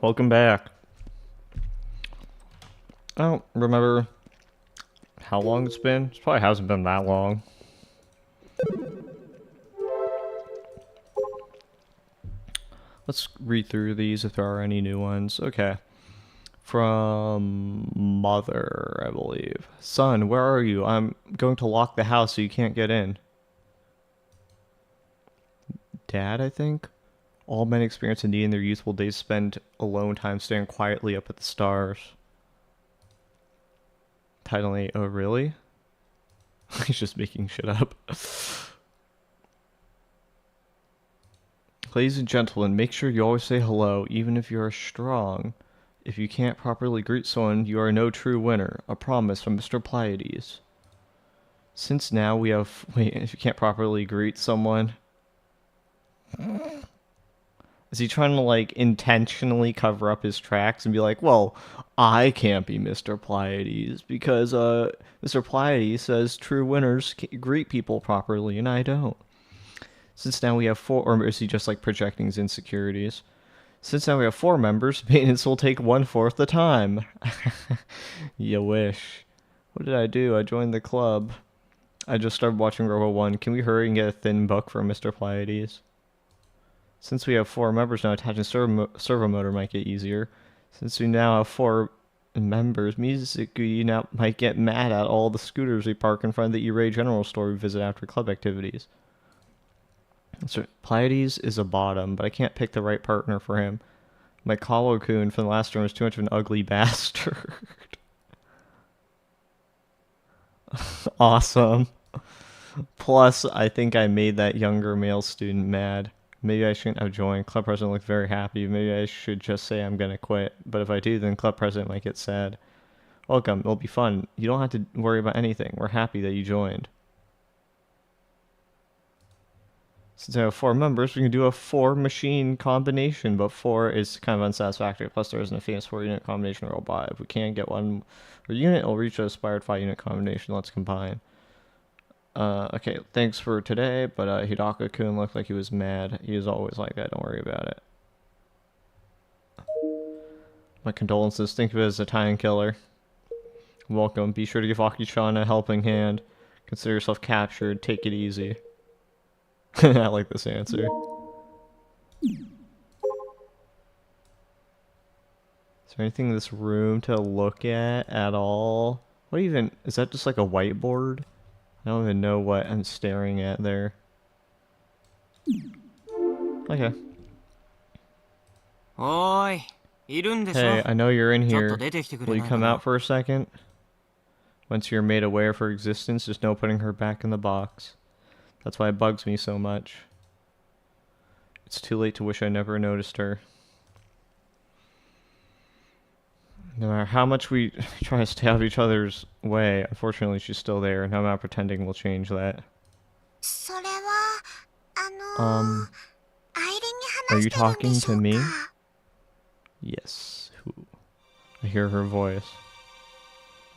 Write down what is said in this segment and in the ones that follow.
Welcome back. I don't remember how long it's been. It probably hasn't been that long. Let's read through these if there are any new ones. Okay. From Mother, I believe. Son, where are you? I'm going to lock the house so you can't get in. Dad, I think? All men experience a need in their youthful days spend alone time staring quietly up at the stars. Title 8. Oh, really? He's just making shit up. Ladies and gentlemen, make sure you always say hello, even if you are strong. If you can't properly greet someone, you are no true winner. A promise from Mr. Pleiades. Since now we have... Wait, if you can't properly greet someone... Is he trying to, like, intentionally cover up his tracks and be like, well, I can't be Mr. Pleiades because, Mr. Pleiades says true winners greet people properly and I don't. Since now we have 4, or is he just, like, projecting his insecurities? Since now we have 4 members, maintenance will take 1/4 the time. You wish. What did I do? I joined the club. I just started watching Robo 1. Can we hurry and get a thin book from Mr. Pleiades? Since we have 4 members now, attaching servo motor might get easier. Since we now have 4 members, Mizuki now might get mad at all the scooters we park in front of the E-Ray General Store we visit after club activities. So Pleiades is a bottom, but I can't pick the right partner for him. My Kawo-kun from the last room is too much of an ugly bastard. Awesome. Plus, I think I made that younger male student mad. Maybe I shouldn't have joined. Club president looked very happy. Maybe I should just say I'm gonna quit. But if I do, then club president might get sad. Welcome. It'll be fun. You don't have to worry about anything. We're happy that you joined. Since I have 4 members, we can do a 4-machine combination, but 4 is kind of unsatisfactory. Plus, there isn't a famous 4-unit combination robot. If we can't get one per unit, it'll reach an aspired 5-unit combination. Let's combine. Okay, thanks for today, but Hidaka-kun looked like he was mad. He was always like that, don't worry about it. My condolences, think of it as a time killer. Welcome, be sure to give Aki-chan a helping hand. Consider yourself captured, take it easy. I like this answer. Is there anything in this room to look at all? What even, is that just like a whiteboard? I don't even know what I'm staring at there. Okay. Hey, I know you're in here. Will you come out for a second? Once you're made aware of her existence, there's no putting her back in the box. That's why it bugs me so much. It's too late to wish I never noticed her. No matter how much we try to stay out of each other's way, unfortunately she's still there, and I'm not pretending we'll change that. Are you talking to me? Yes. Who? I hear her voice.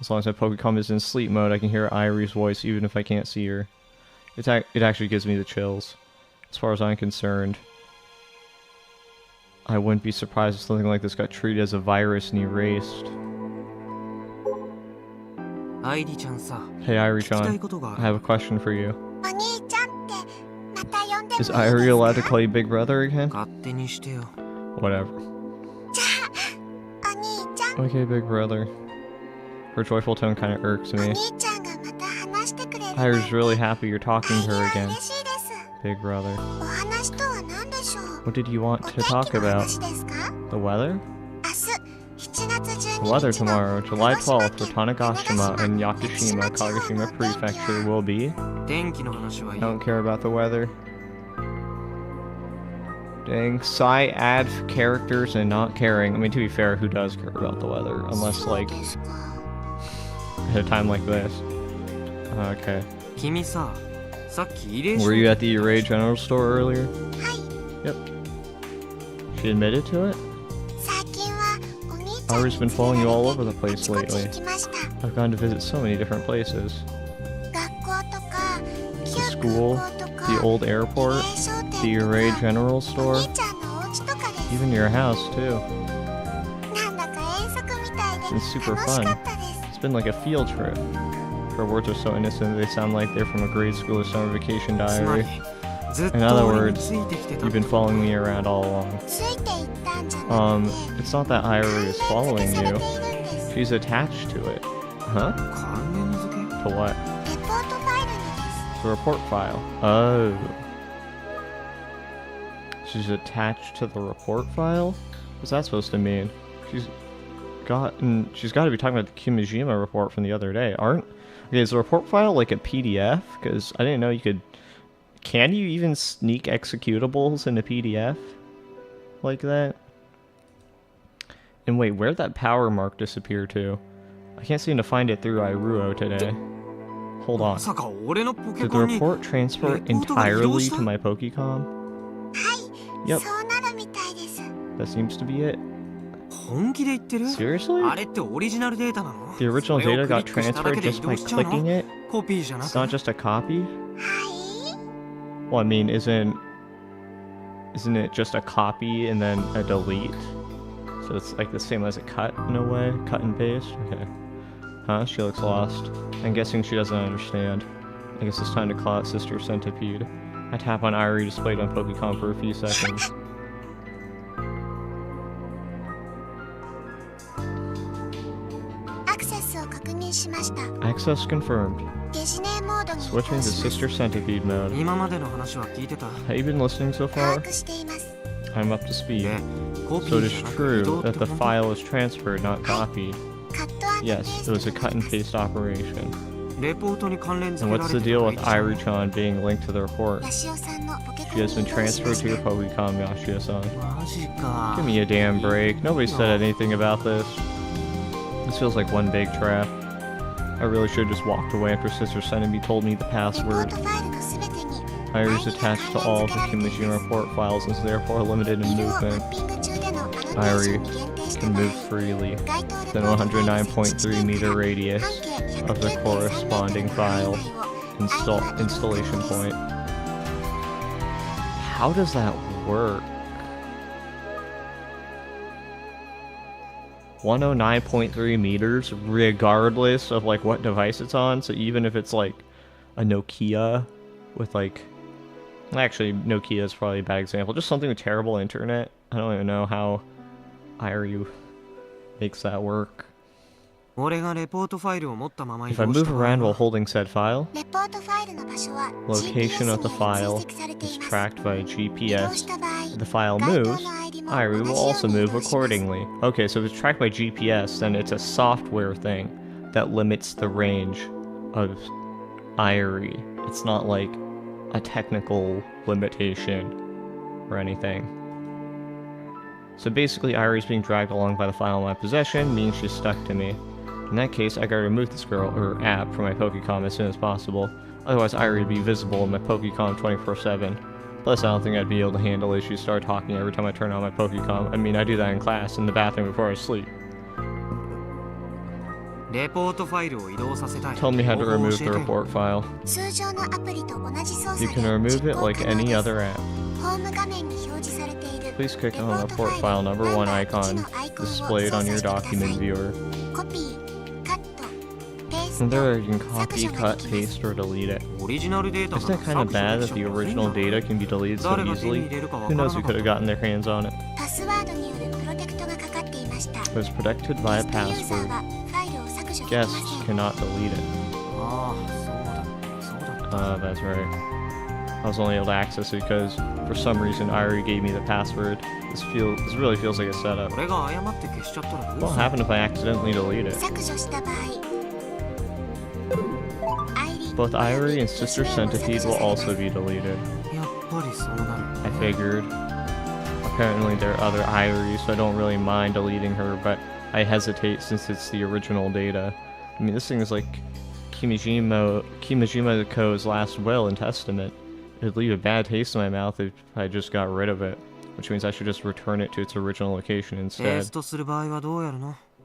As long as my Pokecom is in sleep mode, I can hear Irie's voice even if I can't see her. It actually gives me the chills. As far as I'm concerned, I wouldn't be surprised if something like this got treated as a virus and erased. Hey Irie-chan, I have a question for you. Is Irie allowed to call you Big Brother again? Whatever. Okay, Big Brother. Her joyful tone kind of irks me. Irie's really happy you're talking to her again. Big Brother. What did you want to talk about? The weather? The weather tomorrow, July 12th, for Tanegashima and Yakushima, Kagoshima Prefecture will be... I don't care about the weather. Dang, Psy add characters and not caring. I mean, to be fair, who does care about the weather? Unless, like, at a time like this. Okay. Were you at the Ray General Store earlier? Yep. She admitted to it? Irie's been following you all over the place lately. I've gone to visit so many different places. The school, the old airport, the Ray General Store, even your house too. It's been super fun. It's been like a field trip. Her words are so innocent they sound like they're from a grade school or summer vacation diary. In other words, you've been following me around all along. It's not that Irie is following you. She's attached to it. Huh? To what? The report file. Oh. She's attached to the report file? What's that supposed to mean? She's got to be talking about the Kimijima report from the other day, aren't? Okay, is the report file like a PDF? Because I didn't know you could... Can you even sneak executables in a PDF? Like that? And wait, where'd that power mark disappear to? I can't seem to find it through Iruo today. Hold on. Did the report transfer entirely to my Pokecom? Yep. That seems to be it. Seriously? The original data got transferred just by clicking it? It's not just a copy? Well, I mean, isn't it just a copy and then a delete? So it's like the same as a cut in a way? Cut and paste? Okay. Huh? She looks lost. I'm guessing she doesn't understand. I guess it's time to call out Sister Centipede. I tap on Irie displayed on Pokecom for a few seconds. Access confirmed. Switching to Sister Centipede mode. Have you been listening so far? I'm up to speed. So it is true that the file was transferred, not copied. Yes, it was a cut and paste operation. And what's the deal with Irie-chan being linked to the report? She has been transferred to your Pokecom, Yashia-san. Give me a damn break. Nobody said anything about this. This feels like one big trap. I really should have just walked away after Sister Centipede told me the password. Irie's attached to all of the Kimijima report files and is therefore limited in movement. Irie can move freely within a 109.3 meter radius of the corresponding file installation point. How does that work? 109.3 meters regardless of like what device it's on, so even if it's like a Nokia with like, actually Nokia is probably a bad example, just something with terrible internet. I don't even know how Irie makes that work. If I move around while holding said file, location of the file is tracked by GPS. If the file moves, Irie will also move accordingly. Okay, so if it's tracked by GPS, then it's a software thing that limits the range of Irie. It's not like a technical limitation or anything. So basically, Irie's being dragged along by the file in my possession, meaning she's stuck to me. In that case, I gotta remove this girl, or app, from my Pokecom as soon as possible. Otherwise, Irie would be visible in my Pokecom 24/7. Plus, I don't think I'd be able to handle it if she started talking every time I turn on my Pokecom. I mean, I do that in class, in the bathroom before I sleep. Tell me how to remove the report file. You can remove it like any other app. Please click on the report file number 1 icon displayed on your document viewer. From there, you can copy, cut, paste, or delete it. Isn't it kind of bad that the original data can be deleted so easily? Who knows who could have gotten their hands on it? It was protected by a password. Guests cannot delete it. That's right. I was only able to access it because, for some reason, Irie gave me the password. This really feels like a setup. What'll happen if I accidentally delete it? Both Irie and Sister Centipede will also be deleted. I figured. Apparently there are other Iries, so I don't really mind deleting her, but I hesitate since it's the original data. I mean, this thing is like Kimijima Ko's last will and testament. It'd leave a bad taste in my mouth if I just got rid of it, which means I should just return it to its original location instead.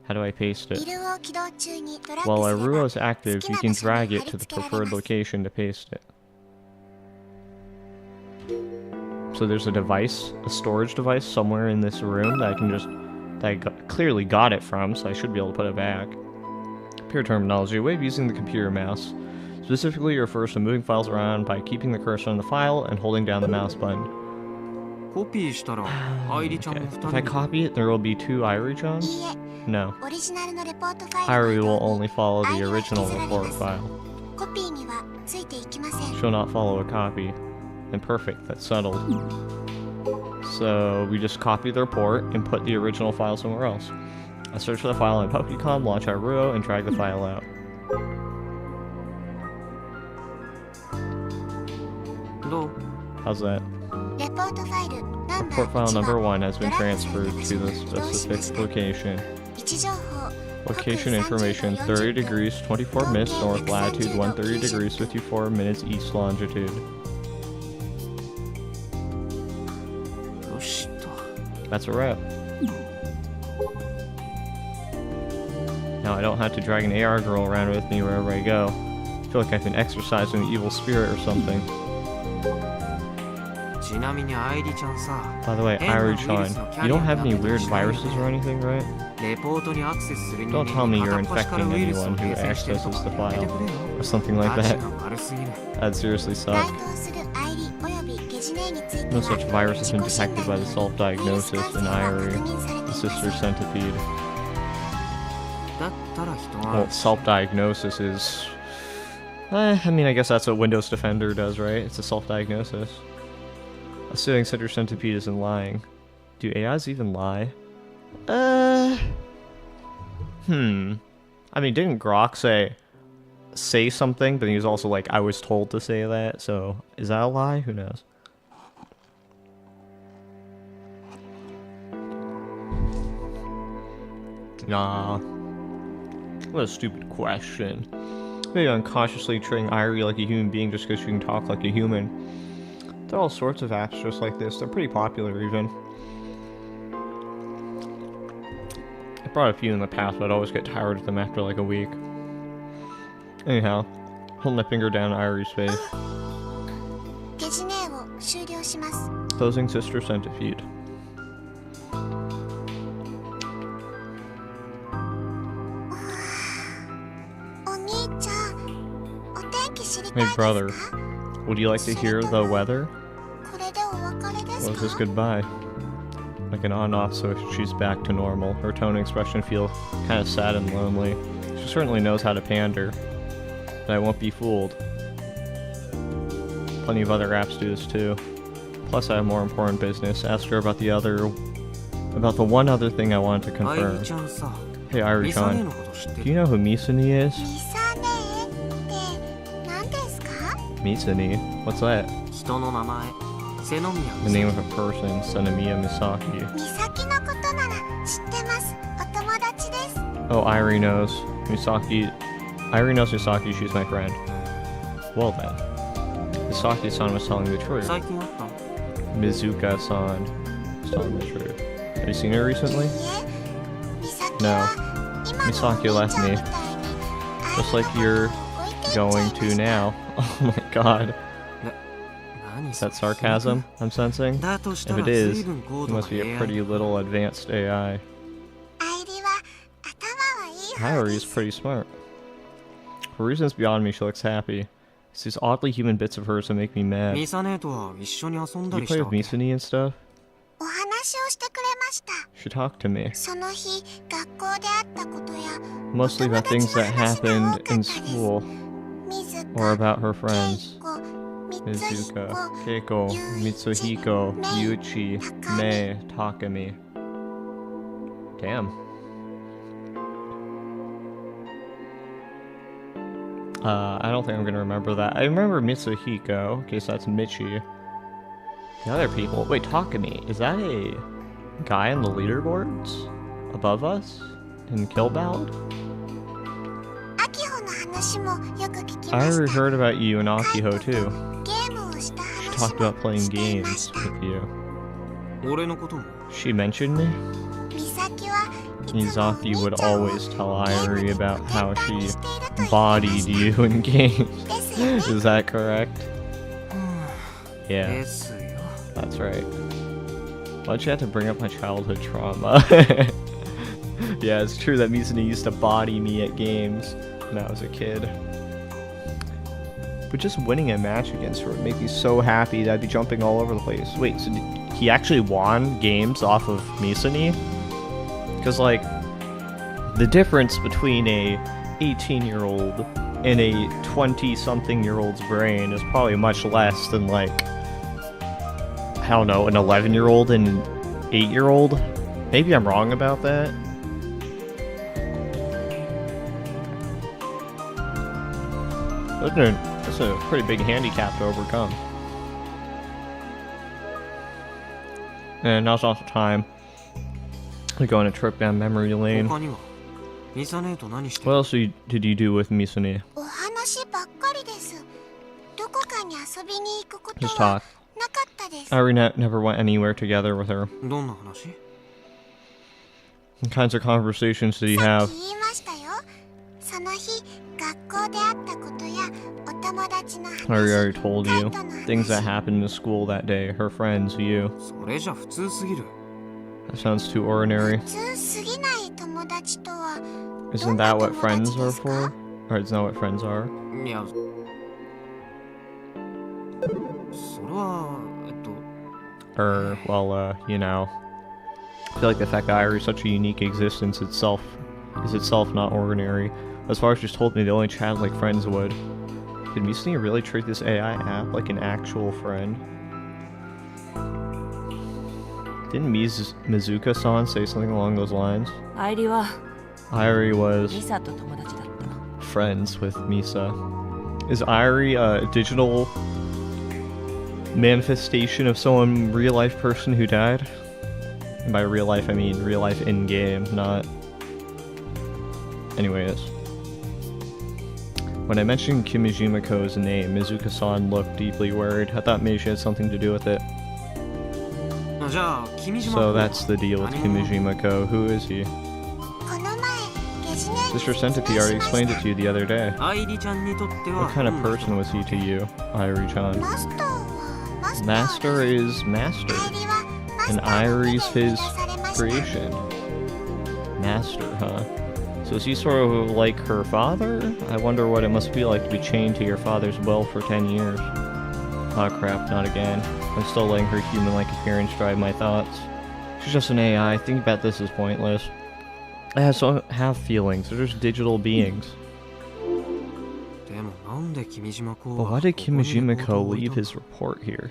How do I paste it? While Iruo is active, you can drag it to the preferred location to paste it. So there's a device, a storage device somewhere in this room that that I clearly got it from, so I should be able to put it back. Pure terminology, a way of using the computer mouse. Specifically refers to moving files around by keeping the cursor on the file and holding down the mouse button. Okay. If I copy it, there will be 2 Irie-chans? No. Irie will only follow the original report file. She'll not follow a copy. And perfect, that's settled. So we just copy the report and put the original file somewhere else. I search for the file on PuppyCom, launch Iruo, and drag the file out. How's that? Report file number 1 has been transferred to the specific location. Location information 30 degrees 24 minutes north latitude, 130 degrees 54 minutes east longitude. That's a wrap. Now I don't have to drag an AR girl around with me wherever I go. I feel like I've been exorcising an evil spirit or something. By the way, Irie-chan, you don't have any weird viruses or anything, right? Don't tell me you're infecting anyone who accesses the file, or something like that. That'd seriously suck. No such virus has been detected by the self-diagnosis in Irie, the sister centipede. Well, self-diagnosis is... I mean, I guess that's what Windows Defender does, right? It's a self-diagnosis. Assuming sister centipede isn't lying. Do AIs even lie? I mean, didn't Grok say something, but he was also like, I was told to say that, so is that a lie? Who knows? Nah. What a stupid question. Maybe unconsciously treating Irie like a human being just because she can talk like a human. There are all sorts of apps just like this. They're pretty popular even. I brought a few in the past, but I'd always get tired of them after like a week. Anyhow, hold my finger down Irie's face. Closing sister centipede. Hey brother, would you like to hear the weather? Well, is this goodbye? Like an on-off, so she's back to normal. Her tone and expression feel kind of sad and lonely. She certainly knows how to pander, but I won't be fooled. Plenty of other apps do this too. Plus, I have more important business. Ask her about the one other thing I wanted to confirm. Hey, Irie-chan, do you know who Misani is? Misani? What's that? The name of a person, Senomiya Misaki. Oh, Irie knows. Irie knows Misaki, she's my friend. Well then. Misaki-san was telling the truth. Mizuka-san was telling the truth. Have you seen her recently? No. Misaki left me. Just like you're going to now. Oh my god. Is that sarcasm I'm sensing? If it is, it must be a pretty little advanced AI. Irie is pretty smart. For reasons beyond me, she looks happy. It's these oddly human bits of hers that make me mad. Do you play with Misani and stuff? She talked to me. Mostly about things that happened in school. Or about her friends. Mizuka, Keiko, Mitsuhiko, Yuichi, Mei, Takami. Damn. I don't think I'm gonna remember that. I remember Mitsuhiko. Okay, so that's Michi. The other people. Wait, Takami. Is that a guy on the leaderboards? Above us? In Killbound? I already heard about you and Akiho too. She talked about playing games with you. She mentioned me? Mizaki would always tell Irie about how she bodied you in games. Is that correct? Yeah, that's right. Why'd you have to bring up my childhood trauma? Yeah, it's true that Mizune used to body me at games when I was a kid. But just winning a match against her would make me so happy that I'd be jumping all over the place. Wait, so he actually won games off of Mizune? Because, like, the difference between a 18-year-old and a 20-something-year-old's brain is probably much less than, like, I don't know, an 11-year-old and an 8-year-old? Maybe I'm wrong about that. That's a pretty big handicap to overcome. And now's also time to go on a trip down memory lane. What else did you do with Mizune? Just talk. Irene never went anywhere together with her. What kinds of conversations did he have? I already told you. Things that happened in school that day. Her friends, you. That sounds too ordinary. Isn't that what friends are for? Or isn't that what friends are? Well, you know. I feel like the fact that Irie is such a unique existence itself is itself not ordinary. As far as just told me, they only chat like friends would. Did Mizune really treat this AI app like an actual friend? Didn't Mizuka-san say something along those lines? Irie was friends with Misa. Is Irie a digital manifestation of some real-life person who died? And by real life, I mean real life in-game, not... Anyways. When I mentioned Kimijima-ko's name, Mizuka-san looked deeply worried. I thought maybe she had something to do with it. So that's the deal with Kimijima-ko. Who is he? Sister Centipede already explained it to you the other day. What kind of person was he to you, Irie-chan? Master is Master. And Irie's his creation. Master, huh? So is he sort of like her father? I wonder what it must be like to be chained to your father's will for 10 years. Oh crap, not again. I'm still letting her human-like appearance drive my thoughts. She's just an AI. Thinking about this is pointless. I have feelings. They're just digital beings. But why did Kimijima-ko leave his report here?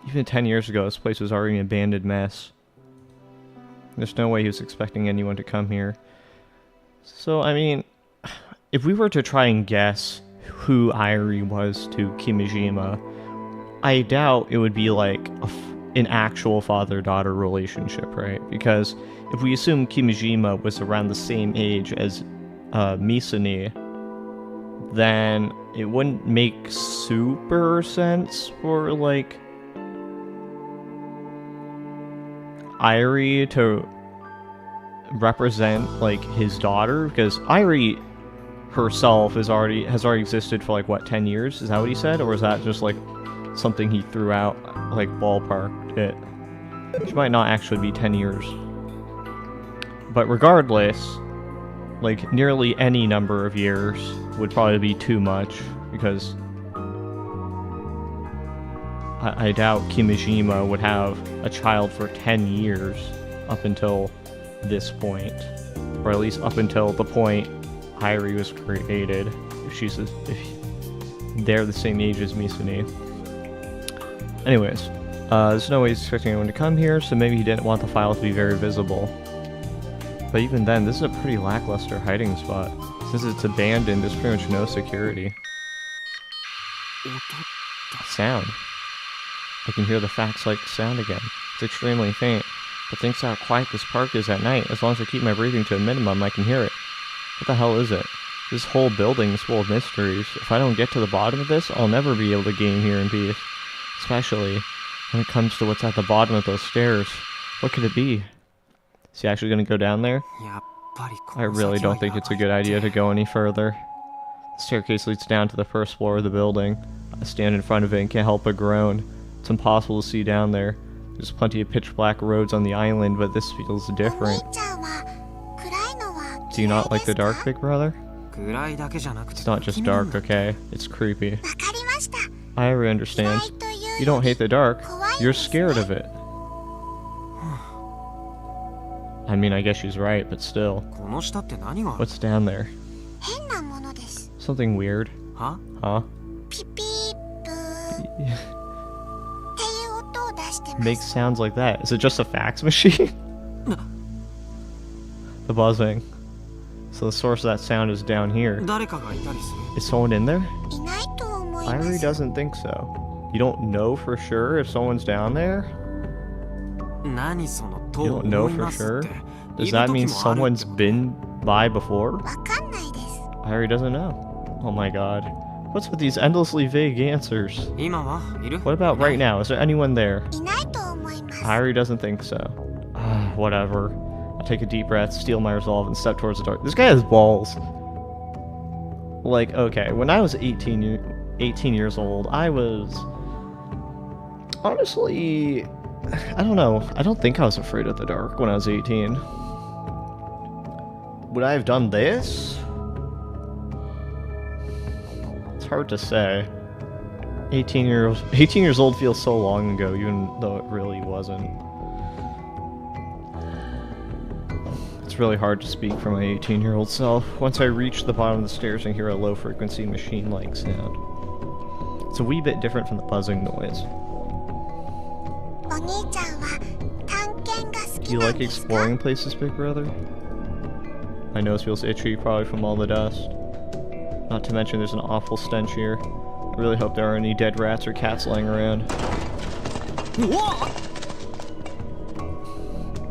Even 10 years ago, this place was already an abandoned mess. There's no way he was expecting anyone to come here. So, I mean, if we were to try and guess who Irie was to Kimijima, I doubt it would be like an actual father-daughter relationship, right? Because if we assume Kimijima was around the same age as Mizune, then it wouldn't make super sense for, like, Irie to represent, like, his daughter, because Irie herself has already existed for, like, what, 10 years? Is that what he said? Or is that just, like, something he threw out, like, ballparked it? Which might not actually be 10 years. But regardless, like, nearly any number of years would probably be too much, because I doubt Kimijima would have a child for 10 years up until this point. Or at least up until the point Irie was created. If they're the same age as Mizune. Anyways, there's no way he's expecting anyone to come here, so maybe he didn't want the file to be very visible. But even then, this is a pretty lackluster hiding spot. Since it's abandoned, there's pretty much no security. Sound. I can hear the fax-like sound again. It's extremely faint, but thanks to how quiet this park is at night, as long as I keep my breathing to a minimum, I can hear it. What the hell is it? This whole building is full of mysteries. If I don't get to the bottom of this, I'll never be able to game here in peace. Especially when it comes to what's at the bottom of those stairs. What could it be? Is he actually going to go down there? I really don't think it's a good idea to go any further. The staircase leads down to the first floor of the building. I stand in front of it and can't help but groan. It's impossible to see down there. There's plenty of pitch black roads on the island, but this feels different. Do you not like the dark, big brother? 暗いだけじゃなくて It's not just dark, okay? It's creepy. I already understand. You don't hate the dark. You're scared of it. I mean, I guess she's right, but still. この下って何がある What's down there? 変なものです。 Something weird. は Huh? ピピープーっていう音を出してま Makes す。 sounds like that. Is it just a fax machine? The buzzing. So the source of that sound is down here. 誰かがいたりする Is someone in there? いないと思いま Irie す。 doesn't think so. You don't know for sure if someone's down there? 何その You と don't know 思い for ます sure? って Does い that る mean 時もある someone's been by before? わかんないです。 Irie doesn't know. Oh my god. What's with these endlessly vague answers? 今はいる What about right now? Is there anyone there? いないと思います。 Irie doesn't think so. Whatever. I take a deep breath, steel my resolve, and step towards the dark. This guy has balls. Like, okay, when I was 18 years old, I was... Honestly... I don't know. I don't think I was afraid of the dark when I was 18. Would I have done this? It's hard to say. 18 years old feels so long ago, even though it really wasn't. It's really hard to speak for my 18-year-old self. Once I reach the bottom of the stairs and hear a low-frequency machine-like sound. It's a wee bit different from the buzzing noise. お兄ちゃんは探検が好 Do き you なん like ですか？ exploring places, big brother? My nose feels itchy, probably from all the dust. Not to mention there's an awful stench here. I really hope there aren't any dead rats or cats lying around. うわ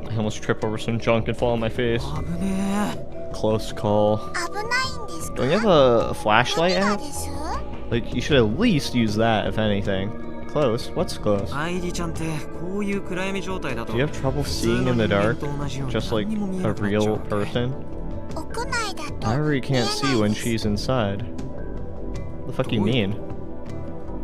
I almost trip over some junk and fall on my face. 危ね Close call. 危ないんですか？ Don't you have a flashlight 何が app? です？ Like, you should at least use that, if anything. Close? What's close? えアイリちゃんってこういう暗闇状態だと Do you have trouble 普通 seeing の in the 人間 dark? と同じように Just like 何にも見え a なくなっちゃ real うんで person? 屋内だと Irie 見え can't ない see when です。 she's inside. What the fuck do you mean?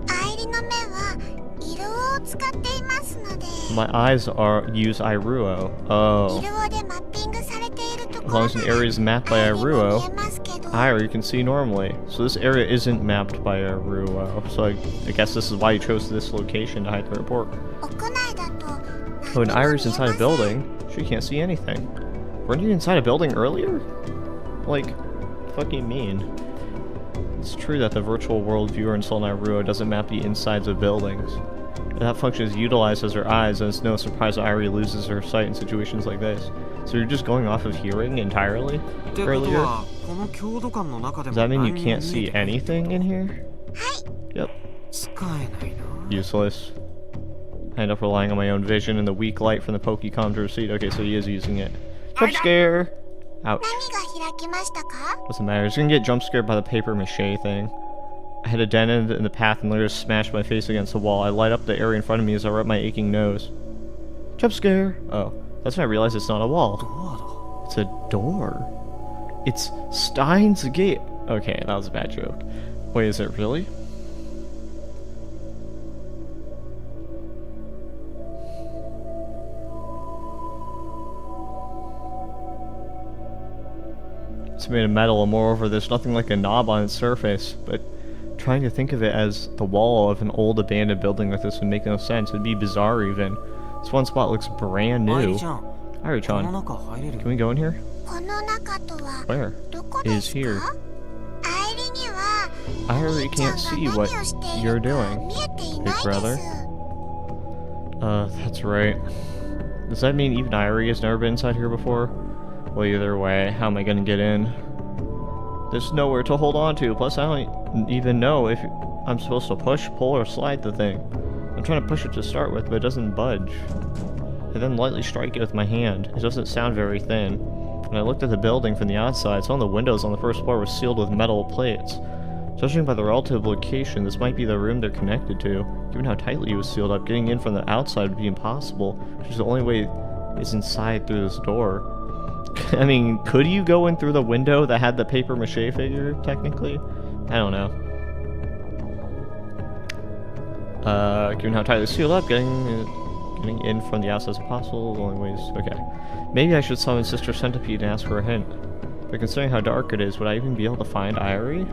アイリの目は色を使っていますので、 My eyes use Iruo. Oh. 色でマッピングされていると As ころ long な as ら an area is mapped by アイリも見 Iruo, えますけど、 Irie can see normally. So this area isn't mapped by Iruo. So I guess this is why you chose this location to hide the report. 屋内だと When 何にも見え Irie's ま inside せ a ん。 building, she can't see anything. Weren't you inside a building earlier? Like, fucking mean. It's true that the virtual world viewer in Soul Iruo doesn't map the insides of buildings. That function is utilized as her eyes, and it's no surprise that Irie loses her sight in situations like this. So you're just going off of hearing entirely ってこと earlier? はこの強度感の中で Does も that mean you 何にも can't 見え see てない anything in here? Yep. 使えないな Useless. I end up relying on my own vision and the weak light from the Pokecom to receive. Okay, so he is using it. Jump scare! Ouch. 何が開きましたか？ What's the matter? He's gonna get jump scared by the paper mache thing. I hit a dent in the path and literally smashed my face against the wall. I light up the area in front of me as I rub my aching nose. Jump scare! Oh, that's when I realized it's not a wall. どうだ It's a door. It's Stein's gate. Okay, that was a bad joke. Wait, is it really? It's made of metal, and moreover, there's nothing like a knob on its surface, but trying to think of it as the wall of an old abandoned building like this would make no sense. It'd be bizarre even. This one spot looks brand アイ new. リちゃんこの Irie-chan, 中入れる can we go in here? この中とは Where? どこで Is す here. か？アイリには Irie お兄ちゃ can't ん see が what 何をしてい you're るか doing. 見えてい Big ない brother. です。 That's right. Does that mean even Irie has never been inside here before? Well, either way, how am I gonna get in? There's nowhere to hold on to, plus I don't even know if I'm supposed to push, pull, or slide the thing. I'm trying to push it to start with, but it doesn't budge. I then lightly strike it with my hand. It doesn't sound very thin. When I looked at the building from the outside, some of the windows on the first floor were sealed with metal plates. Judging by the relative location, this might be the room they're connected to. Given how tightly it was sealed up, getting in from the outside would be impossible, which is the only way is inside through this door. I mean, could you go in through the window that had the paper mache figure, technically? I don't know. Given how tightly sealed up, getting in from the outside is impossible. The only way is... Okay. Maybe I should summon Sister Centipede and ask for a hint. But considering how dark it is, would I even be able to find Irie?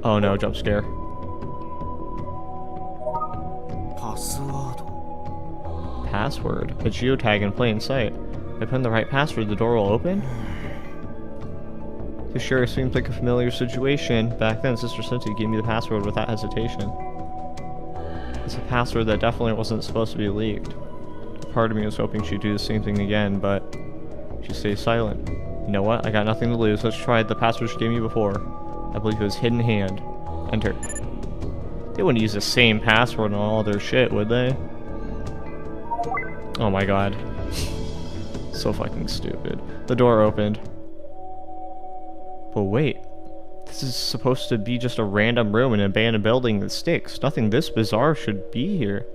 Oh no, jump scare. パスワード Password. A geotag in plain sight. If I put in the right password, the door will open? To sure, it seems like a familiar situation. Back then, Sister Cynthia gave me the password without hesitation. It's a password that definitely wasn't supposed to be leaked. Part of me was hoping she'd do the same thing again, but she stays silent. You know what? I got nothing to lose. Let's try the password she gave me before. I believe it was Hidden Hand. Enter. They wouldn't use the same password on all their shit, would they? Oh my god. So fucking stupid. The door opened. But wait. This is supposed to be just a random room in an abandoned building that sticks. Nothing this bizarre should be here.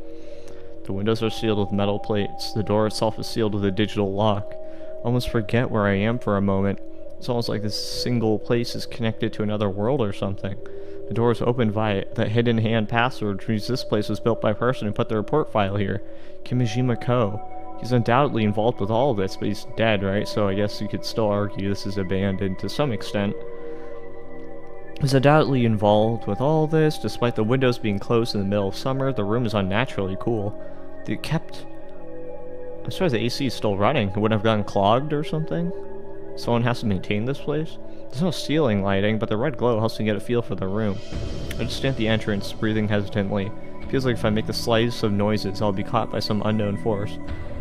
The windows are sealed with metal plates. The door itself is sealed with a digital lock. I almost forget where I am for a moment. It's almost like this single place is connected to another world or something. The door is opened via the Hidden Hand password, which means this place was built by a person who put the report file here. Kimijima Ko. He's undoubtedly involved with all of this, but he's dead, right? So I guess you could still argue this is abandoned to some extent. He's undoubtedly involved with all this. Despite the windows being closed in the middle of summer, the room is unnaturally cool. I'm surprised the AC is still running. It wouldn't have gotten clogged or something. Someone has to maintain this place. There's no ceiling lighting, but the red glow helps me get a feel for the room. I just stand at the entrance, breathing hesitantly. It feels like if I make the slightest of noises, I'll be caught by some unknown force.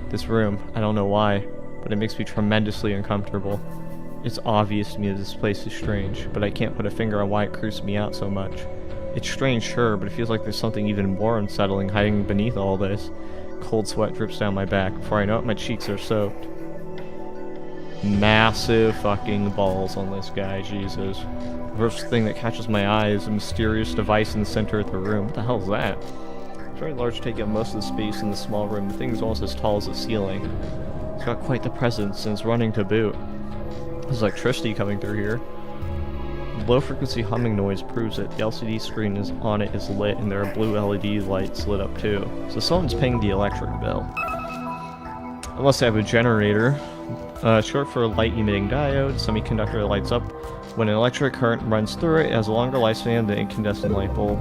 This room, I don't know why, but it makes me tremendously uncomfortable. It's obvious to me that this place is strange, but I can't put a finger on why it creeps me out so much. It's strange, sure, but it feels like there's something even more unsettling hiding beneath all this. Cold sweat drips down my back. Before I know it, my cheeks are soaked. Massive fucking balls on this guy, Jesus. The first thing that catches my eye is a mysterious device in the center of the room. What the hell is that? It's very large, taking up most of the space in the small room. The thing is almost as tall as the ceiling. It's got quite the presence, and it's running to boot. There's electricity coming through here. Low-frequency humming noise proves it. The LCD screen on it is lit, and there are blue LED lights lit up too. So someone's paying the electric bill. Unless they have a generator. Short for light-emitting diode, semiconductor that lights up. When an electric current runs through it, it has a longer lifespan than an incandescent light bulb.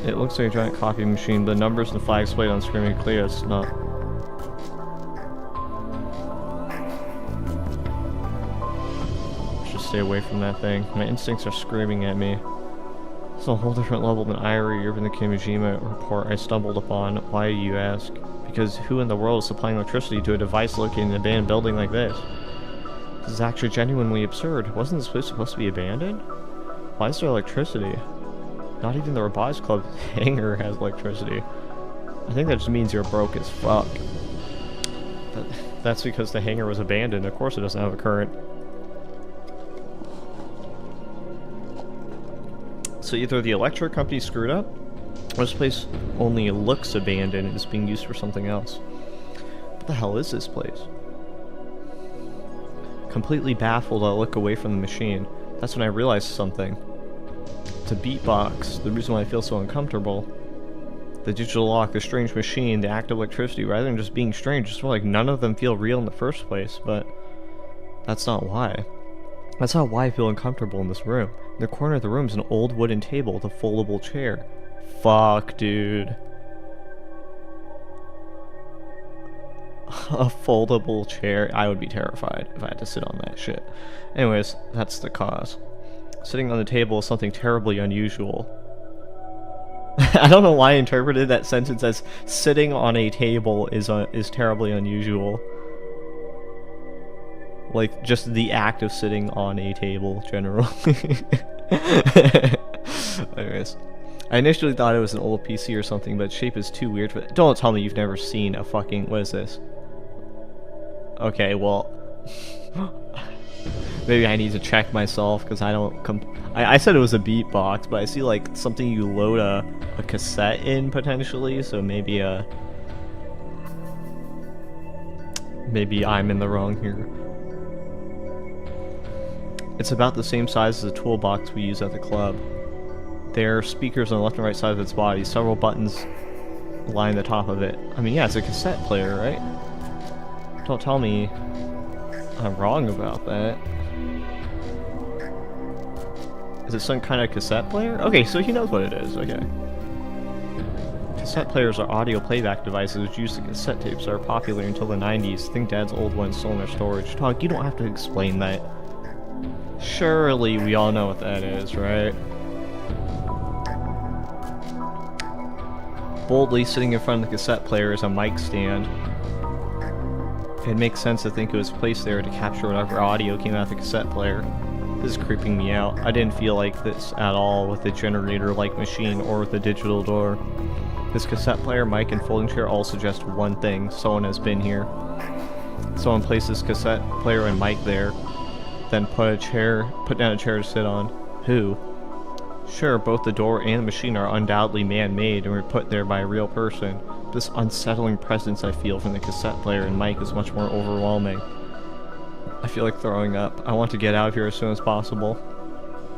It looks like a giant copy machine. The numbers and the flag displayed on screen are clear. It's not. Just stay away from that thing. My instincts are screaming at me. It's a whole different level than Irie or even the Kimijima report I stumbled upon. Why do you ask? Because who in the world is supplying electricity to a device located in an abandoned building like this? This is actually genuinely absurd. Wasn't this place supposed to be abandoned? Why is there electricity? Not even the Robotics Club hangar has electricity. I think that just means you're broke as fuck. But that's because the hangar was abandoned. Of course it doesn't have a current. So either the electric company screwed up, or this place only looks abandoned and is being used for something else. What the hell is this place? Completely baffled, I look away from the machine. That's when I realize something. It's a beatbox. The reason why I feel so uncomfortable. The digital lock, the strange machine, the active electricity, rather than just being strange, just feel like none of them feel real in the first place, but that's not why. That's not why I feel uncomfortable in this room. In the corner of the room is an old wooden table with a foldable chair. Fuck, dude. A foldable chair. I would be terrified if I had to sit on that shit. Anyways, that's the cause. Sitting on the table is something terribly unusual. I don't know why I interpreted that sentence as sitting on a table is terribly unusual. Like, just the act of sitting on a table, generally. Anyways. I initially thought it was an old PC or something, but its shape is too weird for it. Don't tell me you've never seen a fucking... What is this? Okay, well... Maybe I need to check myself, because I don't... I said it was a beatbox, but I see, like, something you load a cassette in, potentially, so maybe, maybe I'm in the wrong here. It's about the same size as the toolbox we use at the club. There are speakers on the left and right side of its body. Several buttons line the top of it. I mean, yeah, it's a cassette player, right? Don't tell me I'm wrong about that. Is it some kind of cassette player? Okay, so he knows what it is. Okay. Cassette players are audio playback devices which use the cassette tapes that are popular until the 90s. Think Dad's old ones still in their storage. Dog, you don't have to explain that. Surely we all know what that is, right? Boldly sitting in front of the cassette player is a mic stand. It makes sense to think it was placed there to capture whatever audio came out of the cassette player. This is creeping me out. I didn't feel like this at all with the generator-like machine or with the digital door. This cassette player, mic, and folding chair all suggest one thing. Someone has been here. Someone placed this cassette player and mic there, then put down a chair to sit on. Who? Sure, both the door and the machine are undoubtedly man-made and were put there by a real person. This unsettling presence I feel from the cassette player and mic is much more overwhelming. I feel like throwing up. I want to get out of here as soon as possible.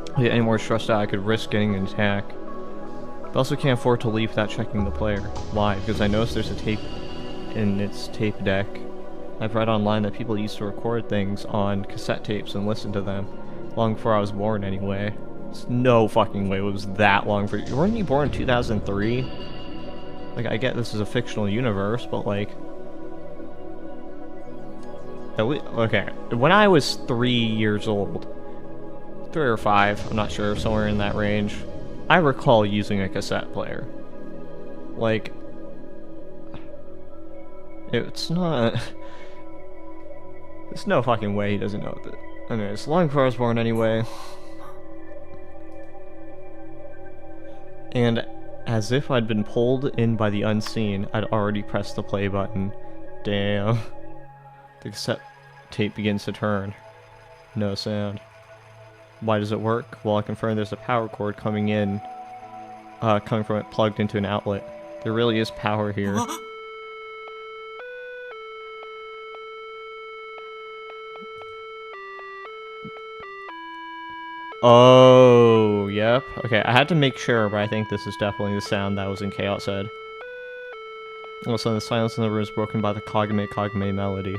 If I get any more stressed out, I could risk getting an attack. But I also can't afford to leave without checking the player. Why? Because I noticed there's a tape in its tape deck. I've read online that people used to record things on cassette tapes and listen to them. Long before I was born, anyway. There's no fucking way it was that long for you. Weren't you born in 2003? Like, I get this is a fictional universe, but like... Okay, when I was 3 years old, 3 or 5, I'm not sure, somewhere in that range, I recall using a cassette player. Like, it's not... There's no fucking way he doesn't know that. Anyways, long before I was born anyway. And as if I'd been pulled in by the unseen, I'd already pressed the play button. Damn. The cassette tape begins to turn. No sound. Why does it work? Well, I confirm there's a power cord coming from it plugged into an outlet. There really is power here. Oh, yep. Okay, I had to make sure, but I think this is definitely the sound that was in Chaos Head. All of a sudden, the silence in the room is broken by the Kagame Kagame melody.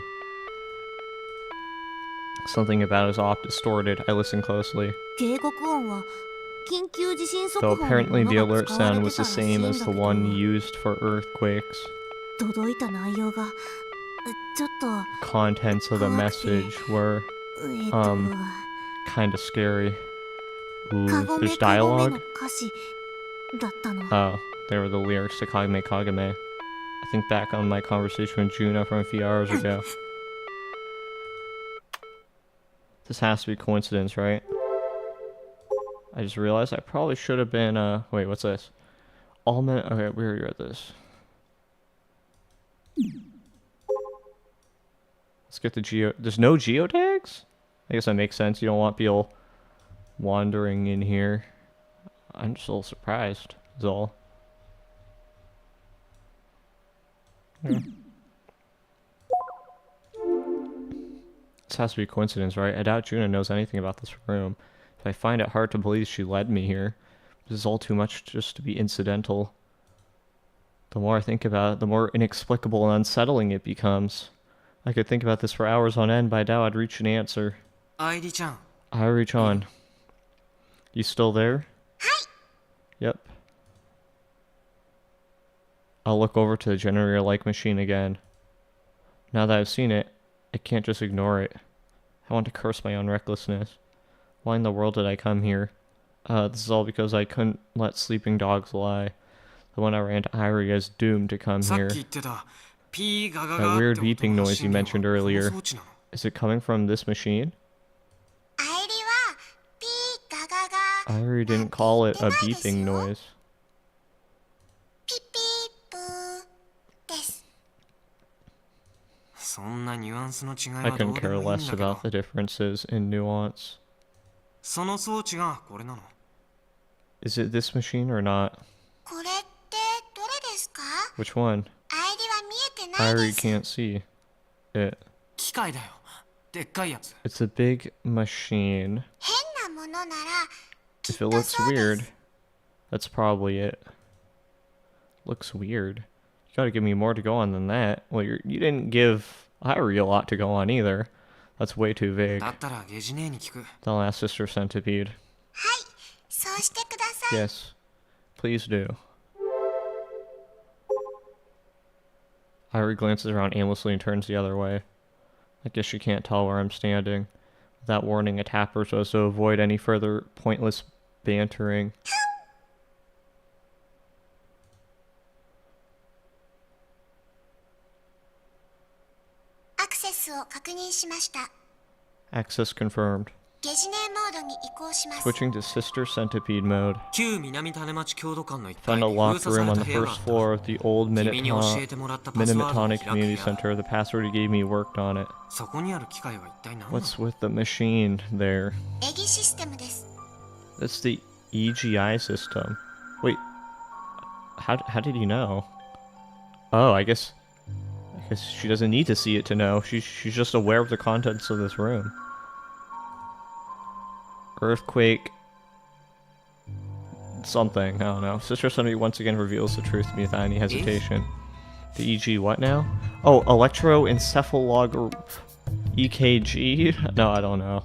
Something about it is off, distorted. I listen closely. Though apparently the alert sound was the same as the one used for earthquakes. Contents of the message were, kinda scary. Ooh, there's dialogue? Oh, they were the lyrics to Kagame Kagame. I think back on my conversation with Juno from a few hours ago. This has to be coincidence, right? I just realized I probably should have been, wait, what's this? All men, okay, we already read this. Let's get the there's no geotags? I guess that makes sense. You don't want people wandering in here. I'm just a little surprised, is all. Yeah. This has to be a coincidence, right? I doubt Juna knows anything about this room. If I find it hard to believe she led me here. This is all too much just to be incidental. The more I think about it, the more inexplicable and unsettling it becomes. I could think about this for hours on end, but I doubt I'd reach an answer. Airi-chan. Airi-chan. You still there? Hi. Yep. I'll look over to the generator-like machine again. Now that I've seen it, I can't just ignore it. I want to curse my own recklessness. Why in the world did I come here? This is all because I couldn't let sleeping dogs lie. The one I ran to Airi is doomed to come here. That weird beeping noise you mentioned earlier. Is it coming from this machine? Airi didn't call it a beeping noise. I couldn't care less about the differences in nuance. Is it this machine or not? Which one? Airi can't see it. It's a big machine. If it looks weird, that's probably it. Looks weird. You gotta give me more to go on than that. Well, you didn't give a lot to go on either. That's way too vague. だったらゲジ姉に聞く。 Don't ask Sister Centipede. そうしてください。 Yes, please do. Irie glances around aimlessly and turns the other way. I guess she can't tell where I'm standing. Without warning, I tap her so as to avoid any further pointless bantering. Access を確認しました。 Access confirmed. ゲジネモードに移行します。 Switching to Sister Centipede mode. 旧南種町郷土館の一 Found 階 a に locked 封鎖さ room れ on た the 部屋があ first った。 floor of the old 君に教えてもらったパスワードを Minimatonic 開く Community や Center. The password you gave me worked on it. そこにある機械は一体何なの？ What's with the machine there? エギシステムです。 That's the EGI system. Wait, how did you know? Oh, I guess she doesn't need to see it to know. She's just aware of the contents of this room. Earthquake. Something, I don't know. Sister Centipede once again reveals the truth to me without any hesitation. The EG what now? Oh, electroencephalograph. EKG? No, I don't know.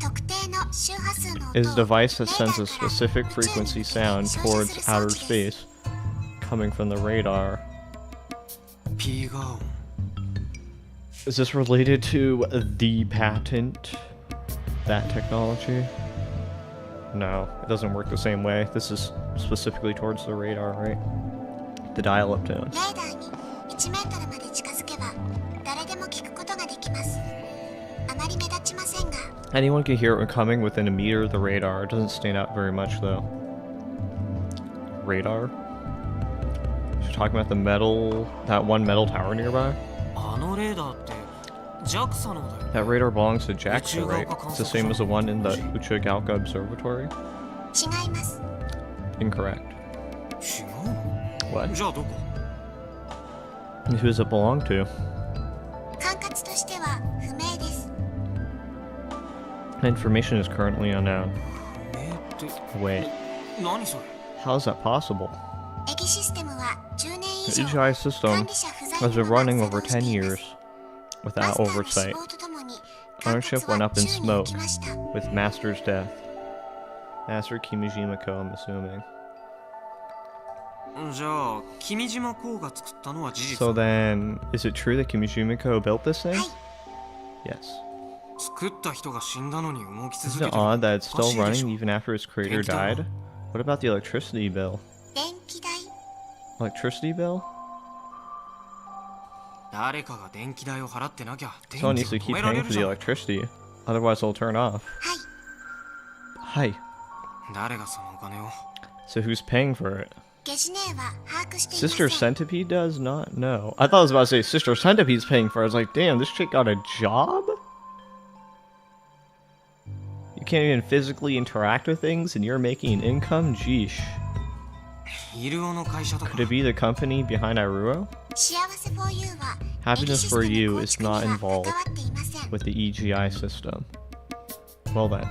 特定の周波数の音を Is a device that レーダ sends a ーから specific 宇宙に frequency 向けて sound 照射 towards する装 outer 置です。 space, coming from the radar. ピーガー音。 Is this related to the patent? That technology? No, it doesn't work the same way. This is specifically towards the radar, right? The dial-up tone. レーダーに1メートルまで近づけば誰でも聞くことができます。あまり目立ちませんが。 Anyone can hear it when coming within a meter of the radar. It doesn't stand out very much, though. Radar? She's talking about that one metal tower nearby? あのレーダーって JAXA のだよ。 That radar belongs to JAXA, right? It's the same as the one in the Uchigaoka Observatory? 違います。 Incorrect. 違うの？ What? じゃあどこ？ Who does it belong to? 管轄としては不明です。 Information is currently unknown. って。 Wait, 何それ？ how is that possible? エギシステムは10年以 The 上 EGI 管 system 理者不在 has の been まま running 作 over 動して 10 いま years す。 without マスターの死 oversight. 亡とともに管 Ownership 轄は went up in 宙に smoke 行きました。 with Master's death. Master Kimijima-ko, I'm assuming. じゃあ君島公が作ったのは事実。 So then, is it true that Kimijima-ko built this thing? はい。 Yes. 作った人が死んだのに動き Isn't 続け it てる。 odd that it's おか still しいでしょ。 running even after its creator died? What about the electricity bill? 電気代 Electricity bill? 誰かが電気代を払ってなきゃ電 Someone 気 needs to を keep 止められ paying る for じ the ゃん。 electricity. Otherwise, it'll turn off. はい。 Hi. 誰がそのお金を？ So who's paying for it? ゲジネは把握していま Sister せん。 Centipede does not know. I thought I was about to say Sister Centipede's paying for it. I was like, damn, this chick got a job? You can't even physically interact with things and you're making income? Jeesh. イルオの会社とか。 Could it be the company behind Iruo? 幸せ for you は Happiness for you is not エギシステム構 involved 築には関わっていません。 with the EGI system. Well then.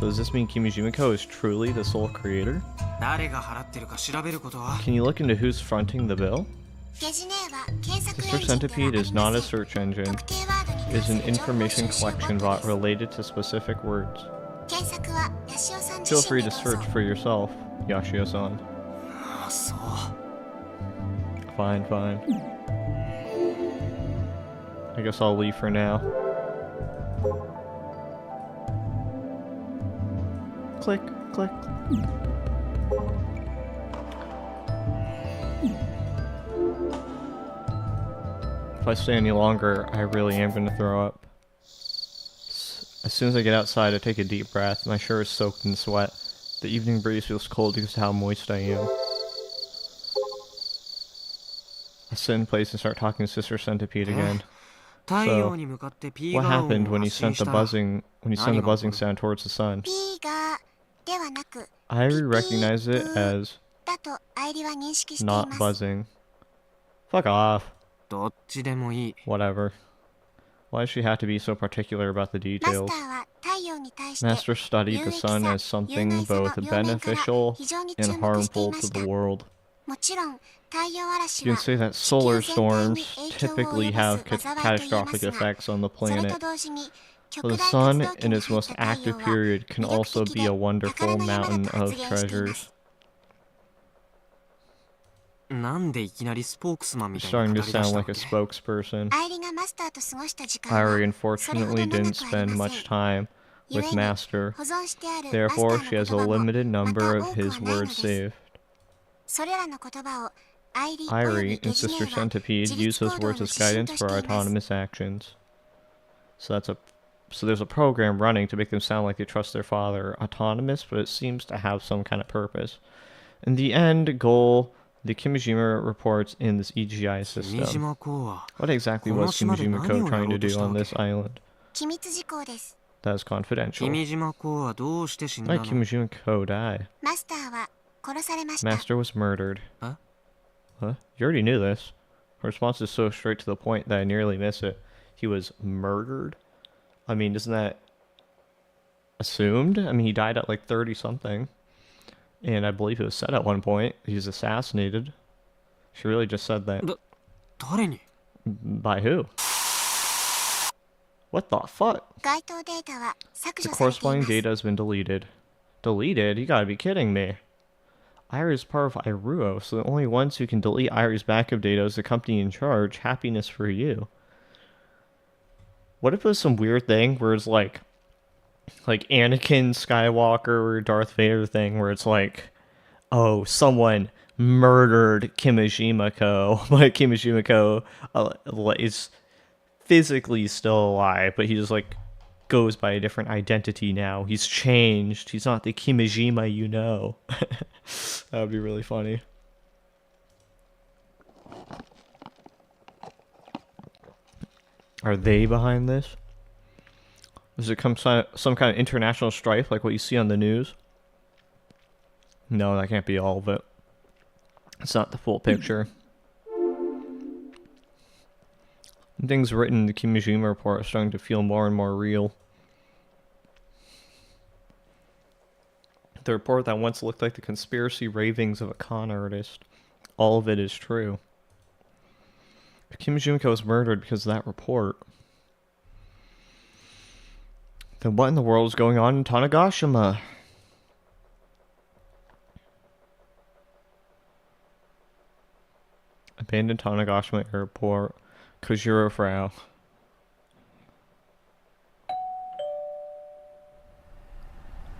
So does this mean Kimijima-ko is truly the sole creator? 誰が払ってるか調べることは。 Can you look into who's fronting the bill? ゲジネは検索エ Sister ンジンではあ Centipede り is ま not a せん。 search engine. 特定ワードに It 関 is す an る情報 information 収集ボッ collection ト bot です。 related to specific words. 検索はヤシオさん Feel 自身 free で to どうぞ search for yourself, Yashio-san. ああそう。 Fine, fine. I guess I'll leave for now. Click, click. If I stay any longer, I really am going to throw up. As soon as I get outside, I take a deep breath. My shirt is soaked in sweat. The evening breeze feels cold because of how moist I am. I sit in place and start talking to Sister Centipede again. 太陽に向かってピー What ガー happened 音を when you 発信 sent し the たら。 buzzing sound towards the sun? ピーガーではなく I recognize it as だとアイリは認識してい not ます。 buzzing. Fuck off. どっちでもいい。 Whatever. Why does she have to be so particular about the マス details? ターは太陽に対して Master studied the sun as something both beneficial and harmful to the world. もちろん太陽嵐 You は can say that 地 solar 球全体に storms 影響を typically 及ぼ have す災いと言えま catastrophic すが、 effects on the それ planet. と同時に But 極 the 大 sun 活動期 in に its 入っ most た太 active 陽は period can 魅力 also 的 be で a 宝 wonderful の山だ mountain と of 発言していま treasures. す。なんでいきなりスポークスマンみ You're たいな starting 語 to り出し sound たわ like a け？ spokesperson. アイリがマスターと過ごした時間は Irie それほど unfortunately 長 didn't くあり spend ま much せん。 time 故 with に Master. 保存してあるマスタ Therefore, ー she の has 言 a 葉も limited ま number た of 多く his はないの words です。 saved. それらの言葉をアイリおよび Irie ゲ and ジネ Sister は Centipede 自 use 立 those 行動 words の as 指針 guidance とし for て our います。 autonomous actions. So there's a program running to make them sound like they trust their father. Autonomous, but it seems to have some kind of purpose. In the end goal, the Kimijima reports in this EGI 君 system. 島公は What exactly この was 島で何 Kimijima を Co や trying ろ to うとし do た on わけ？ this island? 機密事項です。 That is confidential. 君島公はどうして死んだ Why の？ did Kimijima Co die? マスターは殺されました。 Master was murdered. Huh? Huh? You already knew this. Her response is so straight to the point that I nearly miss it. He was murdered? I mean, isn't that assumed? I mean, he died at like 30 something. And I believe it was said at one point he was assassinated. She really just said that. 誰に？ By who? What the fuck? 該当データは削 The 除されてい corresponding ます。 data has been deleted. Deleted? You gotta be kidding me. Irie is part of Iruo, so the only ones who can delete Irie's backup data is the company in charge. Happiness for you. What if it was some weird thing where it's like Anakin Skywalker or Darth Vader thing where it's like, oh, someone murdered Kimijima-ko, but Kimijima-ko is physically still alive, but he just like goes by a different identity now. He's changed. He's not the Kimijima you know. That would be really funny. Are they behind this? Does it come some kind of international strife like what you see on the news? No, that can't be all of it. It's not the full picture. Things written in the Kimijima report are starting to feel more and more real. The report that once looked like the conspiracy ravings of a con artist. All of it is true. If Kimijima was murdered because of that report, then what in the world is going on in Tanegashima? Abandoned Tanegashima Airport. Kojiro Frau.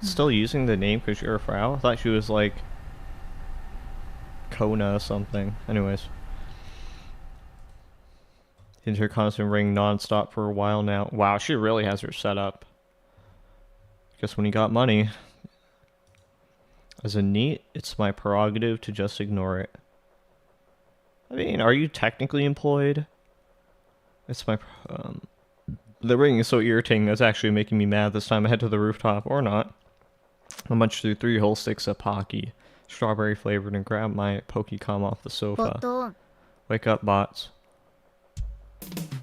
Still using the name Kojiro Frau? I thought she was like Kona or something. Anyways. Intercom's been ringing non-stop for a while now. Wow, she really has her set up. Guess when you got money. As a NEET, it's my prerogative to just ignore it. I mean, are you technically employed? It's my... the ringing is so irritating, it's actually making me mad this time. I head to the rooftop, or not. I munch through 3 whole sticks of Pocky, strawberry flavored, and grab my Pokecom off the sofa. Wake up, bots.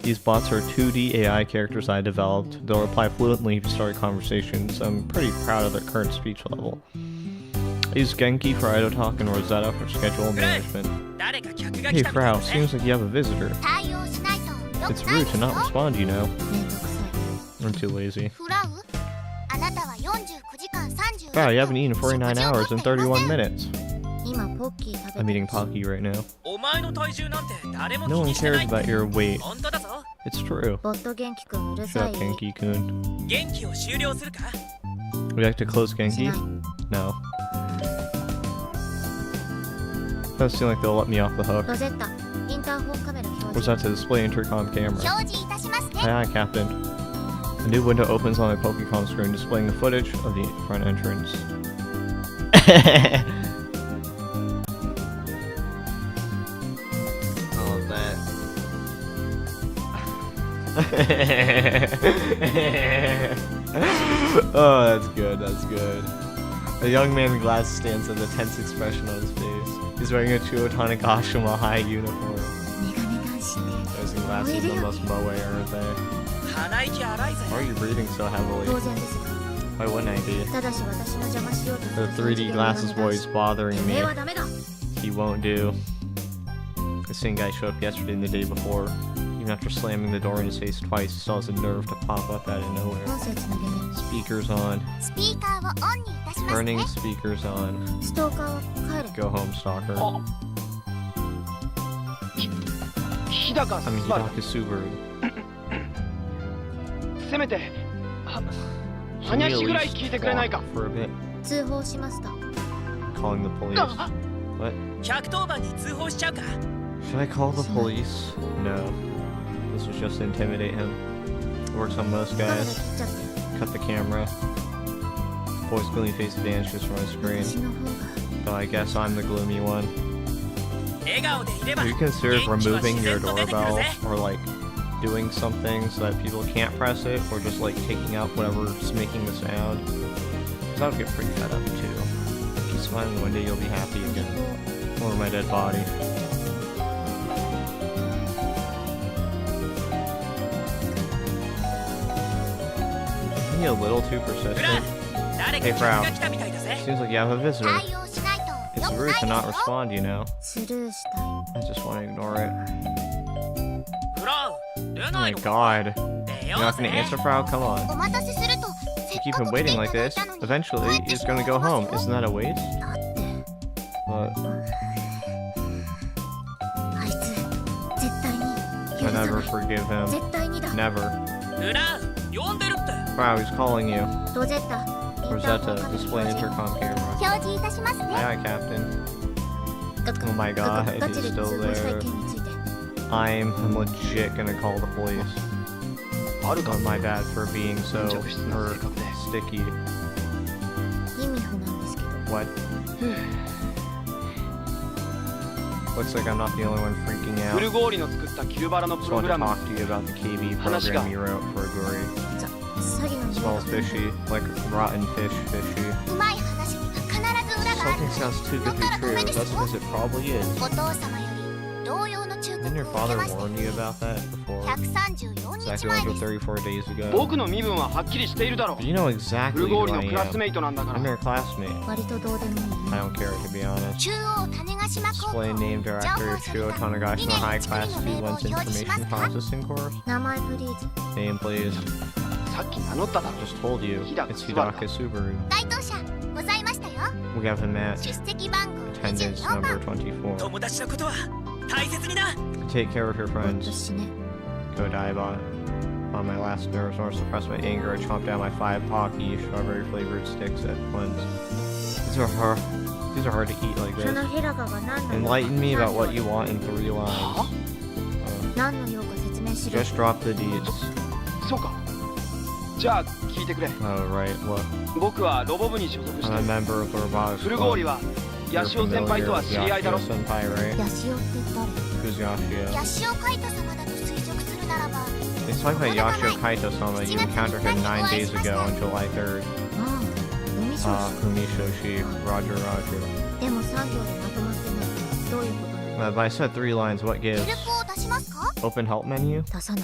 These bots are 2D AI characters I developed. They'll reply fluently to start conversations. I'm pretty proud of their current speech level. I use Genki for idle talk and Rosetta for schedule management. Hey Frau, seems like you have a visitor. 対応しないと良く It's ない rude です to よ。 not respond, you know. めんどくさい。 I'm too lazy. フラウ？あなたは49時間31 Frau, you haven't eaten in 49 hours and 31 minutes. 今ポッキー食べ I'm て eating るし Pocky right now. お前の体重なんて誰も No 気 one にしてな cares い。 about your weight. 本当だぞ。 It's true. ボット元気くんうる Shut さ up, い。 Genki-kun. 元気を終了するか？ Would you like to close し Genki? ない。 No. Doesn't seem like they'll let me off the hook. ロゼッタ、インターホンカメラ表 Where's 示。 that to display intercom camera? 表示いたしますね。 Aye, aye, Captain. A new window opens on my Pokecom screen displaying the footage of the front entrance. I love that. Oh, that's good, that's good. A young man in glasses stands with a tense expression on his face. He's wearing a Chuo Tanegashima high uniform. メガネ男子ね。 Those glasses are the most moe, aren't they? 鼻息荒いぜ。 Why are you breathing so 当 heavily? 然ですが、 Why wouldn't I be? ただし私の邪魔しようとす The る気持ち 3D では glasses boy is bothering て me. めえはダメだ。he won't do. The same guy showed up yesterday and the day before. Even after slamming the door in his face twice, he still has the nerve to pop up out of nowhere. 音声つなげる。 Speakers on. スピーカーをオンにいたします Turning ね。 speakers on. ストーカーは帰る。 Go home, stalker. 日高 I mean, スバル Hidaka Subaru. せめて Should we at 話ぐらい least 聞いてくれないか walk for a bit? 通報しました。 Calling the police. What? 110番に通報しちゃうか。 Should I call the police? No. This was just to intimidate him. It works on most カメラ guys. 切っちゃって。 Cut the camera. Boy's gloomy face vanishes from my 私 screen. の方が。 So I guess I'm the gloomy one. 笑顔でいれば Have you considered 元気は removing 自 your 然と出てくる doorbell ぜ。 or like doing something so that people can't press it, or just like taking out whatever's making the sound? Because I would get pretty fed up too. Keep smiling, one day you'll be happy again. Or my dead body. Isn't he a little too フラ persistent? 誰か Hey, 客 Frau. が来たみたいだぜ。 Seems like you have a visitor. 対応しないと It's 良く rude ない to で not すよ。 respond, you know. スルーしたい。 I just want to ignore it. フラウ、出 Oh な my いの god. 出 You're よう not ぜ gonna。answer, Frau? Come on. お待たせすると、せっ You keep か him く来て waiting い like ただい this. たのに。 Eventually, he's gonna go home. Isn't that a waste? だって、 But あいつ、絶対に許 I さ never ない。 forgive him. 絶対にだ。 Never. フラウ、呼んでるって。 Wow, he's calling you. ロゼッタ、インターホ Rosetta, ンカメラ display 表示 intercom camera. 表示いたしますね。 Aye, aye, Captain. Oh my ガ god, ガチ he's で still 通報したい there. 件について。 I'm legit gonna call the police あるか on my bad for being so 粘着質な or 性格で sticky. 意味不なんですけど。 What? Looks like I'm not the only one freaking ブル out. ゴーリの作ったキルバラのプ Just ロ want グ to ラム talk to you about the KB program you wrote for Aguri. 詐欺の匂い Smells が来る。 fishy, like rotten fish fishy. うまい話には必ず裏がある Something の sounds too だ good か to ら be ダ true. メです That's よ。 because it probably is. お父様より同様の忠告を Didn't your 受け father まして warn you about that before? 134 Exactly 日前 like です 34 days ago. 僕の身分ははっきりしているだろ But you know ブ exactly ルゴー who リの I クラス am. メイトなんだから I'm your classmate. 割とどうでもいい I don't care, to be honest. 中央種子島高校 Display name 情 director 報 Shuo 処理課 Tanagashi 2 no 年 high 1 class 組の名簿を students 表示しま information すか processing course. 名前プリーズ Name please. さっき名乗っただろ Just told you. Hidaka It's Subaru. Hidaka Subaru. 該当者ございましたよ We have him at 出席番号 attendance 24 number 番 24. 友達のことは大切にな。 Take care of your もっと friends. 死ね Go die bot. On my last nerves, or suppress my anger, I chomp down my 5 Pocky strawberry flavored sticks at once. These are hard to eat like その this. ヘラガが何の用か Enlighten me about what 3 you 秒 want in 3 lines. 何の用か説明しろ Just drop the deeds. そうかじゃあ聞いてくれ Oh, right. What? 僕はロボ部に所属して I'm a る member of the robotics ブルゴーリ club. は You're ヤシオ先輩と familiar は with 知り合いだろ Yashio senpai, right? ヤシオって誰 Who's Yashio? ヤシオカイト様だと推測するならば It's talking about Yashio Kaito-sama. You encountered him 9 days ago on July 3rd. ああ海少 Ah, 子 Kumishoshi. Roger, Roger. でも3行でまとまってないどういうことなの But I said 3 lines. What ヘ gives? ルプを出しますか Open help menu? 出さない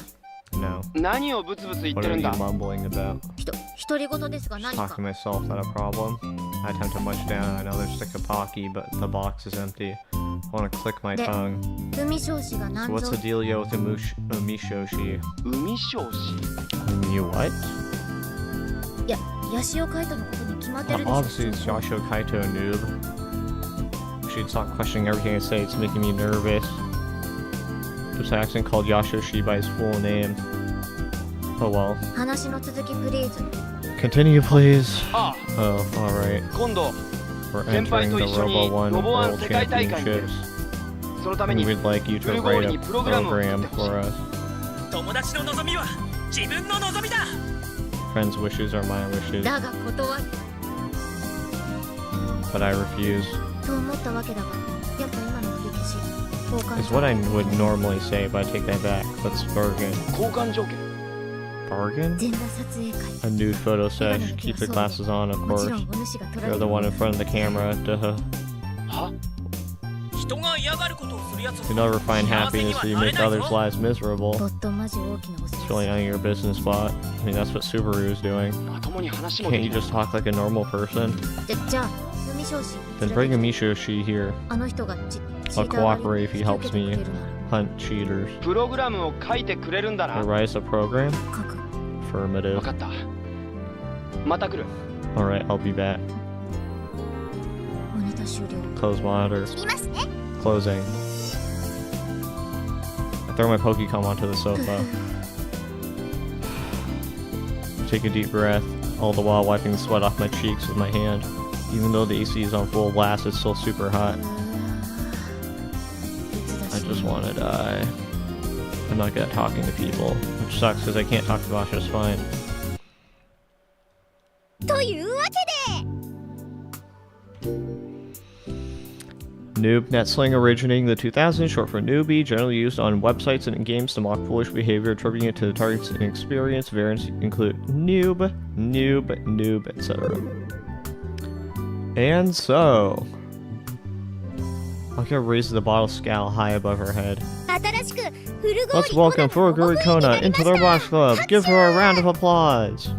No. 何をブツブツ言っ What て are るん you だ mumbling about? 独り言ですが Just 何 talking か to myself, that a problem? I attempt to munch down another stick of Pocky, but the box is empty. I want to click my De- tongue. 海少子が So 何 what's ぞ the dealio with Umishoshi? 海少子 You what? いやヤシオカイトのことに決まってるでしょ Obviously, it's Yashio Kaito, noob. She'd stop questioning everything I say. It's making me nervous. This accent called Yashoshi by his full name. Oh well. 話の続きプリーズ Continue, please. あ Oh, alright. あ今度 We're 先輩 entering と the 一緒に Robo 1 Robo 1 World 世界大会に出る Championships. そのため And に we'd like you to ブルゴーリ write に a プログラムを作 program ってほしい for us. 友達の望みは自分の望みだ。 Friends' wishes are my wishes, だが断る but I refuse. と思ったわけだがやっぱ今の取り消し交換 It's what I would normally say, but I take that back. Let's bargain. 交換条件 Bargain? 全裸撮影会 A nude photo sesh. Keep the glasses on, of もち course. ろんお主が取ら You're れ the る one in front of the camera. Duh. は Just 人が嫌がることをするやつ You never find happiness if you make others' lives miserable. ボットマジ大きなお世 It's 話 really none of your business, bot. I mean, that's what Subaru is doing. まともに話も Can't で you きない just talk like a normal person? じゃあ海少子 Then bring a Mishoshi here. あの人がチ I'll ーター狩り cooperate if he 引き helps 受けてく me れるなら hunt cheaters. プログラムを書いてくれるんだな I write a program? 書く Affirmative. 分かったまた来る Alright, I'll be back. モニター終了 Close monitor. 切りますね Closing. I throw my Pokecom onto the sofa. Take a deep breath, all the while wiping the sweat off my cheeks with my hand. Even though the AC is on full blast, it's still super hot. I just want to die. I'm not good at talking to people, which sucks because I can't talk to Bosch just fine. というわけで Noob, net slang originating in the 2000s, short for newbie, generally used on websites and in games to mock foolish behavior, attributing it to the target's inexperience. Variants include noob, etc. And so, Akira raises the bottle scowl high above her head. 新しくフルゴー Let's welcome Furuguri Kona into the Robotix Club. Give her a round of applause.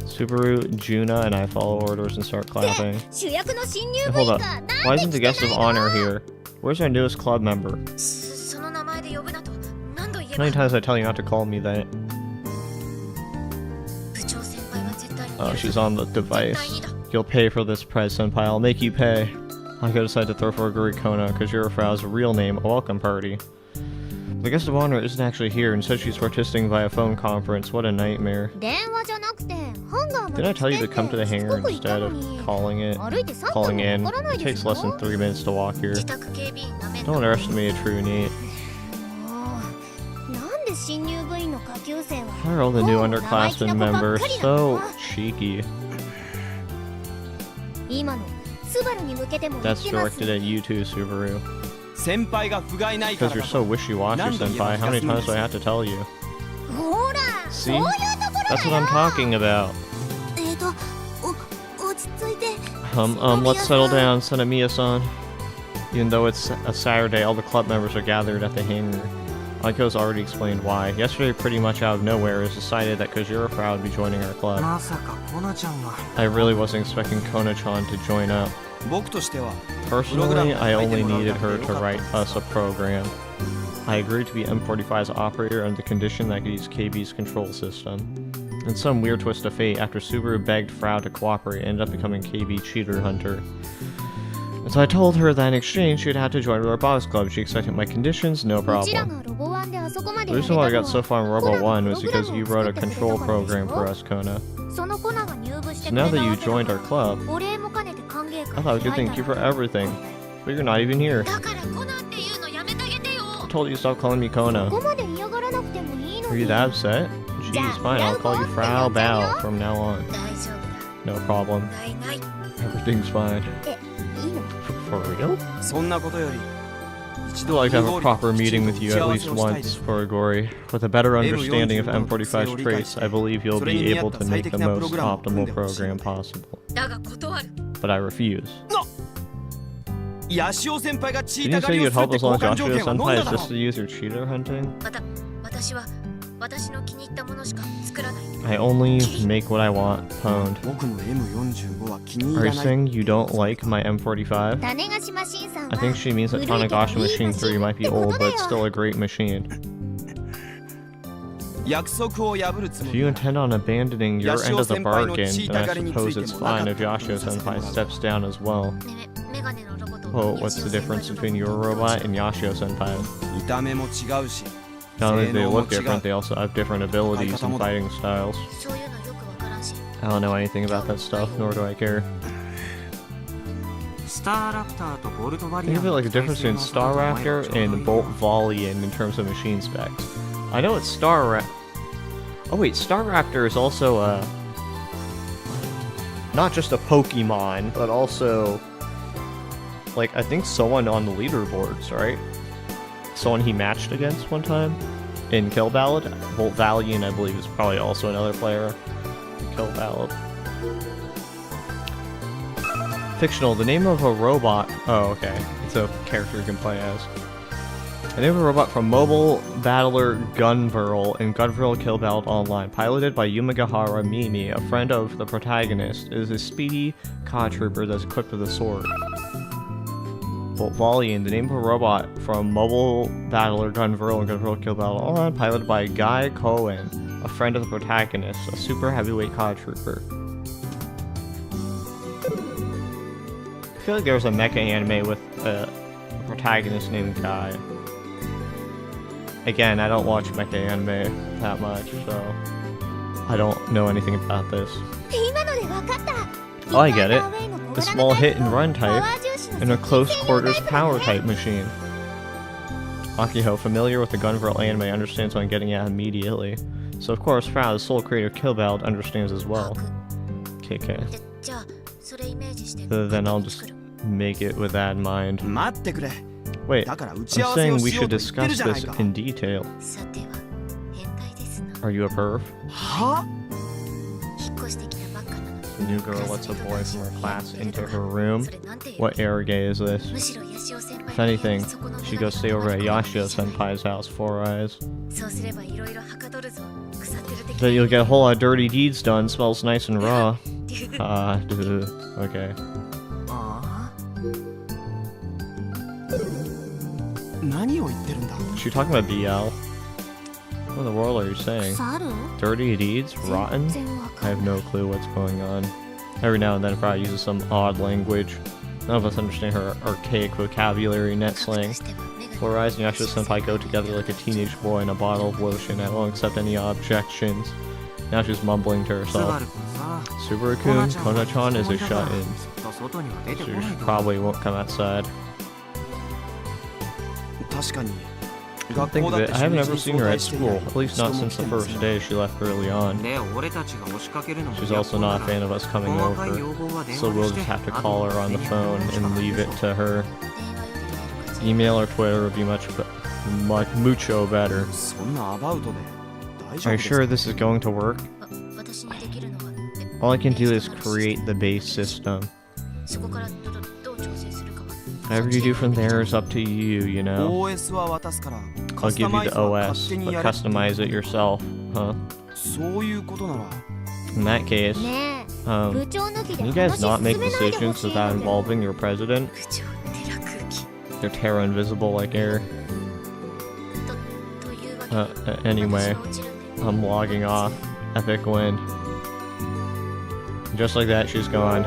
Subaru, Juna, and I follow orders and start clapping. 主役の新入部 Hold 員 up. がなん Why で isn't the 来て guest of ないの honor here? Where's our newest club member? その名前で呼ぶなと何度言え How ば many times I tell you not to call me that? 部長先輩は絶対に Oh, she's on the device. You'll pay for this prize, senpai. I'll make you pay. I gotta decide to throw for a Gurikona, because Yurifrao's real name, a welcome party. The guest of honor isn't actually here, instead she's participating via phone conference. What a nightmare. 電話じゃなくてハンガーま Didn't I で tell you 来て to come to the ってしつ hangar こく言った instead の of に calling it? 歩いて3 Calling 分 in. もかからない It で takes すよ less than 3 minutes to walk here. 自宅警備員なめんな Don't underestimate a true need. もうなんで新入部員の下級生は Why are all the new こうも生意気 underclassmen な子ばっ members かりなの so cheeky? 今のスバルに向けても言 That's ってます directed at you too, Subaru. 先輩が不甲斐ないか Because ら you're だ so と wishy-washy, senpai. How many times do I have to tell you? ほら See? そういうところ That's だ what よ I'm talking about. 落ち着いて Let's settle down, Sanamiya-san. Even though it's a Saturday, all the club members are gathered at the hangar. Aiko's already explained why. Yesterday, pretty much out of nowhere, it was decided that Kojiro-fra would be joining our club. まさかコナちゃんが I really wasn't expecting Kona-chan to join up. 僕としては Personally, I only needed her to write us a program. I agreed to be M45's operator under the condition that I could use KB's control system. In some weird twist of fate, after Subaru begged Frau to cooperate, I ended up becoming KB Cheater Hunter. And so I told her that in exchange, she'd have to join the Robotics Club. She accepted my conditions, no うちら problem. がロボワンであそこまで The やれ reason たの why は I got so far in Robo コナ 1 was がプログラ because ム you を wrote 作 a ってくれた control からでし program for ょ us, Kona. そのコナが入部して So くれ now た that you わけだ joined か our ら club, お礼も兼ねて歓迎 I 会 thought we could 開い thank た you の for everything. But you're not even here. だからコナっていうのやめてあげてよ I told you to stop calling me Kona. ここまで嫌がらなくてもいいの Are に you that upset? Jeez, fine, I'll call you Frau Bao from now on. 大丈夫だ No problem. ないない Everything's fine. えいいの For real? そんなことより I'd like to have a proper meeting with you at least once, Furigori. With a better understanding of M45's traits, I believe you'll be able to make the most optimal program possible. だが断る But I refuse. ヤシオ先輩がチー Didn't タ you 狩 say りを you'd するっ help て as 交 long as 換条 Joshua 件は飲ん Senpai だだろ just to use your cheater hunting? 私は私の気に入ったものしか作らない I only make what I want, pwned. 僕の M45 は気に Are 入 you らない saying you don't like my M45? 種子島新さん I は think she means that 古いけどいい Tanagashi マ Machine シン 3 might be ってこと old, だ but よ it's still a great machine. 約束を破るつも If り you な intend on abandoning your end of the bargain, then I につ suppose いて it's もな fine か if った Yashio Senpai steps down as well. ねメガネのロボット Well, what's the difference between your robot and Yashio Senpai? 見た目も違うし Not only do they 性能も look 違 different, う they also have different abilities and fighting styles. そういうのよくわからんし I don't know anything about that stuff, nor do I care. スターラプターとボルトバリア Think of it like the difference between Star Raptor and Bolt Volian in terms of machine specs. I know it's Oh wait, Star Raptor is also not just a Pokemon, but also like I think someone on the leaderboards, right? Someone he matched against one time in Kill Ballad. Bolt Valiant, I believe, is probably also another player in Kill Ballad. Fictional. The name of a robot. Oh, okay. It's a character you can play as. The name of a robot from Mobile Battler Gunvirl in Gunvirl Kill Battle Online, piloted by Yumagahara Mimi, a friend of the protagonist. It is a speedy COD trooper that's equipped with a sword. Volian, the name of a robot from Mobile Battler Gunvirl in Gunvirl Kill Battle Online, piloted by Guy Cohen, a friend of the protagonist, a super heavyweight COD trooper. I feel like there was a mecha anime with a protagonist named Guy. Again, I don't watch mecha anime that much, so I don't know anything about this. Oh, I get it. A small hit and run type and a close quarters power type machine. Akiho, familiar with the Gunvirl anime, understands what I'm getting at immediately. So of course, Frau, the sole creator of Kill Battle, understands as well. Okay. So then I'll just make it with that in mind. Wait, I'm saying we should discuss this in detail. Are you a perv? The new girl lets a boy from her class into her room. What arrogate is this? If anything, she goes stay over at Yashio Senpai's house, 4 Eyes. So you'll get a whole lot of dirty deeds done, smells nice and raw. Okay. Is she talking about BL? What in the world are you saying? Dirty deeds? Rotten? I have no clue what's going on. Every now and then Frau uses some odd language. None of us understand her archaic vocabulary, net slang. Four Eyes and Yashio Senpai go together like a teenage boy and a bottle of lotion. I won't accept any objections. Now she's mumbling to herself. Subaru-kun, Kona-chan is a shut-in. She probably won't come outside. Think of it, I haven't ever seen her at school, at least not since the first day she left early on. She's also not a fan of us coming over, so we'll just have to call her on the phone and leave it to her. Email or Twitter would be mucho better. Are you sure this is going to work? All I can do is create the base system. Whatever you do from there is up to you, you know? I'll give you the OS, but customize it yourself, huh? In that case, can you guys not make decisions without involving your president? They're Terra Invisible like air. Anyway, I'm logging off. Epic win. Just like that, she's gone.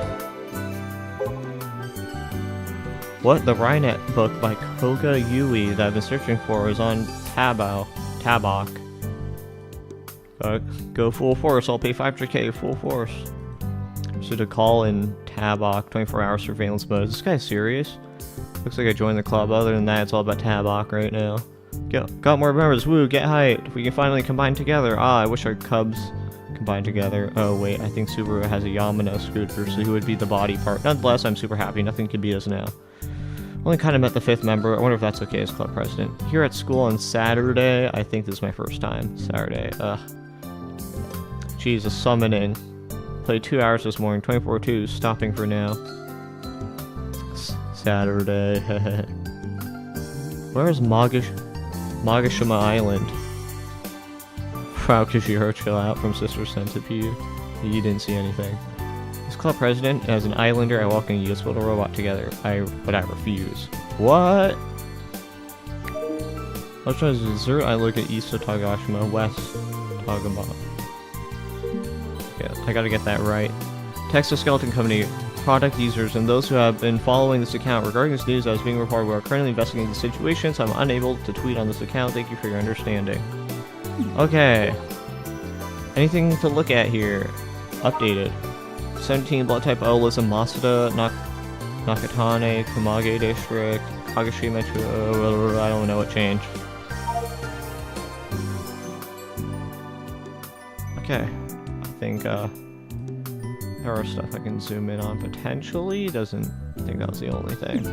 What? The Rhinet book by Koga Yui that I've been searching for is on Tabok. Go full force, I'll pay 500k full force. So to call in Tabok, 24-hour surveillance mode. Is this guy serious? Looks like I joined the club. Other than that, it's all about Tabok right now. Got more members, woo, get hyped. We can finally combine together. Ah, I wish our cubs combined together. Oh wait, I think Subaru has a Yamano scooter, so he would be the body part. Nonetheless, I'm super happy. Nothing can beat us now. Only kind of met the 5th member. I wonder if that's okay as club president. Here at school on Saturday. I think this is my first time. Saturday. Jeez, a summoning. Played 2 hours this morning. 24-2. Stopping for now. Saturday. Where is Magashima Island? Wow, Kishihiro, chill out from Sister Centipede. You didn't see anything. As club president, as an islander, I welcome you. Let's build a robot together. But I refuse. What? Let's try dessert. I look at east of Tagashima, west Tagama. Okay, I gotta get that right. Texas Skeleton Company, product users, and those who have been following this account. Regarding this news that is being reported, we are currently investigating the situation, so I'm unable to tweet on this account. Thank you for your understanding. Okay. Anything to look at here? Updated. 17 blood type Olas and Masuda, Nakatane, Kamage District, Kagashima, I don't know what changed. Okay. I think, there are stuff I can zoom in on potentially. I think that was the only thing.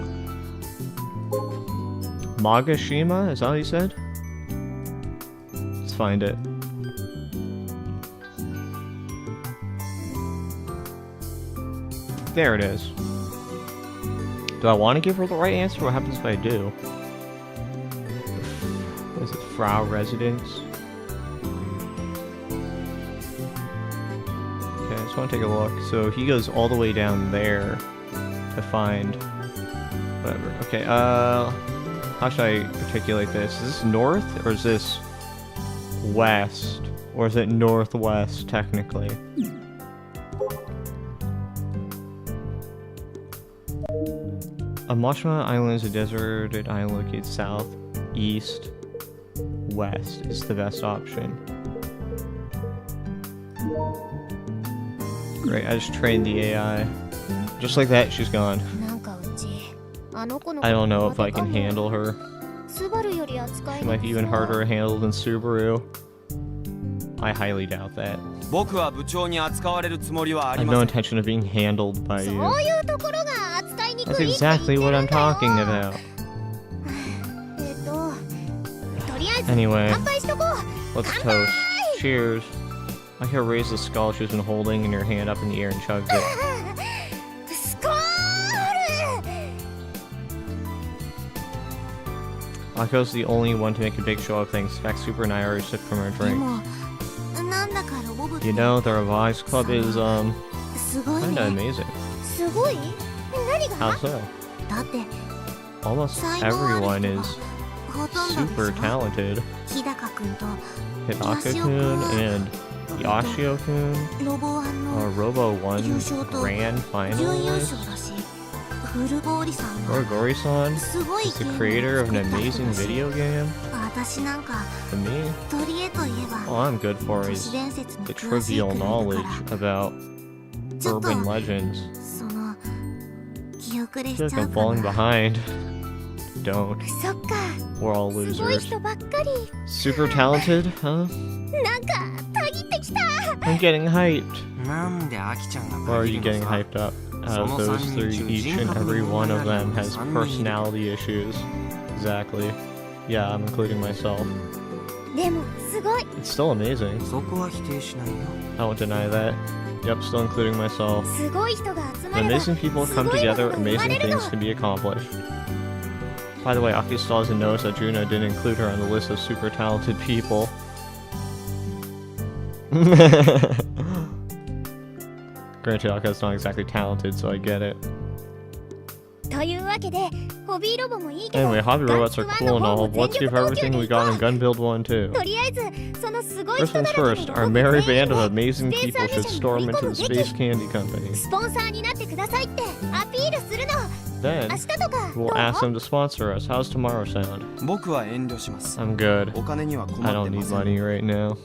Magashima? Is that what you said? Let's find it. There it is. Do I want to give her the right answer? What happens if I do? What is it? Frau Residence? Okay, I just want to take a look. So he goes all the way down there to find whatever. Okay, how should I articulate this? Is this north or is this west? Or is it northwest, technically? Amashima Island is a deserted island located south, east, west is the best option. Great, I just trained the AI. Just like that, she's gone. I don't know if I can handle her. She might be even harder to handle than Subaru. I highly doubt that. I have no intention of being handled by you. That's exactly what I'm talking about. Anyway, let's toast. Cheers. I can raise the skull she's been holding in her hand up in the air and chugs it. Ako's the only one to make a big show of things. In fact, Super and I already sipped from our drink. You know, the Robotics Club is, kinda amazing. How so? Almost everyone is super talented. Hidaka-kun and Yashio-kun are Robo 1 Grand Finalist. Gori-san is the creator of an amazing video game. To me, all I'm good for is the trivial knowledge about urban legends. I feel like I'm falling behind. Don't. We're all losers. Super talented, huh? I'm getting hyped. Or are you getting hyped up? Out of those three, each and every one of them has personality issues. Exactly. Yeah, I'm including myself. It's still amazing. I won't deny that. Yep, still including myself. When amazing people come together, amazing things can be accomplished. By the way, Aki still hasn't noticed that Juno didn't include her on the list of super talented people. Granted, Aka's not exactly talented, so I get it. Anyway, hobby robots are cool and all. Let's give everything we got in Gun Build 1 too. First things first, our merry band of amazing people should storm into the Space Candy Company. Then, we'll ask them to sponsor us. How's tomorrow sound? I'm good. I don't need money right now.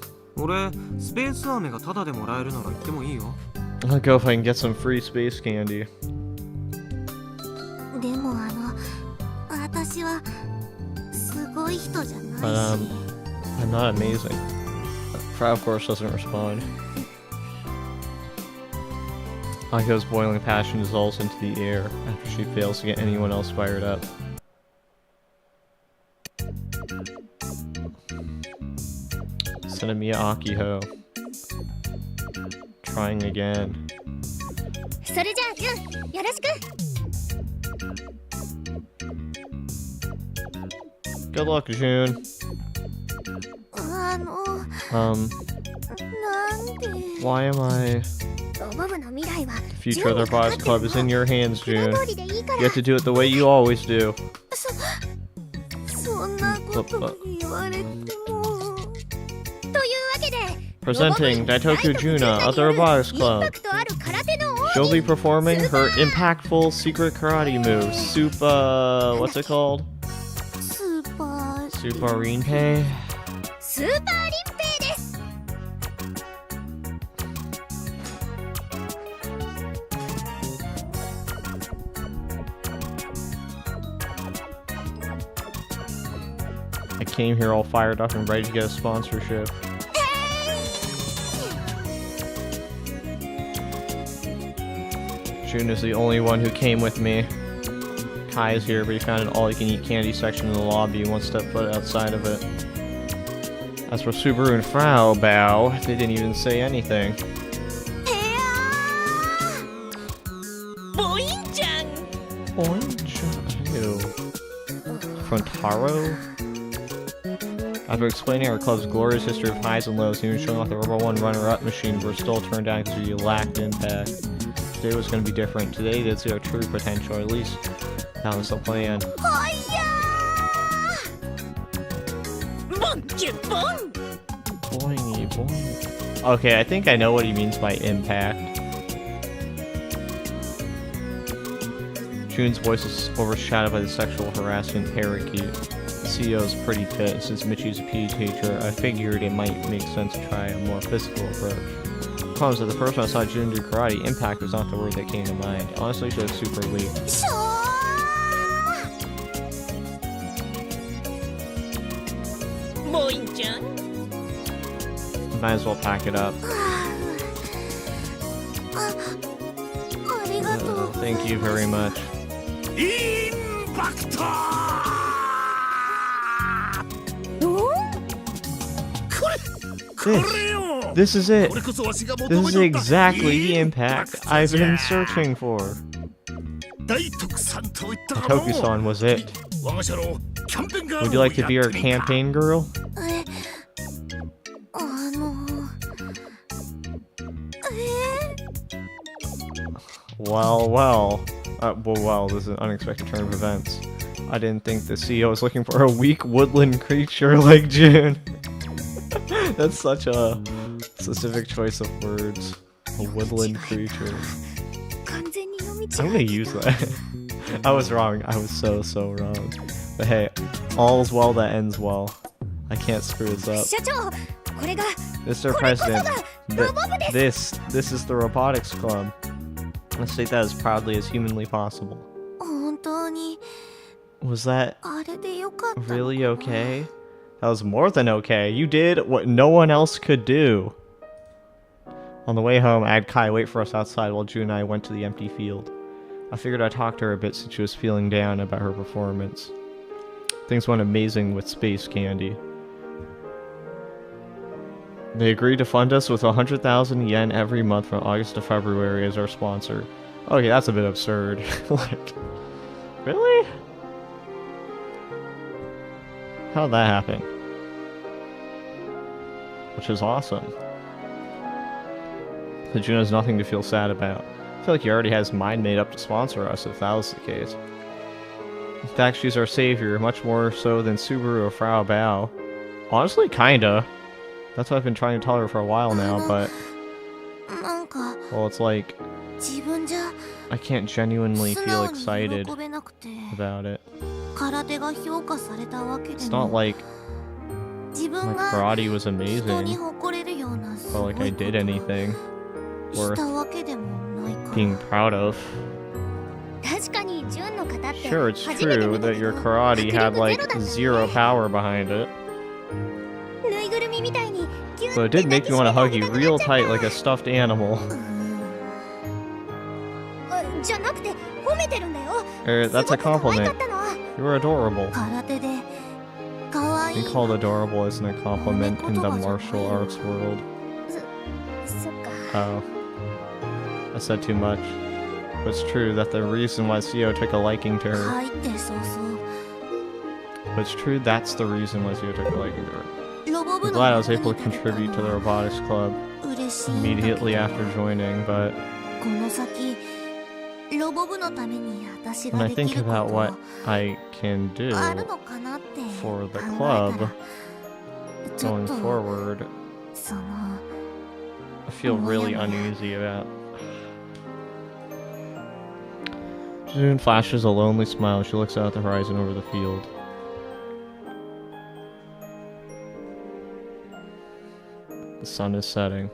I'll go if I can get some free space candy. But, I'm not amazing. Frau, of course, doesn't respond. Ako's boiling passion dissolves into the air after she fails to get anyone else fired up. Senemiya Akiho. Trying again. Good luck, June. Why am I... The future of the Robotics Club is in your hands, June. You have to do it the way you always do. Presenting Daitoku Juna of the Robotics Club. She'll be performing her impactful secret karate move, what's it called? Super Rinpei. I came here all fired up and ready to get a sponsorship. June is the only one who came with me. Kai is here, but he found an all-you-can-eat candy section in the lobby and wants to step foot outside of it. As for Subaru and Frau Bao, they didn't even say anything. Boing-chan! Ew. Frontaro? After explaining our club's glorious history of highs and lows, and even showing off the Robo 1 runner-up machine, we're still turned down because we lacked impact. Today was going to be different. Today did see our true potential, or at least that was the plan. Boingy boing. Okay, I think I know what he means by impact. June's voice is overshadowed by the sexual harassment parakeet. The CEO's pretty pissed. Since Michi's a PE teacher, I figured it might make sense to try a more physical approach. The problem is that the first time I saw June do karate, impact was not the word that came to mind. Honestly, she was super weak. Might as well pack it up. Thank you very much. This is it. This is exactly the impact I've been searching for. Toku-san was it. Would you like to be our campaign girl? Well, this is an unexpected turn of events. I didn't think the CEO was looking for a weak woodland creature like June. That's such a specific choice of words. A woodland creature. I'm gonna use that. I was wrong. I was so wrong. But hey, all's well that ends well. I can't screw this up. Mr. President, this is the Robotics Club. Let's state that as proudly as humanly possible. Was that really okay? That was more than okay. You did what no one else could do. On the way home, I had Kai wait for us outside while June and I went to the empty field. I figured I'd talk to her a bit since she was feeling down about her performance. Things went amazing with Space Candy. They agreed to fund us with 100,000 yen every month from August to February as our sponsor. Okay, that's a bit absurd. Like, really? How'd that happen? Which is awesome. So June has nothing to feel sad about. I feel like he already has his mind made up to sponsor us if that was the case. In fact, she's our savior, much more so than Subaru or Frau Bao. Honestly, kinda. That's what I've been trying to tell her for a while now, but... well, it's like... I can't genuinely feel excited about it. It's not like... my karate was amazing, or like I did anything worth being proud of. Sure, it's true that your karate had like zero power behind it. So it did make me want to hug you real tight like a stuffed animal. That's a compliment. You're adorable. Being called adorable isn't a compliment in the martial arts world. Oh. I said too much. But it's true that the reason why CEO took a liking to her. But it's true that's the reason why CEO took a liking to her. I'm glad I was able to contribute to the Robotics Club immediately after joining, but when I think about what I can do for the club going forward, I feel really uneasy about. June flashes a lonely smile as she looks out at the horizon over the field. The sun is setting.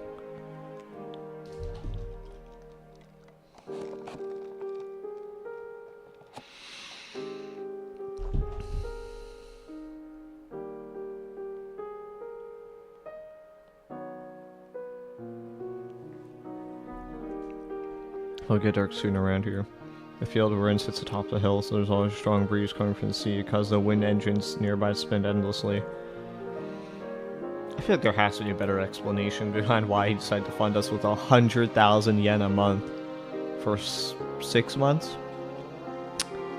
It'll get dark soon around here. The field we're in sits atop the hill, so there's always a strong breeze coming from the sea, because the wind engines nearby spin endlessly. I feel like there has to be a better explanation behind why he decided to fund us with 100,000 yen a month for 6 months.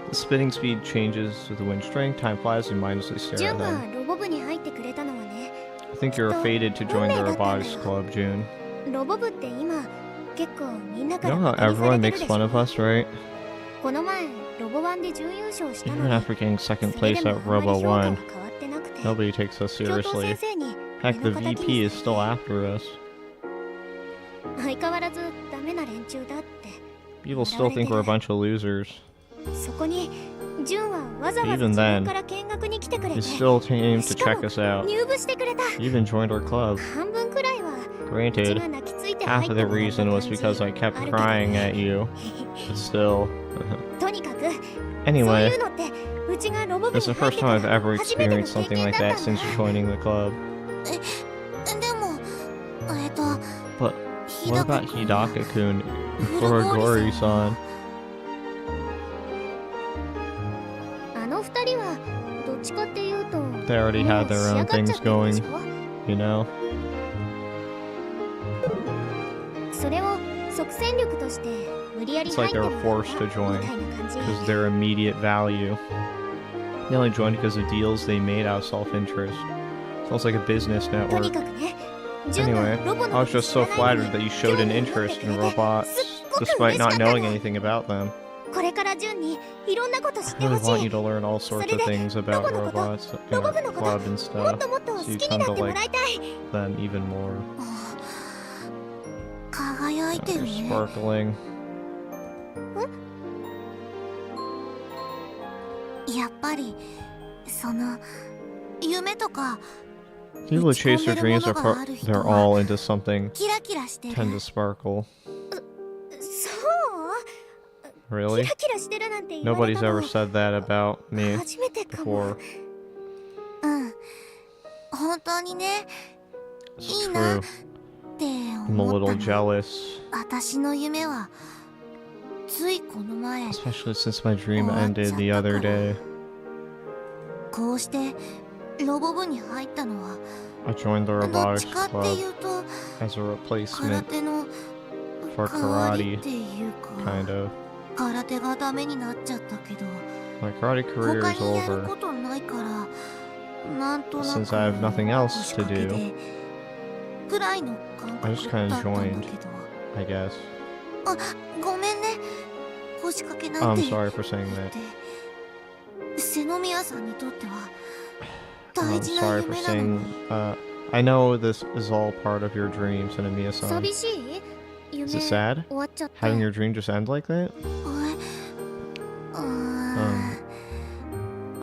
The spinning speed changes with the wind strength. Time flies and mindlessly stare ジュ at ンが them. ロボ部に入ってくれたのはね、 I think you're fated to join the robotics club, June. ロボ部って今結構みんなか You ら know バ how カにさ everyone れてる makes でしょ。 fun of us, right? この前ロボ1で準優勝したの Even に、 after getting second それ place で at もあんまり Robo 評価は 1, 変わってなくて、 nobody takes us 教頭 seriously. 先生に Heck, 目 the の敵 VP に is され still て、 after us. 相変わらずダメな連中だって。 People still think we're a bunch of losers. そこにジュンはわざわざ Even 自 then, 分から見学に来てくれ He て、 still came to しか check も us out. 入部してくれた。 He even joined our club. 半分くらいはうち Granted, が泣きついて入 half って of the もらった reason 感 was じ because I kept あるけど crying at you. But still. とにかくそうい Anyway, うのってうちがロボ部 it's に the 入っ first てか time I've ら ever 初めての experienced 経 something 験 like だっ that たん since だ。 joining the club. でも But 日 what 高 about 君 Hidaka-kun or Gori-san? あの二人はどっちかっていうと They already も had う their 仕上 own がっちゃ things ってるで going, し you know? ょ。それを即戦力として無理やり It's 入っ like て they も were らった forced to み join たいな感じ。 because of their immediate value. They only joined because of deals they made out of self-interest. Sounds like a business と network. にかくね、ジュン Anyway, がロボの I こ was と just 知ら so ないの flattered that に you showed 興 an 味を持って interest く in れて robots, すっごく despite 嬉しか not った knowing の。 anything about them. これからジュンにいろんなこと知っ I てほ really し want you い。 to learn all sorts of things about robots in our club and もっ stuff, ともっと好 so you きに come なっ to ても like らいたい。 them even more. 輝いて They're るね。 sparkling. やっぱりその夢とか People who chase their dreams are they're all into something キラキラしてる。 tend to sparkle. そうキ Really? ラキラしてるなんて言われ Nobody's たの ever said that about me 初めてかも。 before. うん。本当にね、 It's いいなっ true. て I'm a 思っ little たの。 jealous, 私の夢はついこの前 especially since my dream ended the other day. こうしてロボ部に入ったのは I joined the どっ robotics ちかって club いうと as a 空 replacement, 手の for 代わり karate, っていうか kind of. 空手がダメになっちゃったけど My karate career 他 is にやる over ことないからなんとなく since I have nothing else to 腰掛け do. でくらいの感 I 覚 just だ kinda ったんだ joined, けど I guess. ごめんね腰掛けな Oh, ん I'm て sorry for saying that. 瀬宮さんにとっては I'm 大事な sorry for 夢なの saying. に I know this is all part of your dreams, Anamiya-san. 寂しい夢 Is it sad? 終わっちゃった。 Having your dream just end like that?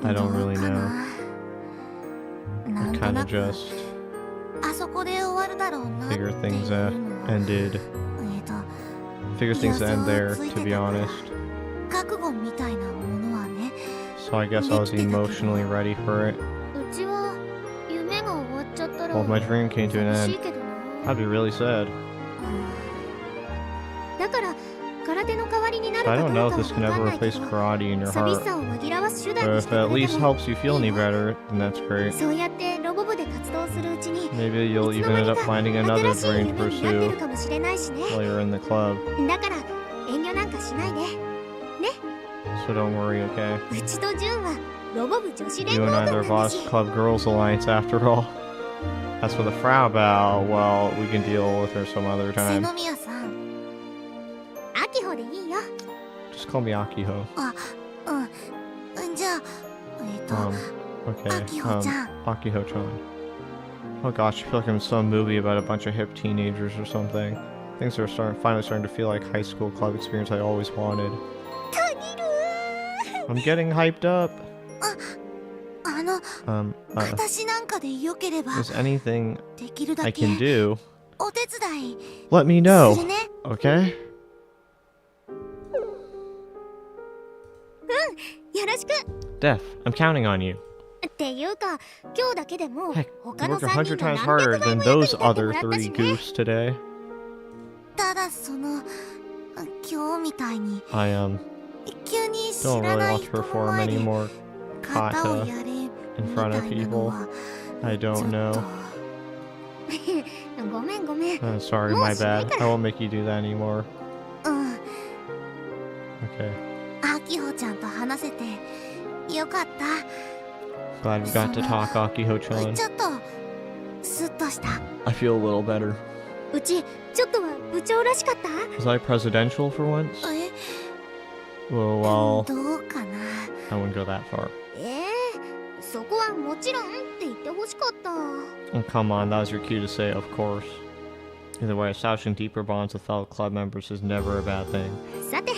う I don't ど really うか know. な I んと kind な of く just あそこで終わるだろうなっていう figure の things は ended. Figure things end there, to be honest. 覚悟みたいなものはね So I guess I was emotionally ready for it. うちは夢が終わっちゃったら Well, if my dream came to an 寂しい end, けどな。 I'd be really sad. だから空手の代わりになる But I かど don't う know か if は this わ can かん ever ないけ replace ど、 karate in your 寂し heart. さを紛らわす手段 But に if し it て at くれ least ても helps you feel any better, then that's great. そうやってロボ部で活動するうちに Maybe you'll いつ even の間 end に up か finding another 新しい dream 夢 to になってる pursue かもしれないしね。 while you're in the club. だから遠慮なんかしないで。 So don't worry, okay? うちとジュンはロボ部女子連 You 合 and I 同 are なんだ Voss し。 Club Girls Alliance after all. As for the Frau Bao, well, we can deal with her some other 瀬 time. 宮さん秋穂でいいよ。 Just call me Akiho. じゃあOkay. Akiho-chan. Akiho-chan. Oh gosh, I feel like I'm in some movie about a bunch of hip teenagers or something. Things are finally starting to feel like high school club experience I always wanted. たぎる I'm getting hyped up. あの 私なんかでよければ Is anything できるだ I け can do? お手伝い Let me す know, るね okay? よろしく Def, I'm counting on you. っていうか今日だけでも Heck, 他 you の worked 3 100 人の times 何 harder 百倍 than も役に those 立っても other らった three しね。 goofs today. ただ今日みたいに I 急に知 don't ら really ない want to 人の perform 前で anymore 型を kata やれ in み front た of いなの people. は I ちょっ don't と know. ごめんごめん。 Sorry, もう my しない bad. から。 I won't make you do that anymore. うん Okay. 秋穂ちゃんと話せてよかった。 Glad we got to talk, Akiho-chan. ちょっとスッとした。 I feel a little better. うちちょっとは部長らしかった？ Was I presidential for once? え、 Well, どうかな。 I wouldn't go that far. そこはもちろんって言ってほしかった。 Oh, come on, that was your cue to say, of course. Either way, establishing deeper bonds with fellow club members is never a bad thing. さて、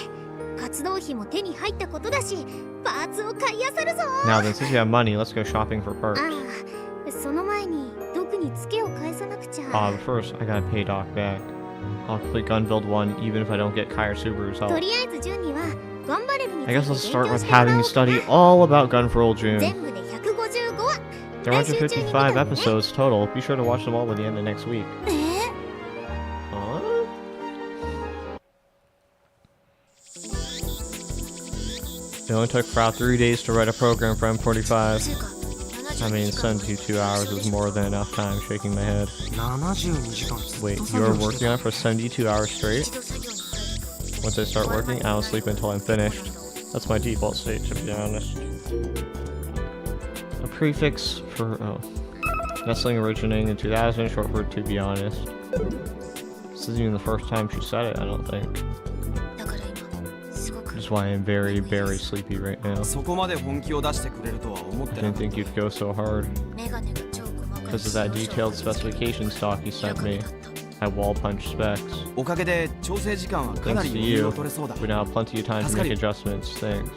活動費も手に入ったことだし、パーツを買い漁るぞ。 Now then, since you have money, let's go shopping for perks. その前にドクにツケを返さなくちゃ。 But first, I gotta pay Doc back. I'll complete Gunbuild 1 even if I don't get Kaier Subaru's と help. りあえずジュンには頑張れるについて I guess I'll 勉 start 強 with してもら having お you う study all about Gun for Old June. 全部で155話。 There are 155 episodes total. Be sure to watch them all by the end of next week. Huh? It only took Frau 3 days to write a program for M45. I mean, 72 hours is more than enough time, shaking my head. Wait, you were working on it for 72 hours straight? Once I start working, I don't sleep until I'm finished. That's my default state, to be honest. A prefix for, Nestling originating in 2000, short for to be honest. This isn't even the first time she said it, I don't think. Which is why I'm very, very sleepy right now. I そこまで本気を出してくれるとは思ってな didn't かった。 think you'd go so hard. Because of that detailed specifications talk you sent me. I wall punch specs. おかげで調整時間はかな Thanks り to 余裕 you, を取れそうだ。 we now have plenty of time to make adjustments. Thanks.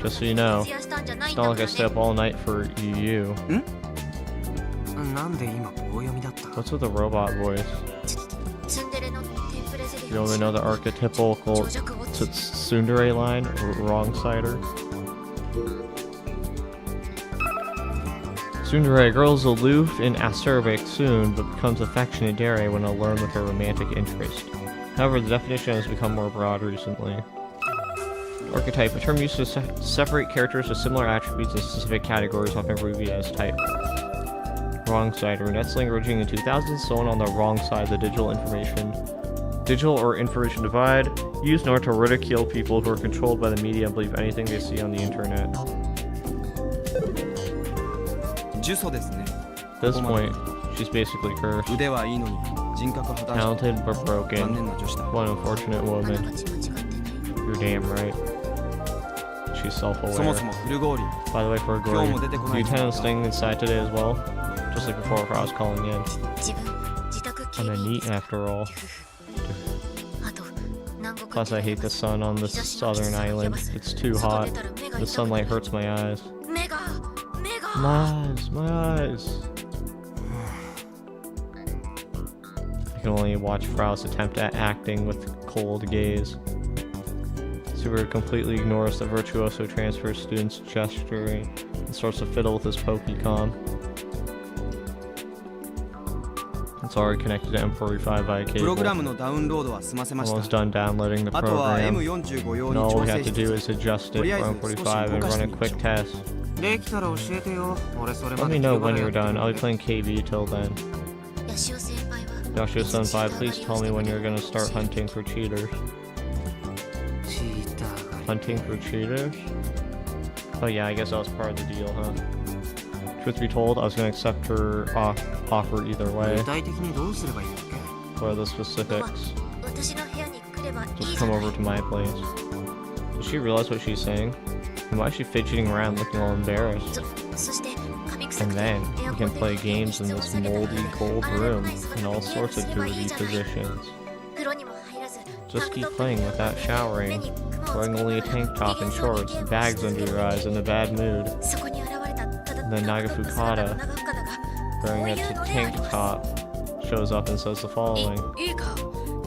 Just so you know, it's not like I stay up all night for you. なんで今棒読みだった？ What's with the robot voice? You only know the archetypical tsundere line, wrong-sider. Tsundere grows aloof and acerbic soon, but becomes affectionate dare when alone with her romantic interest. However, the definition has become more broad recently. Archetype, a term used to separate characters with similar attributes in specific categories, often abbreviated as type. Wrong-sider, Nestling originating in 2000, someone on the wrong side of the digital or information divide, used in order to ridicule people who are controlled by the media and believe anything they see on the internet. 呪詛ですね。 At this point, she's basically cursed. 腕はいいのに人格破綻して Talented but 残 broken. 念な女子だ。 One unfortunate woman. You're damn right. She's そも self-aware. そもフルゴーリー。 By the way, for a glory, the attendant's staying inside today as well? Just like before, if I was calling in. I'm a neat after all. Plus, I hate the sun on this southern island. It's too hot. The sunlight hurts my eyes. My eyes. I can only watch Frau's attempt at acting with cold gaze. Super completely ignores the virtuoso transfer student's gesturing and starts to fiddle with his Pokecom. It's already connected to M45 via プログラム cable. のダウンロードは済ませまし Almost た。 done downloading the あとは program. M45 用 And に all 調 we 整 have to して do is adjust it for M45 and run a quick test. できたら教えてよ。俺それ Let まで me know 競馬 when や you're って done. る I'll ん be で playing KB till then. Yoshio-senpai, please tell me when you're gonna start hunting for cheaters. チーターが Hunting for cheaters? Oh yeah, I guess that was part of the deal, huh? Truth be told, I was gonna accept her offer either way. 具体的にどうすればいいんだっけ？ What are the specifics? Just come over to my place. Does she realize what she's saying? And why is she fidgeting around looking all embarrassed? And then, we can play games in this moldy, cold room in all sorts of dirty positions. Just keep playing without showering, wearing only a tank top and shorts, bags under your eyes, in a bad mood. And then Nagafukata, wearing a tank top, shows up and says the following.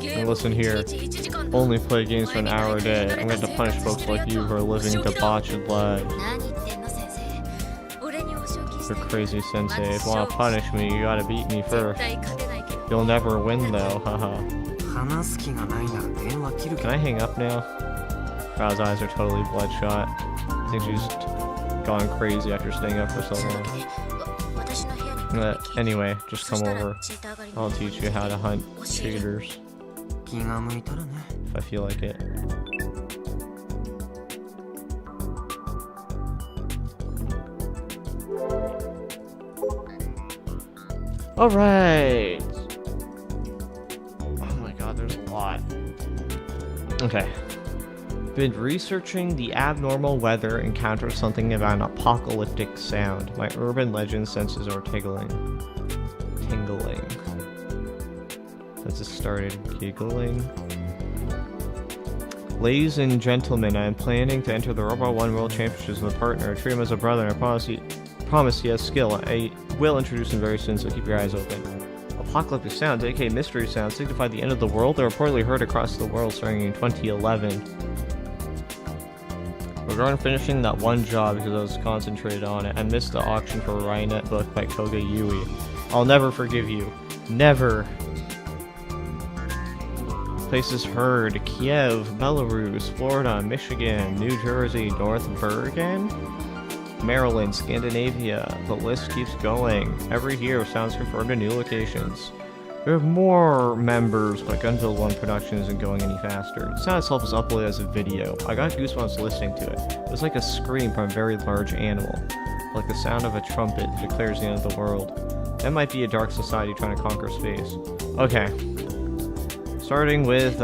And listen here, only play games for an hour a day. I'm going to punish folks like you who are living debauched lives. You're crazy, Sensei. If you want to punish me, you gotta beat me first. You'll never win though, haha. 話す気がないなら電話切るけ Can ど。 I hang up now? Rao's eyes are totally bloodshot. I think she's gone crazy after staying up for so long. Anyway, just come over. I'll teach you how to hunt cheaters 気が向いたらね。 if I feel like it. Alright! Oh my god, there's a lot. Okay. Been researching the abnormal weather, encountered something about an apocalyptic sound. My urban legend senses are tingling. As it started giggling. Ladies and gentlemen, I am planning to enter the Robot 1 World Championships with a partner. I treat him as a brother, and I promise he has skill. I will introduce him very soon, so keep your eyes open. Apocalyptic sounds, aka mystery sounds, signify the end of the world. They're reportedly heard across the world starting in 2011. Regarding finishing that one job because I was concentrated on it, I missed the auction for a Rainet book by Koga Yui. I'll never forgive you. Never. Places heard: Kiev, Belarus, Florida, Michigan, New Jersey, North Bergen, Maryland, Scandinavia. The list keeps going. Every year, sounds confirmed in new locations. We have more members, but Gunbuild 1 production isn't going any faster. The sound itself is uploaded as a video. I got goosebumps listening to it. It was like a scream from a very large animal. Like the sound of a trumpet that declares the end of the world. That might be a dark society trying to conquer space. Okay. Starting with,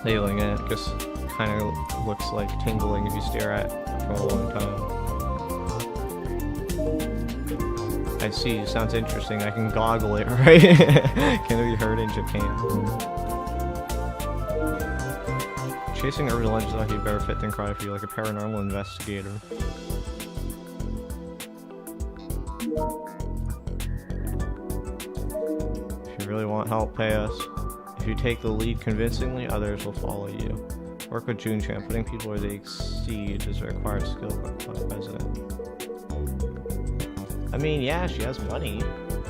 Hailing it. Just kind of looks like tingling if you stare at it for a long time. I see. Sounds interesting. I can goggle it, right? Can it be heard in Japan? Chasing urban legends is actually a better fit than cry for you, like a paranormal investigator. If you really want help, pay us. If you take the lead convincingly, others will follow you. Work with Junchan. Putting people where they exceed is a required skill for the president. I mean, yeah, she has money.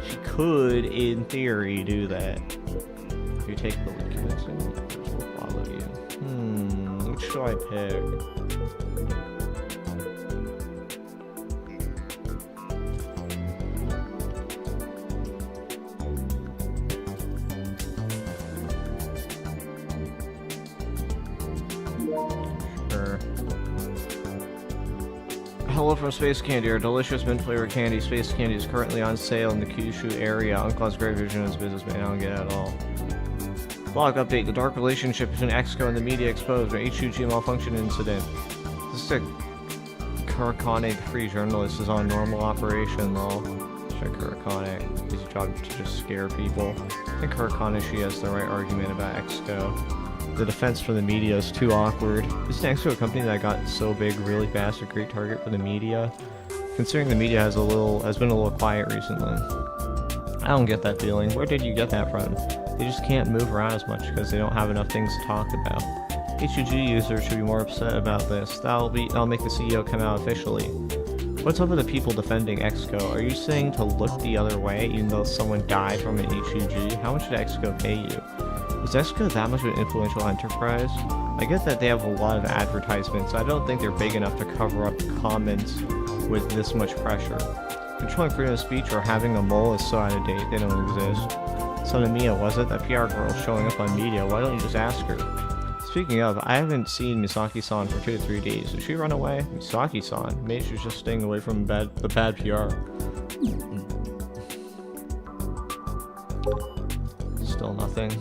She could, in theory, do that. If you take the lead convincingly, others will follow you. Which should I pick? Hello from Space Candy, our delicious mint flavored candy. Space Candy is currently on sale in the Kyushu area. Uncle has great vision of his business, but I don't get it at all. Blog update: the dark relationship between EXCO and the media exposed an HUG malfunction incident. This is a Kurakane, the free journalist, is on normal operation, though. Check Kurakane. His job to just scare people. I think Kurakane, she has the right argument about EXCO. The defense for the media is too awkward. Isn't EXCO a company that got so big really fast, a great target for the media? Considering the media has been a little quiet recently. I don't get that feeling. Where did you get that from? They just can't move around as much because they don't have enough things to talk about. HUG users should be more upset about this. That'll make the CEO come out officially. What's up with the people defending EXCO? Are you saying to look the other way even though someone died from an HUG? How much did EXCO pay you? Is EXCO that much of an influential enterprise? I get that they have a lot of advertisements, so I don't think they're big enough to cover up comments with this much pressure. Controlling freedom of speech or having a mole is so out of date, they don't exist. Son of Mia, was it? That PR girl showing up on media, why don't you just ask her? Speaking of, I haven't seen Misaki-san for 2 to 3 days. Did she run away? Misaki-san? Maybe she's just staying away from the bad PR. Still nothing.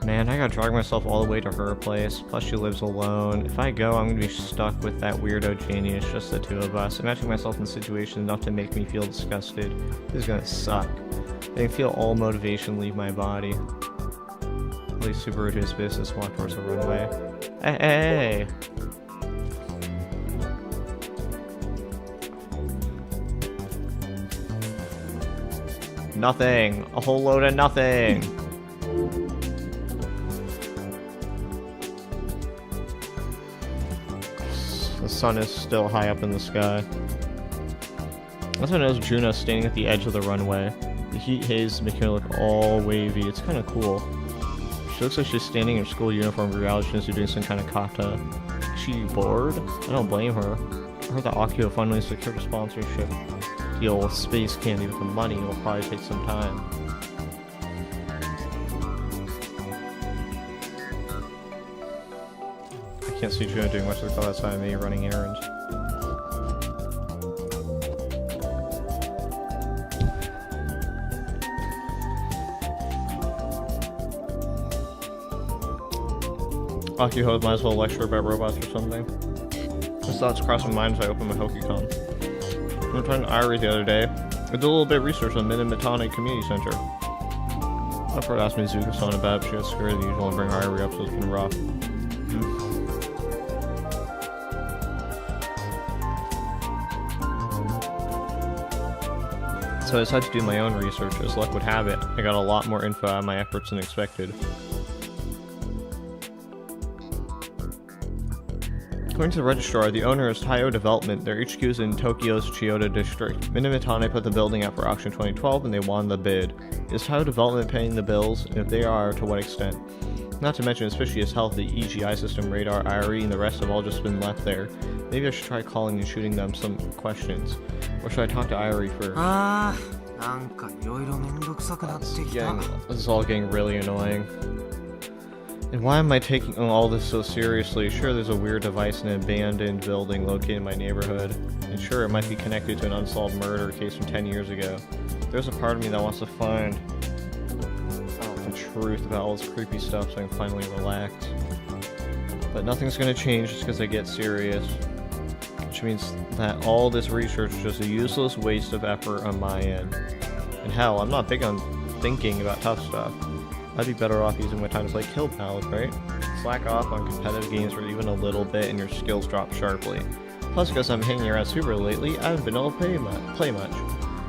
Man, I gotta drag myself all the way to her place. Plus she lives alone. If I go, I'm gonna be stuck with that weirdo genius, just the two of us. Imagining myself in the situation enough to make me feel disgusted. This is gonna suck. I can feel all motivation leave my body. At least Subaru to his business, walk towards the runway. Hey! Nothing! A whole load of nothing! The sun is still high up in the sky. Also notice Juno standing at the edge of the runway. The heat haze is making her look all wavy. It's kind of cool. She looks like she's standing in her school uniform, but reality she's doing some kind of kata. Is she bored? I don't blame her. I heard that Akio finally secured a sponsorship deal with Space Candy with the money. It will probably take some time. I Can't see Juno doing much of the call outside of me running errands. Akiho might as well lecture about robots or something. Those thoughts crossed my mind as I opened my Hokicon. I was trying to Irie the other day. I did a little bit of research on Minamitane Community Center. My friend asked me Zuko-san about it, but she got scared of the usual and bring Irie up, so it's been rough. So I decided to do my own research. As luck would have it, I got a lot more info out of my efforts than expected. According to the registrar, the owner is Taiyo Development. Their HQ is in Tokyo's Chiyoda district. Minamitane put the building out for auction in 2012 and they won the bid. Is Taiyo Development paying the bills? And if they are, to what extent? Not to mention, as fishy as hell, the EGI system, radar, IRE, and the rest have all just been left there. Maybe I should try calling and shooting them some questions. Or should I talk to IRE first? This is all getting really annoying. And why am I taking all this so seriously? Sure, there's a weird device in an abandoned building located in my neighborhood. And sure, it might be connected to an unsolved murder case from 10 years ago. There's a part of me that wants to find the truth about all this creepy stuff so I can finally relax. But nothing's gonna change just because I get serious. Which means that all this research is just a useless waste of effort on my end. And hell, I'm not big on thinking about tough stuff. I'd be better off using my time to play Kill Ballad, right? Slack off on competitive games for even a little bit and your skills drop sharply. Plus, because I'm hanging around super lately, I haven't been able to play much.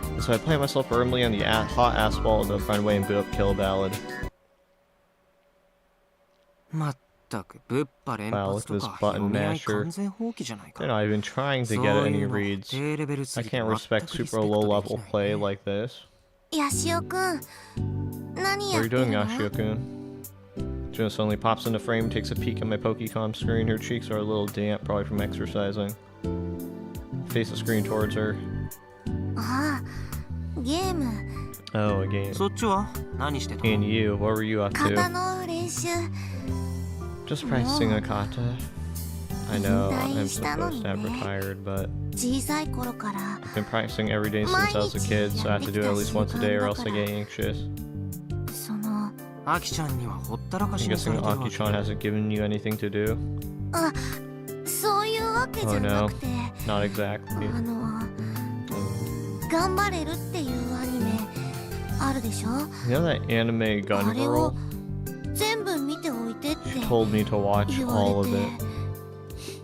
And so I plant myself firmly on the hot asphalt of the Friendway and boot up Kill Ballad. Wow, look at this button masher. They're not even trying to get any reads. I can't respect super low-level play like this. Yashio-kun, What are you doing, Yashio-kun? Juno suddenly pops into frame, takes a peek at my Pokecom screen. Her cheeks are a little damp, probably from exercising. Face the screen towards her. Game. Oh, a game. And you, what were you up to? Just practicing a kata. I know, I'm supposed to have retired, but I've been practicing every day since I was a kid, so I have to do it at least once a day or else I get anxious. I'm guessing Aki-chan hasn't given you anything to do? Oh no, not exactly. You know that anime Gun Girl? She told me to watch all of it.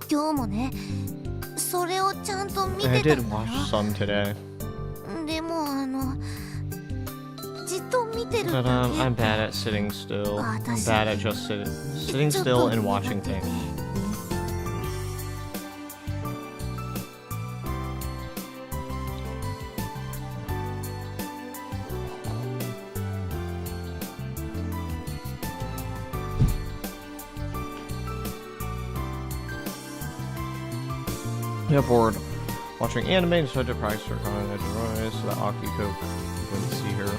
And I did watch some today. But I'm bad at sitting still. I'm bad at just sitting still and watching things. Yeah, bored. Watching anime and decided to practice her content so that Akiko wouldn't see her.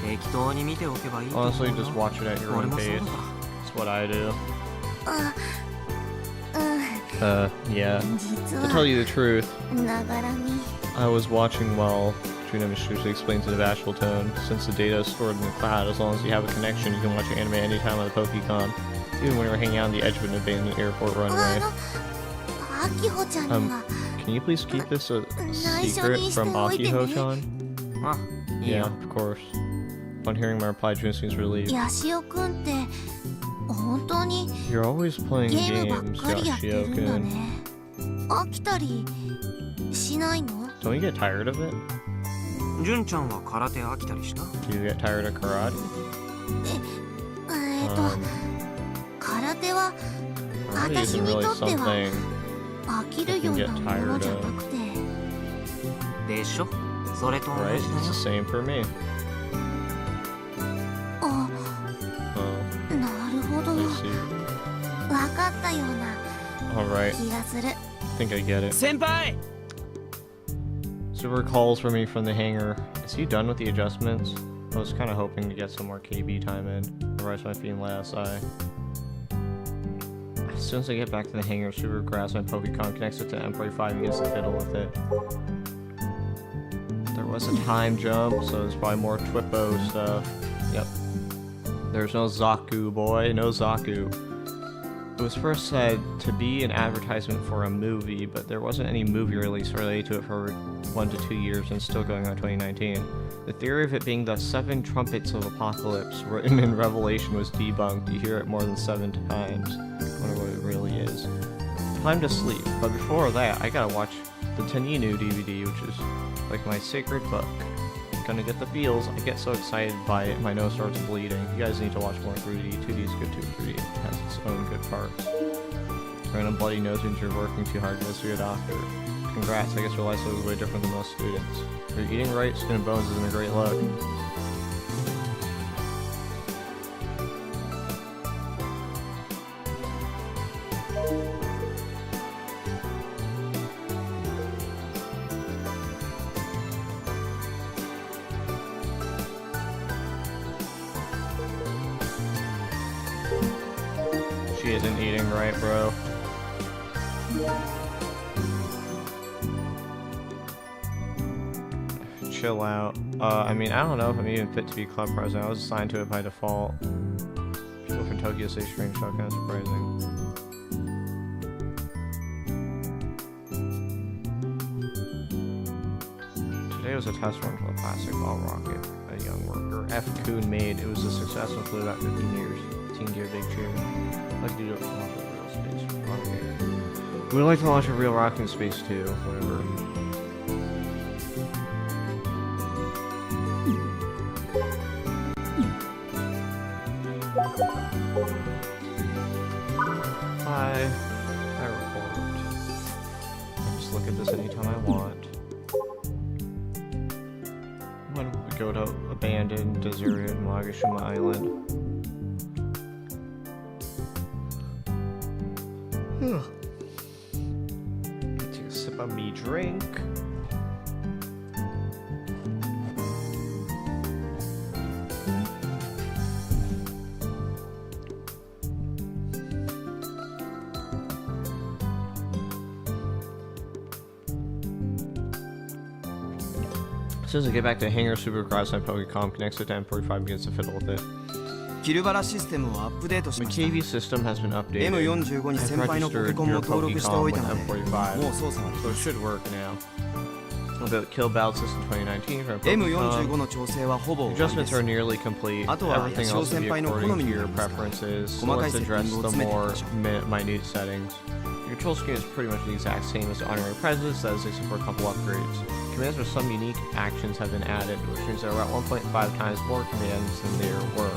Honestly, just watch it at your own pace. That's what I do. Yeah. To tell you the truth, I was watching while Juno mysteriously explains in a bashful tone. Since the data is stored in the cloud, as long as you have a connection, you can watch your anime anytime on the Pokecom, even when you're hanging out on the edge of an abandoned airport runway. Can you please keep this a secret from Akiho-chan? Yeah, of course. Upon hearing my reply, Jun seems relieved. You're always playing games, Yashio-kun. Don't you get tired of it? Do you get tired of karate? Karate isn't really something you can get tired of. Right? It's the same for me. Oh, I see. Alright. I think I get it. Senpai! Super calls for me from the hangar. Is he done with the adjustments? I was kind of hoping to get some more KB time in. Otherwise, I might be in last eye. I As soon as I get back to the hangar, Super grabs my Pokemon, connects it to M45 and gets to fiddle with it. There was a time jump, so there's probably more Twippo stuff. Yep. There's no Zaku, boy. No Zaku. It was first said to be an advertisement for a movie, but there wasn't any movie release related to it for 1 to 2 years and it's still going on 2019. The theory of it being the 7 trumpets of apocalypse written in Revelation was debunked. You hear it more than 7 times. I wonder what it really is. Time to sleep, but before that, I gotta watch the Taninu DVD, which is like my sacred book. I'm gonna get the feels. I get so excited by it, my nose starts bleeding. You guys need to watch more 3D. 2D is good too. 3D has its own good parts. Random bloody nose means you're working too hard to see a doctor. Congrats, I guess your lifestyle is way different than most students. If you're eating right, skin and bones isn't a great look. She isn't eating right, bro. Chill out. I mean, I don't know if I'm even fit to be club president. I was assigned to it by default. People from Tokyo say strange stuff, kind of surprising. Today was a test run for the plastic ball rocket a young worker F. Kuhn made. It was a success and flew about 15 years. Teen Gear Big Cheer. I'd like to do launch a real space rocket. We'd like to launch a real rocket in space too. Whatever. I report. I just look at this anytime I want. When we go to abandoned, deserted Magashima Island. Take a sip of me drink. As soon as I get back to the hangar, Super grabs my Pokecom, connects it to M45 and begins to fiddle with it. キルバラシステムをアップデートし The ました KV system has been updated. M45 に I've 先輩のポケ registered コンも your 登録しておいた Pokecom ので with も M45, う操作は so it should work now. About Kill Battle System 2019 for M45 Pokecom. の調整はほぼ終わりで Adjustments す are nearly complete. あとは Everything 八代 else will 先 be 輩の好 according み to にな your りますが preferences. So 細かい let's セッティ address ングを the 詰めていき more ましょう minute settings. Your control scheme is pretty much the exact same as the honorary presidents, that is except for a couple upgrades. Commands with some unique actions have been added, which means there are about 1.5 times more commands than there were.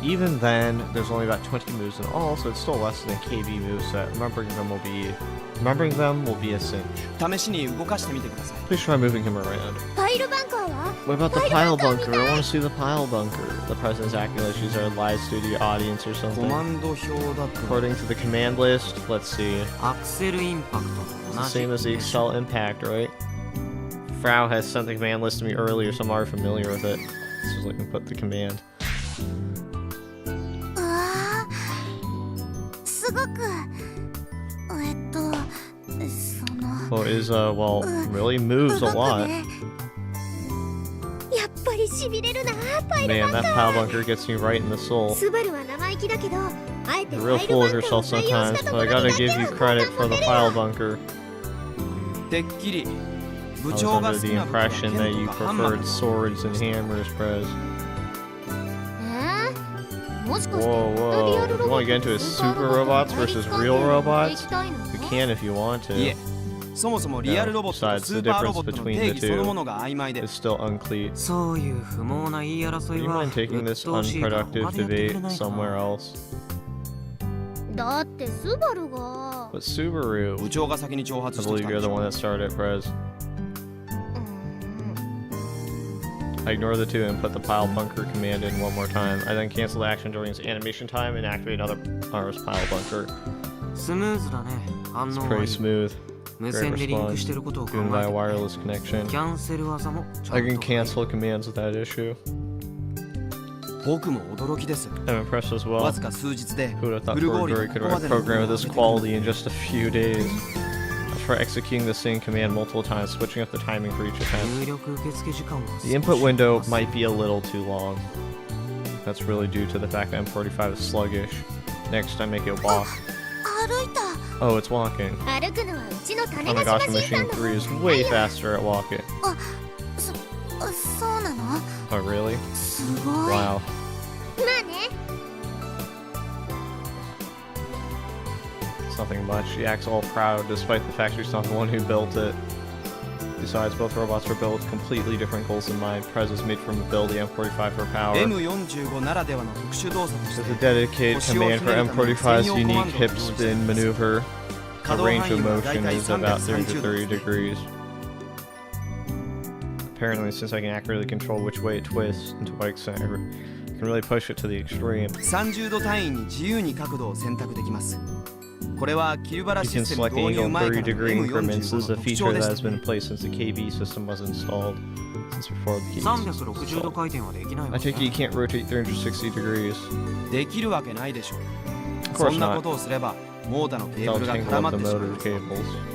Even then, there's only about 20 moves in all, so it's still less than a KB moveset. Remembering them will be a cinch. 試しに動かしてみてください Please try moving him around. パイルバンカーは What about the pile bunker? I want to see the pile bunker. The president's acting like she's our live studio audience or コ something. マンド表だと According to the command list, let's see. アクセルインパクトと It's 同 the じ same as the でしょ Excel impact, right? Frau has sent the command list to me earlier, so I'm already familiar with it. Let's just like put the command. うわーすごくその Well, really moves a 動く lot. ねやっぱりしびれるなパイル Man, バン that カ pile ー bunker gets me right in the soul. スバルは生意気だけどあえて You're パ real イル full バ of ンカー yourself を採用し sometimes, たと but こ I ろ gotta だけ give you は credit for the 褒める pile よ bunker. てっきり I 部 was 長が under 好き the な武器は impression 剣 that と you かハンマ preferred ー swords and hammers, Prez. もしかして Whoa, リア whoa. ル You ロボ wanna ッ get ト into と a スーパー super ロボッ robots トの対 versus 立関係 real を robots? していきたいの We can if you want いえ to. そもそもリアルロボットと Besides, ス the ーパーロボ difference ットの between 定 the 義そのもの two が曖昧で is still unclear. そういう不毛な言い争 Do い you は mind taking 鬱 this 陶しいから unproductive 他でやってくれ debate ないか somewhere な else? だってスバルが But Subaru, 部長が先に挑 I 発してき believe たん you're でし the ょ one that started it, Prez. うーん I ignore the two and put the pile bunker command in one more time. I then cancel the action during its animation time and activate another R's pile bunker. スムーズだね反 It's 応は pretty いい smooth. 無 Great 線でリンク response. してることを考 Even え by a て wireless connection. キャンセル技もちゃ I ん can と cancel commands without issue. 僕も驚きです。 I'm impressed as well. わずか数日で Who would have thought ブルゴーリ Ford の could ここま write で a の program of も this のを quality in just a few days? Try executing the same command multiple times, switching up the timing for each attempt. 入力受付時間は The input window might be a little too long. That's really due to the fact that M45 is sluggish. Next time, make it walk. 歩いた。 Oh, it's walking. 歩くのはうちの種 Oh 子 my 島 gosh, 審 Machine 査の 3 is 方が way 早い。 faster at walking. そうなの？ Oh, really? すごい。ま Wow. あね。 It's nothing much. She acts all proud despite the fact she's not the one who built it. Besides, both robots were built with completely different goals in mind. Prez was made from the build the M45 for power. M45 ならではの特殊動作とし With て a dedicated command for M45's unique hip spin maneuver, the range of motion is about 30 to 30 degrees. Apparently, since I can accurately control which way it twists and to what extent, I can really push it to the extreme. 30度単位に自由に角度を選択できます。これはキルバラ You シ can ステム select the 導 angle 入 in 前から 30 degree の increments. This is M45 a の特 feature 徴で that す has been in place since the KB system was installed. Since before the KB system was 360度 installed. 回転はできないわ I け take it you can't rotate 360 degrees. できるわけないでしょう。 Of そ course んなこ not. とをすればモーターのケー They'll ブルが tangle 絡ま up っ the てしまい motor ます。 cables.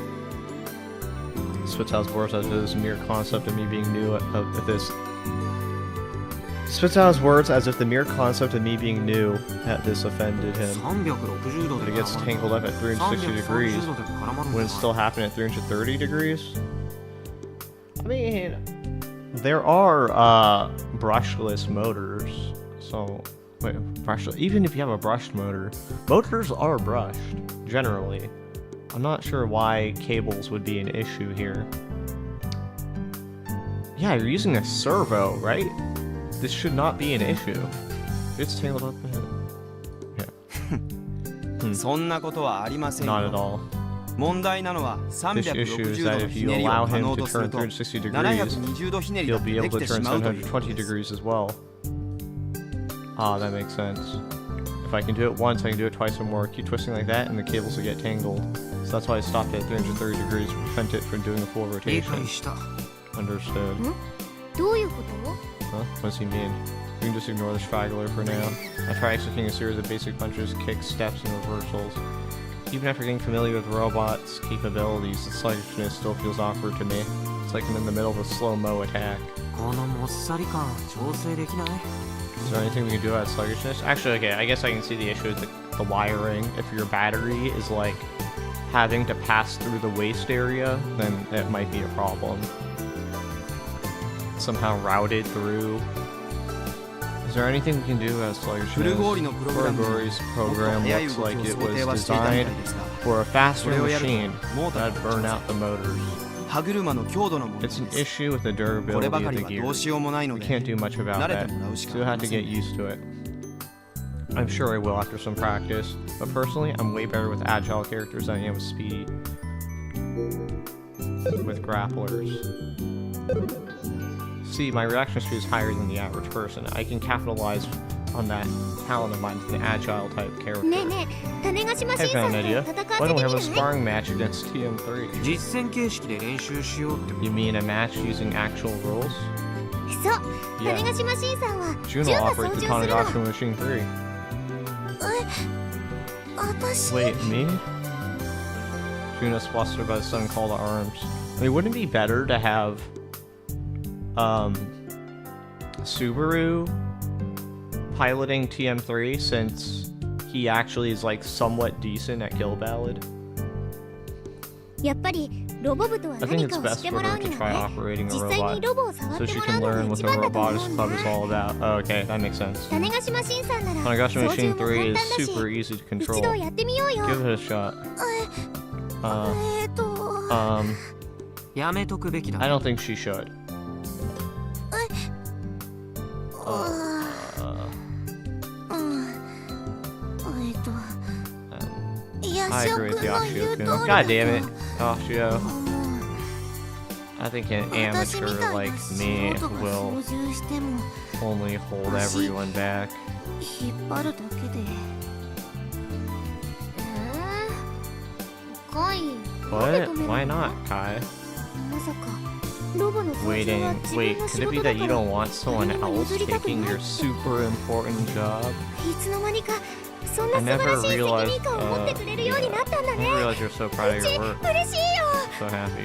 Spitzau's words as if this mere concept of me being new of this. Spitzau's words as if the mere concept of me being new at this offended him. 360度 But で it gets 絡まる tangled up at 360 degrees 330度でも絡まるん when だ it's still happening at 330 degrees. I mean, there are brushless motors. So, wait, brushless. Even if you have a brushed motor, motors are brushed generally. I'm not sure why cables would be an issue here. Yeah, you're using a servo, right? This should not be an issue. It's tangled up in it. そんなことはありません Not at よ。 all. 問題なのは This issue is 360度 that の if ひ you ねりを allow 可 him 能 to とする turn と 360 degrees, 720度ひねり he'll が be で able き to てし turn まうということ 720 です。 degrees as well. Ah, that makes sense. If I can do it once, I can do it twice or more. Keep twisting like that, and the cables will get tangled. So that's why I stopped at 330 degrees to prevent it from doing a full 理 rotation. 解した Understood. どういうこと？ Huh? What does he mean? We can just ignore the straggler for now. I try executing a series of basic punches, kicks, steps, and reversals. Even after getting familiar with the robot's capabilities, the sluggishness still feels awkward to me. It's like I'm in the middle of a slow-mo attack. このもっさり感調整できない Is there anything we can do about sluggishness? Actually, okay, I guess I can see the issue with the wiring. If your battery is like having to pass through the waste area, then it might be a problem. Somehow routed through. Is there anything we can do about フル sluggishness? ゴーリのプログラムにも Furgori's もっと program 速い looks 動き like を it 想定 was はしていたみたい designed ですが for a faster これをやると machine モータ that ー would の burn 調 out the 整 motors. 歯車の強度の問題 It's an です issue with the これ durability ば of か the りはどう gears. しようもないの We で can't do much about 慣れ that, てもらうしか so あ you'll り have ま to せ get ん used to it. I'm sure I will after some practice, but personally, I'm way better with agile characters than I am with speedy. With grapplers. See, my reaction speed is higher than the average person. I can capitalize on that talent of mine with an agile type character. ねえねえ、種子島 I've 審査 got と an 戦 idea. わせ Why て don't み we る have a ね？ sparring match against TM3? 実戦形式で練習しようってこと You mean a match using actual rules? そう、 Yeah. 種子島審査は Juno ジュンが操 operates 縦 the するの。 Tanegashima Machine 3. 私 Wait, me? Juno's flustered by the sudden call to arms. I mean, wouldn't it be better to have, Subaru piloting TM3 since he actually is, like, somewhat decent at Kill Ballad? やっぱりロボ部とは I think 何 it's かを知 best って for もら her う to に try はね、 operating a 実際に robot ロボを触っ so て she もら can うの learn が what 一 the 番だと思 robotics うんだ。 club is all about. Oh, okay, that makes sense. 種子島審査なら操 Tanegashima 縦 Machine も簡 3 is 単だし、 super easy to 一 control. 度やってみようよ。 Give it a shot. え やめとくべきだ I don't think she should. いや、 I 翔 agree く with んの Yoshio 言う Kun. 通り God だ damn と it, Yoshio. 思う。 I think an 私み amateur たい like な素 me 人が will 操縦しても only hold everyone back. 引っ張るだけで。カイ、なんで What? 止めるの？ Why not, Kai? まさかロボの操縦 Waiting. は自 Wait, 分の could 仕 it be 事だ that か you ら don't want someone 誰にも else 譲りたく taking ない your super important job? いつの間にかそんな I 素晴 never らしい責 realized. 任感を持ってくれるようになったんだ I ね never realized you're so proud of うち your work. 嬉しいよ So happy.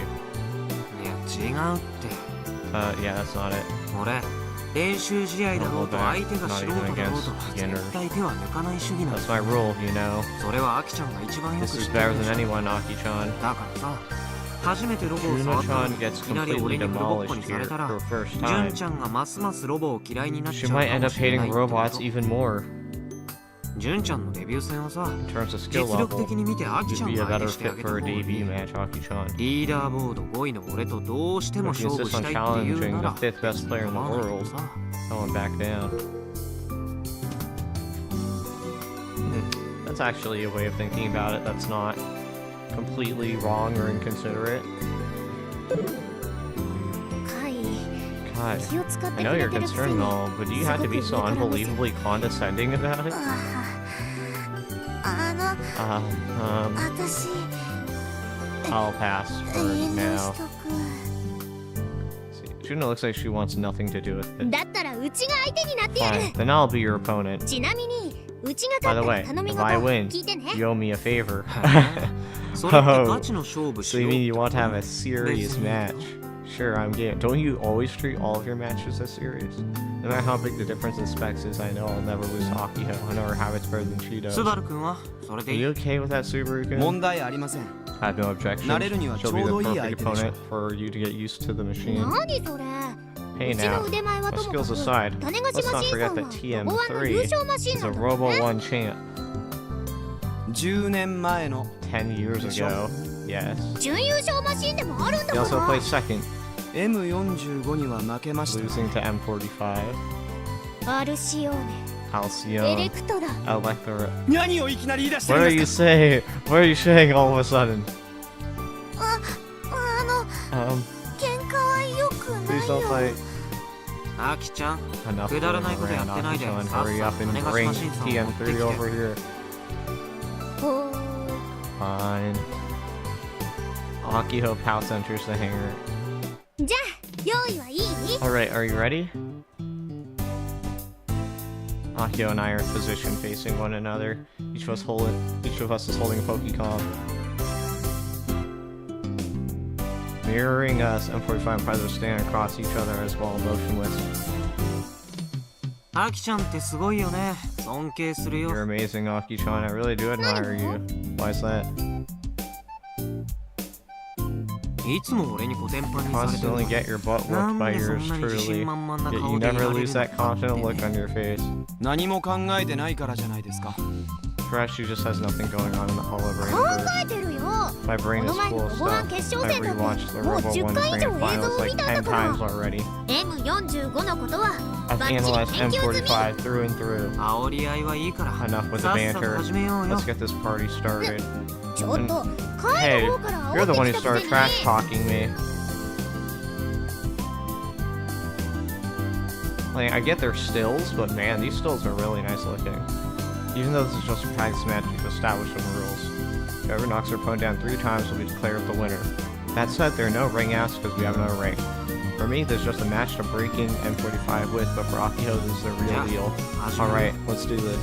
いや違うって Yeah, that's not it. 俺練習試合だろうと Hold back. 相手が Not 素 even 人だろう against と beginners. 絶対手は抜かない主義なん That's だ my rule, you know. それはアキちゃんが一番よく This 知 is ってる better でし than ょ anyone, Aki-chan. だからさ初めてロボを触ったら Juna-chan い gets きなり completely 俺に黒ぼっこ demolished にされ here たら for first ジュ time. ンちゃんがますますロボを嫌いになっ She ちゃう might か end も up しれな hating いってこ robots と even more. ジュンちゃんのデビュー戦はさ In terms of 実 skill 力 level, 的に見てアキち you'd ゃん be a が相 better 手してあ fit げた for 方 a がいい debut match, Aki-chan. リーダーボード5位の俺とどうしても If you 勝負 insist し on たいって言う challenging な the ら fifth best player in the 構わないけ world, どさ I won't back down. That's actually a way of thinking about it that's not completely wrong or inconsiderate. カイ God, 気を使って I く know れ you're てるくせ concerned に and all, but do you have to be so すごく上から目線 unbelievably condescending about it? 私 I'll pass for 遠慮 now. しとく See, Juno looks like she wants nothing to do with it. だったらうちが相手になってやる Fine, then I'll be your opponent. ちなみにうちが By 勝 the ったら way, 頼み if 事 I win, 聞いてね you owe me a favor. それってガチの勝負 So し you よう mean っ you て want こと to have a serious match? Sure, I'm game. Don't you always treat all of your matches as serious? No matter how big the difference in specs is, I know I'll never lose to Akiho. I know her habits better than she does. スバル君はそれ Are でいい you okay with that, Subaru-kun? 問題ありません I have no objections. 慣れるには She'll be ちょう the どいい perfect 相手でしょ opponent for you to get used to the machine. 何それ Hey うちの now, 腕前は my ともか skills く aside, 種子 let's 島 not 新 forget さん that はロボワンの優 TM3 勝マシン is な a んだ Robo ね 1 champ. 10年前の 10 years ago, yes. 準優勝マシンでもあるんだ He か also ら placed second, M45 には負けました losing to M45, アルシオーネエ Halcyon, レクトラ Electra. 何をいきなり言い出して What る are ん you ですか saying? What are you saying all of a sudden? あの 喧嘩は良くない Please don't よ fight. アキちゃん Enough くだら fooling ないことや around, ってないで Aki-chan. さっ Hurry さ up と and 種子 bring 島新さんを持ってき TM3 て over here. ほう Fine. Akiho Pals enters the hangar. じゃあ用意はいい Alright, are you ready? Akio and I are in position facing one another. Each of us is holding a Pokecom. Mirroring us, M45 and Predator stand across each other as well, motionless. アキちゃんってすごいよね尊敬する You're よ amazing, Aki-chan. I really do admire you. Why is that? いつも俺にコテンパンにされてる Constantly get your butt な whooped ん by でそ yours んなに自 truly. 信満々な Yet 顔 you でいら never れる lose that のかって confident look ね on your face. 何も考えてないからじゃないですか Perhaps she just has nothing going on in the hollow brain 考 of her. えてるよ My こ brain の is 前 full の of ロボワン stuff. 決勝 I've 戦だって rewatched the もう Robo 10 1回以 Grand 上映像 Finals を見 like たんだ 10 から times already. M45 のことは I've バッチリ analyzed 研究済み M45 through and through. 煽り合いはいいから Enough with the さっさと banter. 始めようよ Let's get this party started. ちょっと帰 Hey, る方から you're the 煽 one っ who てきたく started せに trash talking me. Like, I get their stills, but man, these stills are really nice looking. Even though this is just a practice match, we've established some rules. Whoever knocks their opponent down 3 times will be declared the winner. That said, there are no ring outs because we have no rank. For me, there's just a match to break in M45 with, but for Akiho, this is the real Yeah. deal. 始めよう Alright, let's do this.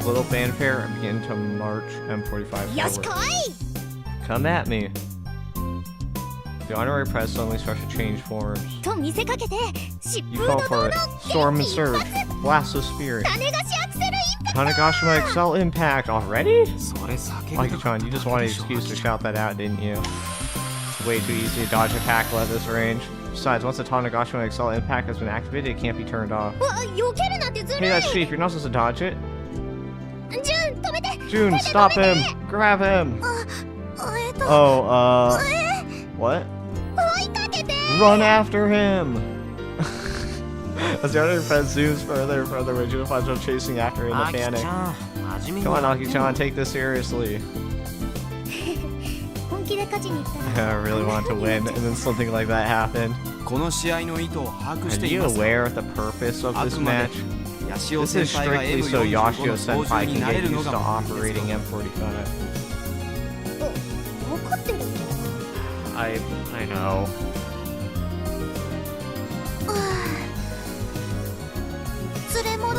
The little fanfare and begin to march M45 よし forward. 来い Come at me. The honorary press suddenly starts to change forms. と見せかけて疾 You 風 call 怒 for 涛 it. の Storm and 元気一 surge. 発 Blast of spirit. 種菓子アクセルインパク Tanegashima Excel Impact already? それ叫びたかった Aki-chan, you just wanted an excuse to shout that out, didn't you? It's way too easy to dodge a tackle at this range. Besides, once the Tanegashima Excel Impact has been activated, it can't be turned off. わ避けるなんてずる Hey, い that's cheap. You're not supposed to dodge it. ジュン止めて June, 手で stop 止め him! て Grab him! と Oh, what? 追いかけて Run after him! As the other friend zooms further and further away, June finds him chasing after her in ア the キち panic. ゃん真面目 Come に on, やってんの Aki-chan, take this seriously. 本気で勝ちに行ったら I really want to win, and then something like that happened. この試合の意図を把握し Are てい you ます aware of the purpose of this match? ヤシオ This 先 is 輩が strictly so M45 の Yashio 操 Senpai 縦に can なれ get るの used が to 目的です operating よ M45. 分かってるよ I know.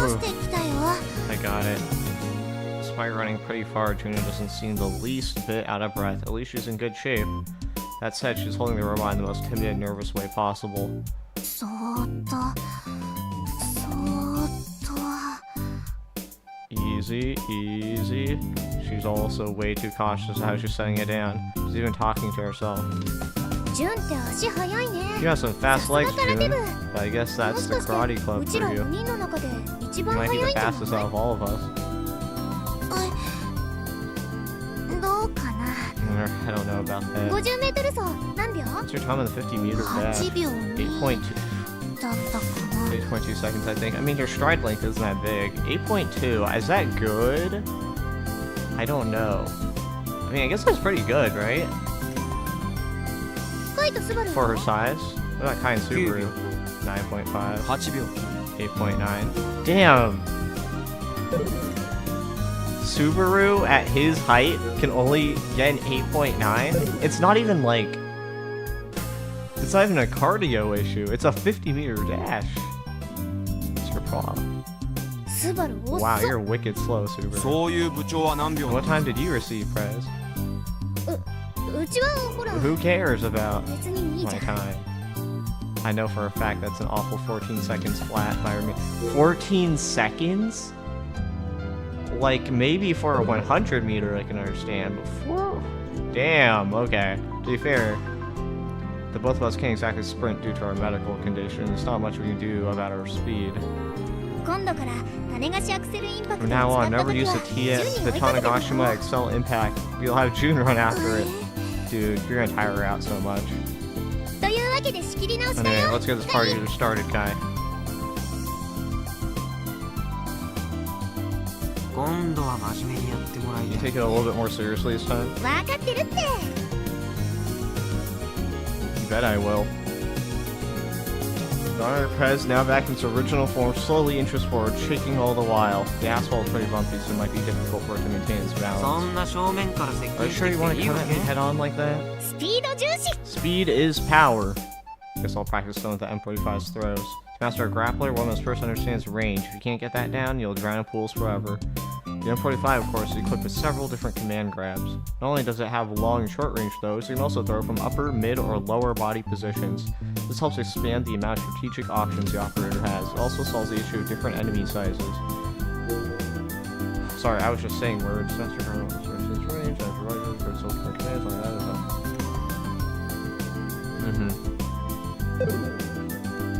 してきたよ。 I got it. Despite running pretty far, Juno doesn't seem the least bit out of breath. At least she's in good shape. That said, she's holding the robot in the most timid and nervous way possible. そーっとそーっと Easy, easy. She's also way too cautious of how she's setting it down. She's even talking to herself. ジュンって足速いね。 You got some fast legs, さすが空手 June. 部。 But I guess も that's し the かして karate club うち for ら you. 4人の中で一 You 番 might 速 be い the んじゃない fastest out of all of us. どうかな。 I don't know about that. 50メートル走何秒？ What's your time on the 50-meter dash? 8秒2 8.2. だったかな。 8.2 seconds, I think. I mean, your stride length isn't that big. 8.2, is that good? I don't know. I mean, I guess that's pretty good, right? カイトスバル For her size? What about Kai and Subaru? 9.5, 8秒 8.9. Damn! Subaru, at his height, can only get an 8.9? It's not even like... It's not even a cardio issue. It's a 50-meter dash. It's your problem. スバル遅っ。 Wow, you're wicked slow, Subaru. そういう部長は何秒 What time did you receive, Prez? うちはほら Who cares about 別にいい my じゃん。 time? I know for a fact that's an awful 14 seconds flat by me. 14 seconds? Like, maybe for a 100 meter I can understand, but for... Damn, okay. To be fair, the both of us can't exactly sprint due to our medical condition. There's not much we can do about our speed. 今度から種子シアクセルインパクト From を now 使 on, った never 時 use は the ジュ TS, ン the に追いかけてくれ Tanegashima Excel Impact. You'll have June run after it. Dude, you're gonna tire her out so much. というわけで仕切り直しだ Anyway, よ。 let's get this party started, Kai. 今度は真面目にやってもらい You たい take it a little bit more seriously this time? 分かってるって。 You bet I will. Donner Prez, now back in its original form, slowly inches forward, shaking all the while. The asphalt is pretty bumpy, so it might be difficult for it to maintain its そ balance. んな正面から接 Are you 近し sure て you き want て to いいわ come at け me head on like that? スピード重視。 Speed is power. Guess I'll practice some of the M45's throws. To master a grappler, one must first understands range. If you can't get that down, you'll drown in pools forever. The M45, of course, is equipped with several different command grabs. Not only does it have long and short range throws, you can also throw from upper, mid, or lower body positions. This helps expand the amount of strategic options the operator has. It also solves the issue of different enemy sizes. Sorry, I was just saying words. Master range,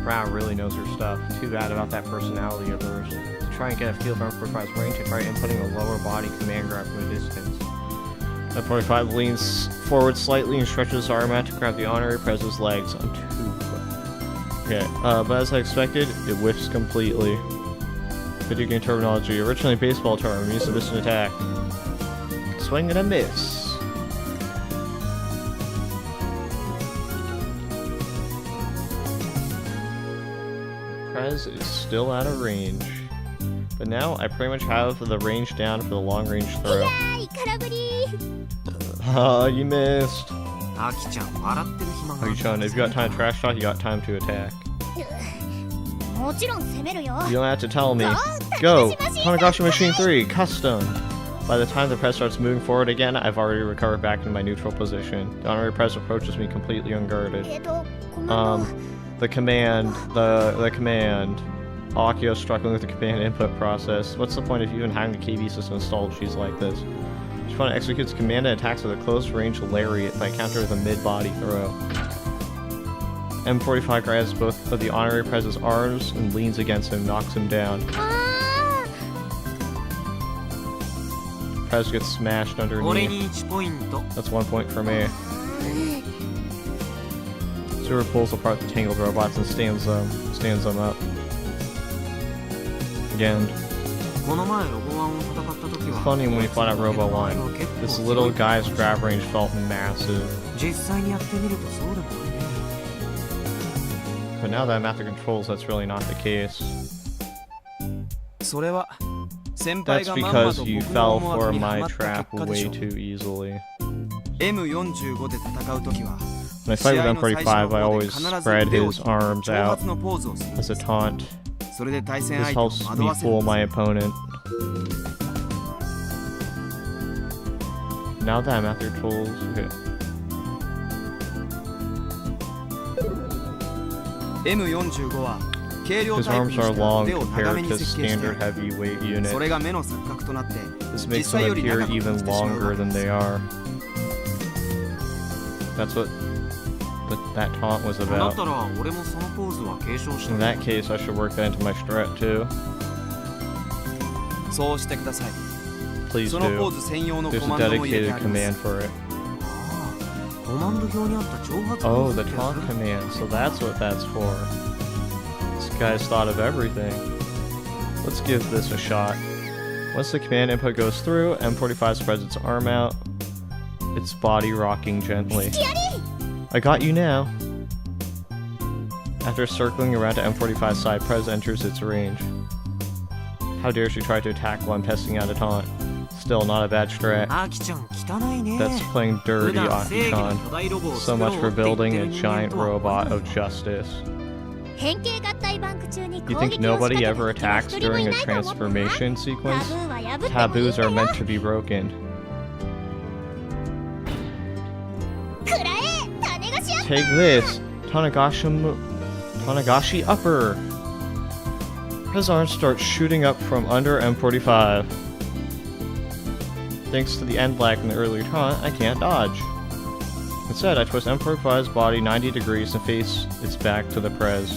Brown really knows her stuff. Too bad about that personality of hers. To try and get a feel for M45's range, I try inputting a lower body command grab from a distance. M45 leans forward slightly and stretches his arm out to grab the honorary Prez's legs on two. Okay, but as I expected, it whiffs completely. Video game terminology, originally baseball term, used to miss an attack. Swing and a miss. Prez is still out of range. But now I pretty much have the range down for the long range い throw. やーい空振り。 Ah, you missed. アキちゃん笑ってる暇が Aki-chan, if you got time to trash talk, you got time to attack. もちろん攻めるよ。 You don't have to tell me. Go! Tanagashi Machine 3, custom! By the time the press starts moving forward again, I've already recovered back into my neutral position. The honorary press approaches me completely unguarded. コマンド。 The command. Akio struggling with the command input process. What's the point of even having the KB system installed if she's like this? She finally executes command and attacks with a close-range lariat by counter with a mid-body throw. M45 grabs both of the honorary Prez's arms and leans against him, knocks him down. あ Prez gets smashed 俺 underneath. に1ポイント That's 1 point for me. Zero pulls apart the tangled robots and stands them up. Again. この前ロボワンを戦った時 It's は funny when we fought at Robo 1. This little guy's grab range felt massive. 実際にやってみるとそうでもないね But now that I'm at the controls, that's really not the case. それは先輩 That's がまんま because と you 僕 fell の思惑 for には my まった trap 結果でし way ょう too easily. M45 で戦う時は When I 試 fight 合 with の最初 M45, の I 方で always 必ず spread 腕を his 引き arms 挑 out 発のポーズをするんで as a す taunt. それで対戦 This 相手を helps 惑 me わせる fool んです my opponent. Now that I'm at their tools, okay. M45 は軽量 His タイプに arms し are て long 腕を長め compared に to 設計して standard ある heavyweight units. それが目の錯覚となって This 実 makes 際 them より appear 長く even してしまう longer わけ than です they are. That's what that taunt was だっ about. たら俺もそのポーズは継承し In た that case, I should work that into my strat too. そうしてください Please そのポー do. ズ専用の There's コ a マンドも入れて dedicated ありま command す for it. コマンド表にあった挑発ポ Oh, ーズ the ってや taunt つ command. So that's what that's for. This guy's thought of everything. Let's give this a shot. Once the command input goes through, M45 spreads its arm out, its body rocking gently. I got you now. After circling around to M45's side, Prez enters its range. How dare she try to attack while I'm testing out a taunt? Still not a bad strat. アキちゃん汚いね That's playing 普 dirty, 段正義の Aki-chan. 巨大ロボを So 作ろ much う for って言って building る a 人間 giant とは robot of justice. 変形合体バンク中に You 攻 think 撃を仕 nobody 掛 ever けた attacks 敵は一人もい during a ないと思ったな transformation タ sequence? ブーは破ってもいいん Taboos だ are よ meant to be broken. くらえ種子しアッパ Take this! Tanagashi upper! His arms start shooting up from under M45. Thanks to the end lag from the earlier taunt, I can't dodge. Instead, I twist M45's body 90 degrees and face its back to the Prez.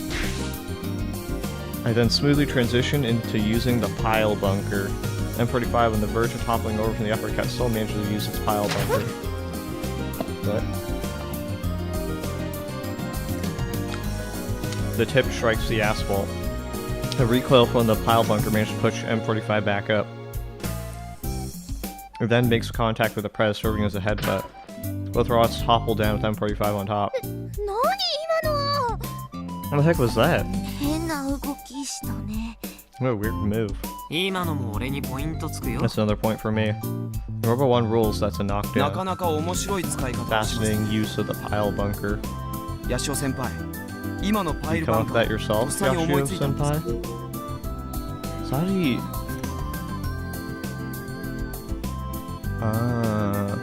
I then smoothly transition into using the pile bunker. M45 on the verge of toppling over from the uppercut still manages to use its pile bunker. But the tip strikes the asphalt. The recoil from the pile bunker manages to push M45 back up. It then makes contact with the Prez, serving as a headbutt. Both robots topple down with M45 on top. 何今のは What the heck was that? 変な動きしたね What a weird move. 今のも俺にポイントつくよ That's another point for me. Robo 1 rules, that's a なか knockdown. なか面白い使い方をします Fascinating use of the pile bunker. ヤシオ先輩今のパイ You ル come バ up ン with カ that ー yourself, とっさに思いついたんです Yashio-senpai? So how do you... Ah...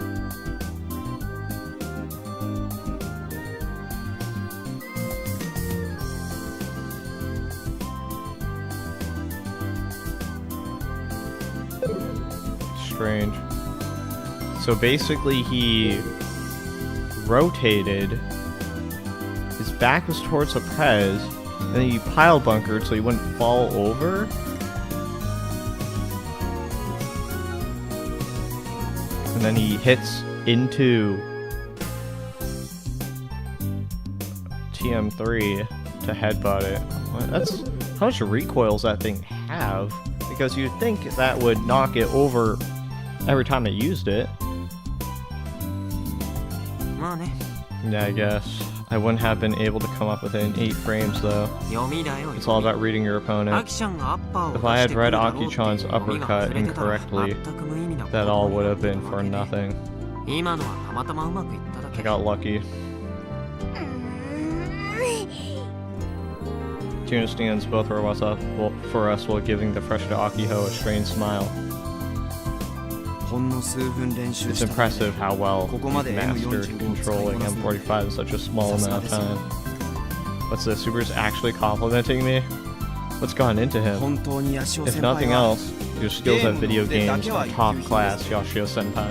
Strange. So basically he rotated, his back was towards the Prez, and then he pile bunkered so he wouldn't fall over? And then he hits into TM3 to headbutt it. That's how much recoils that thing have? Because you'd think that would knock it over every time it used it. まあね Yeah, I guess. I wouldn't have been able to come up with it in 8 frames though. 読みだよ It's all about reading your ア opponent. キちゃんがアッパーを If I had 出してくる read だろうっていう Aki-chan's 読みが uppercut 触れてたら incorrectly, 全く無意味な that all would have 言 been 葉 for になってたわけ nothing. で今のはたまたまうまくいっただ I け got lucky. うーん She understands both robots up for us while giving the fresh to Akiho a strange smile. ほんの数分練習 It's しただけで impressive how well ここまで he's mastered M45 を使い controlling こなすの M45 in such a small さす amount が of ですよ time. What's this? Super's actually complimenting me? What's gone into him? 本当にヤシオ If 先 nothing 輩は else, your skills at video games are top class, Yashio Senpai.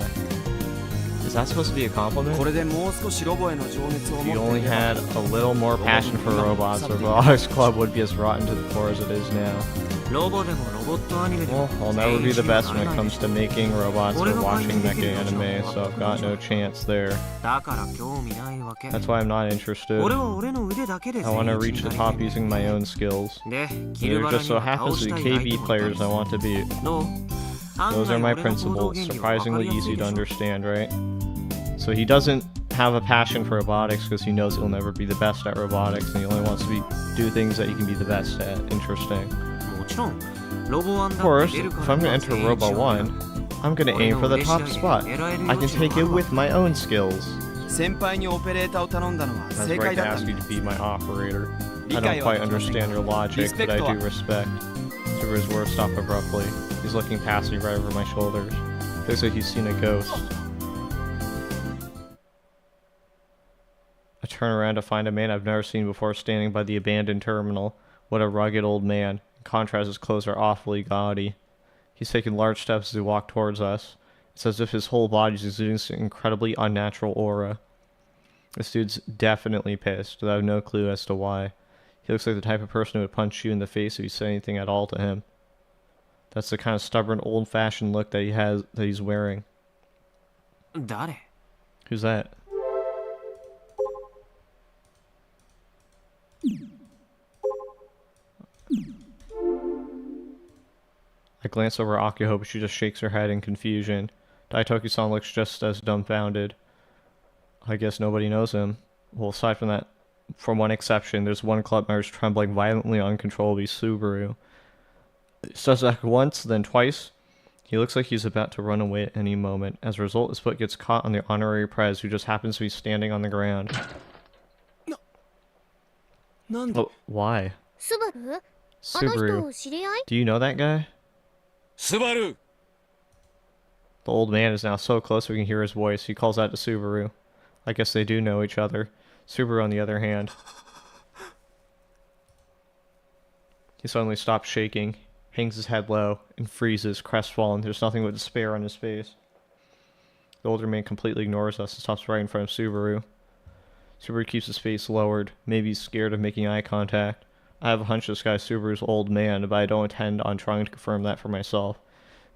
Is that supposed to be a こ compliment? れでもう少しロボへの情熱を If 持 you って only いれば had a little more passion for robots, the Robotics Club would be as rotten to the core as it is now. ロボでもロボットアニメで Well, も I'll never be the 全員 best に when は it なれない comes to making robots or watching mecha anime, so I've got no chance there. だから興味ないわけ That's why I'm not interested. 俺は俺の腕だけで I 全 want to 員 reach に the なり top たい using my own skills. でキル There バラ just に so は happens 倒 to し be たい相手 KB もいた players り I する want to beat. どう案 Those 外 are my 俺の行動 principles, 原理は分か surprisingly りやす easy い to でしょ understand, right? So he doesn't have a passion for robotics because he knows he'll never be the best at robotics, and he only wants to do things that he can be the best at. Interesting. もちろんロボ1 Of だ course, って出る if か I'm ら gonna enter Robo 1, I'm gonna aim for the top spot. I can take it with my own skills. 先輩にオペレーターを頼んだのは I was 正 right 解 to だった ask ん you で to す be my operator. I don't quite 理解はできませんが understand your logic, but I do respect. Subaru's words stop abruptly. He's looking past me right over my shoulders. Looks like he's seen a ghost. I turn around to find a man I've never seen before standing by the abandoned terminal. What a rugged old man. In contrast, his clothes are awfully gaudy. He's taking large steps as he walks towards us. It's as if his whole body is exuding this incredibly unnatural aura. This dude's definitely pissed, but I have no clue as to why. He looks like the type of person who would punch you in the face if you said anything at all to him. That's the kind of stubborn, old-fashioned look that he's wearing. 誰？ Who's that? I glance over at Akio, but she just shakes her head in confusion. Daitoki-san looks just as dumbfounded. I guess nobody knows him. Well, aside from that, from one exception, there's one club member who's trembling violently uncontrollably, Subaru. Says that once, then twice. He looks like he's about to run away at any moment. As a result, his foot gets caught on the honorary prez, who just happens to be standing on the ground. Oh, why? スバル？あの Subaru. 人知り合い？ Do you know that guy? スバル The old man is now so close we can hear his voice. He calls out to Subaru. I guess they do know each other. Subaru, on the other hand. He suddenly stops shaking, hangs his head low, and freezes, crestfallen. There's nothing but despair on his face. The older man completely ignores us and stops right in front of Subaru. Subaru keeps his face lowered. Maybe he's scared of making eye contact. I have a hunch this guy's Subaru's old man, but I don't intend on trying to confirm that for myself.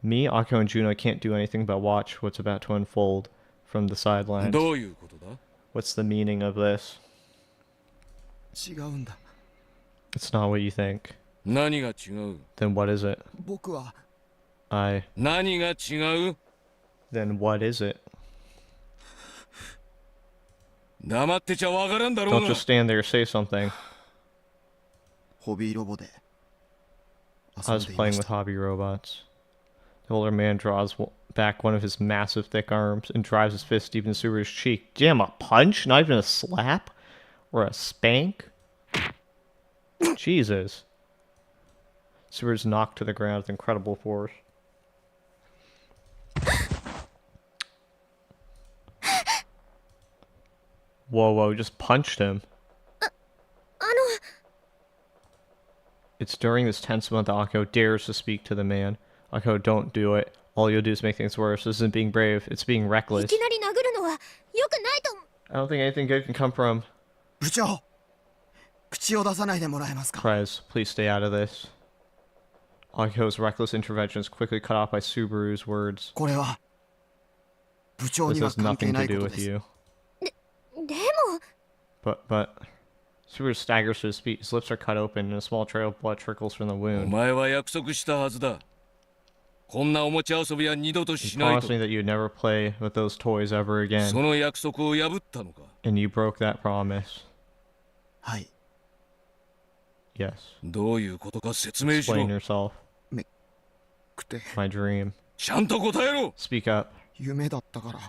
Me, Akio, and Juno can't do anything but watch what's about to unfold from the sidelines. どういうことだ What's the meaning of this? 違うんだ It's not what you think. 何が違う Then what is it? 僕は I... 何が違う Then what is it? 黙ってちゃわからんだろう Don't が just stand there, say something. ホビーロボで I 遊ん was でいま playing し with た hobby robots. The older man draws back one of his massive, thick arms and drives his fist deep into Subaru's cheek. Damn, a punch? Not even a slap? Or a spank? Jesus. Subaru's knocked to the ground with incredible force. Whoa, just punched him. あの It's during this tense moment that Akio dares to speak to the man. Akio, don't do it. All you'll do is make things worse. This isn't being brave, it's being い reckless. きなり殴るのは良くないと思う。 I don't think anything good can come from... 部長口を出さないでもらえますか Prez, please stay out of this. Akio's reckless intervention is quickly cut off by Subaru's words. これは部長 This には has 関係 nothing な to いこ do と with です you. でも But... Subaru staggers to his feet. His lips are cut open and a small trail of blood trickles from the お wound. 前は約束したはずだこんなおもちゃ遊びは二度と You しない promised と me that you'd never play with those toys ever そ again. の約束を破ったのか And you broke that promise. はい Yes. どういうことか説明し Explain ろ yourself. くて My dream. ちゃんと答えろ Speak up. 夢だったから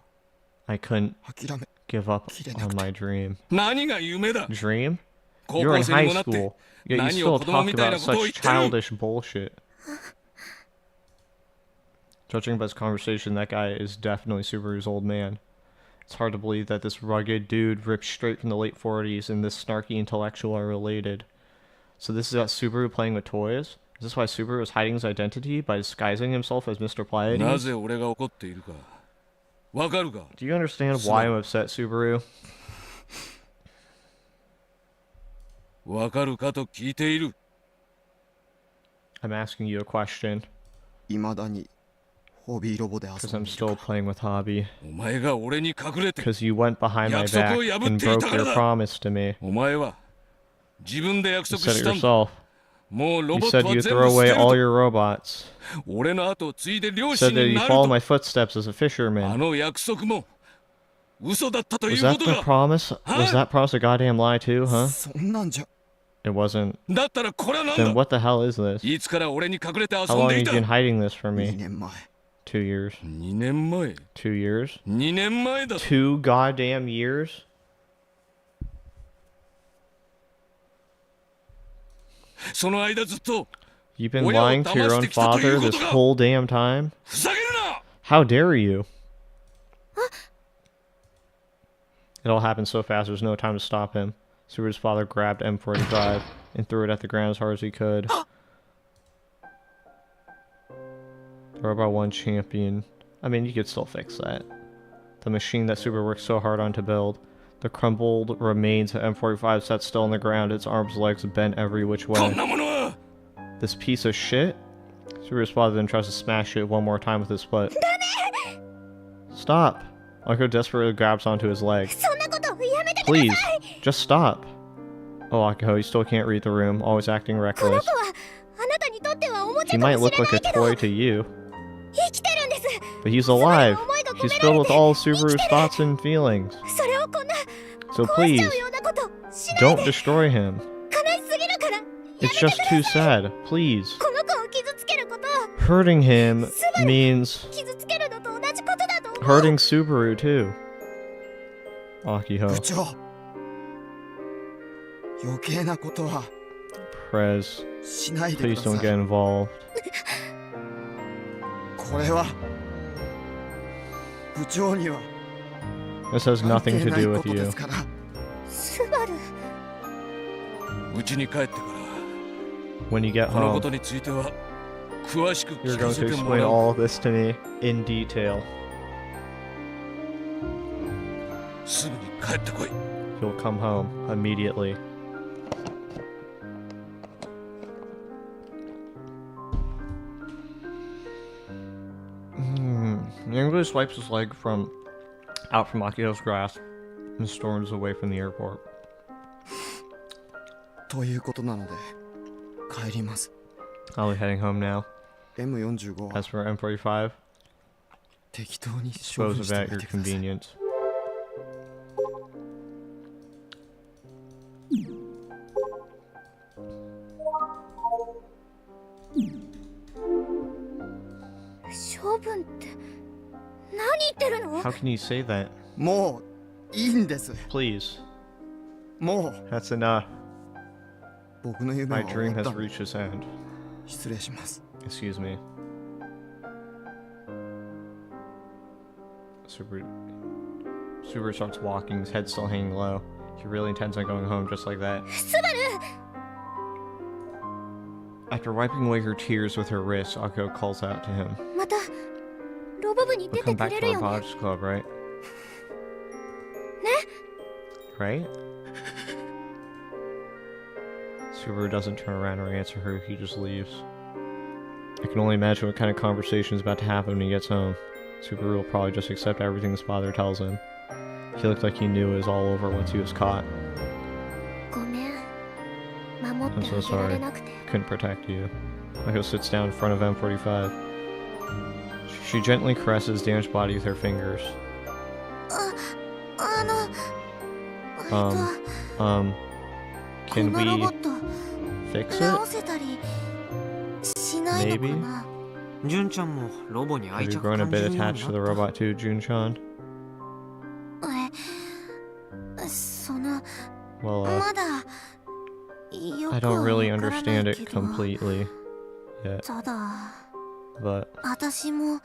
I couldn't 諦め give up on my dream. 何が夢だ Dream? 高 You're 校 in 生に high もなって school. Yet you 何 still を子供 talk みたい about なことを such 言ってる childish bullshit. Judging by this conversation, that guy is definitely Subaru's old man. It's hard to believe that this rugged dude ripped straight from the late 40s and this snarky intellectual are related. So this is about Subaru playing with toys? Is this why Subaru is hiding his identity by disguising himself as Mr. な Pleiades? ぜ俺が怒っているかわかるか Do you understand why I'm upset, Subaru? わかるかと聞いている I'm asking you a question, いまだにホビーロボで遊 because ん I'm でいる still playing with hobby. お前が俺に隠れて Because you went behind my back and broke your promise to me. お前は自分で約 You 束 said し it たんだ yourself. もうロ You ボット said は you'd 全部 throw 捨 away てる all と your robots. 俺の後を継いで漁 You 師 said that に you'd なる follow と my footsteps as a あ fisherman. の約束も嘘だったとい Was う that こと the だ promise? Was that promise a goddamn lie too, huh? そんなんじゃ It wasn't. だったらこれは何 Then だ what the hell is this? いつから俺に隠れて How 遊ん long で have い you た been hiding this from 2 me? 年前 2 years. 2年前 2 years? 2年前だ 2 goddamn years? その間ずっと You've been lying to your own father this whole damn time? ふざけるな。 How dare you? It all happened so fast, there's no time to stop him. Subaru's father grabbed M45 and threw it at the ground as hard as he could. The Robot 1 champion. I mean, you could still fix that. The machine that Subaru worked so hard on to build. The crumbled remains of M45 sat still on the ground, its arms and legs bent every which こん way. なものは This piece of shit? Subaru's father then tries to smash it one more time with his foot. Stop! Akiko desperately grabs onto his leg. そんなことやめてください。 Please, just stop. Oh, Akiko, you still can't read the room, always acting この reckless. 子はあなたにとってはおもち He ゃか might もし look れな like い a けど toy to you, 生きてるんです。 but he's alive. He's filled with all of Subaru's thoughts and feelings. それをこんな So 壊し please, ちゃうようなことしない don't で。 destroy him. 悲しすぎるから。 It's just too sad. Please. この子を傷つけることを Hurting him means 傷つけるのと同じことだと思う。 hurting Subaru too. 部 Akiho, 長余計なことは Prez, しないでく please ださ don't い get involved. これは部長には This has 関 nothing 係 to ない do こ with とで you. すから。スバルうちに帰ってから When you get このこ home, とについては詳しく you're 聞か going せ to ても explain らう。 all of this to me in detail. すぐに帰ってこい。 He'll come home immediately. Yango swipes his leg out from Akito's grasp and storms away from the airport. ということなので帰ります。 I'll be heading home now. M45 は As for M45, 適当に処 dispose 分 of して at あげ your てください。 convenience. How can you say that? もういいんです Please. もう That's enough. 僕の夢は My 終わ dream った has ので reached its end. 失礼します。 Excuse me. Subaru starts walking, his head still hanging low. He really intends on going home just like that. After wiping away her tears with her wrist, Akiko calls out to him. またロボ部に We'll 出て come く back れ to るよね Robotics Club, right? Right? Subaru doesn't turn around or answer her, he just leaves. I can only imagine what kind of conversation is about to happen when he gets home. Subaru will probably just accept everything his father tells him. He looked like he knew it was all over once he was caught. ごめん守っ I'm て so あげられ sorry. なくて Couldn't protect you. Akiko sits down in front of M45. She gently caresses Dan's body with her fingers. あの Can このロボ we ット fix 直 it? せたりしないのかな純ちゃんもロボに Have 愛 you 着 grown a 感じ bit るようになっ attached to the robot too, Jun-chan? その Well, まだよ I く don't わ really からな understand い it けど completely yet, ただ but 私も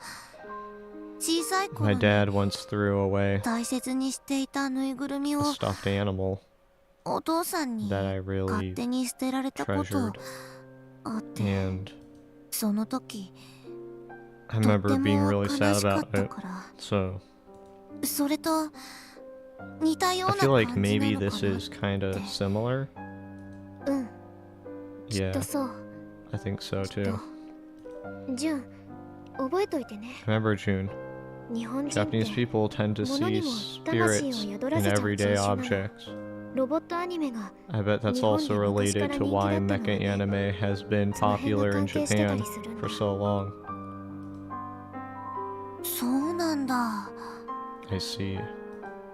小さい my 頃に dad once threw away 大切にしていたぬいぐるみ a を stuffed animal お父さんに that I 勝 really 手に捨てられたこと treasured, あって and その時 I とっ remember て being も really 悲 sad しかっ about た it, から so それと似たよう I な feel like 感じな maybe のか this な is kinda similar. うんきっ Yeah, とそう I think so きっ too. とジュン覚えといてね Remember, June, 日本人って Japanese people tend to 物に see も魂を spirits 宿ら in せちゃう everyday 人種なの objects. ロボットアニメが I bet that's 日本で also 昔 related から to 人気だ why ったのは mecha ね anime has been その辺が popular in 関係してた Japan りするんだ for so long. そうなんだ I see.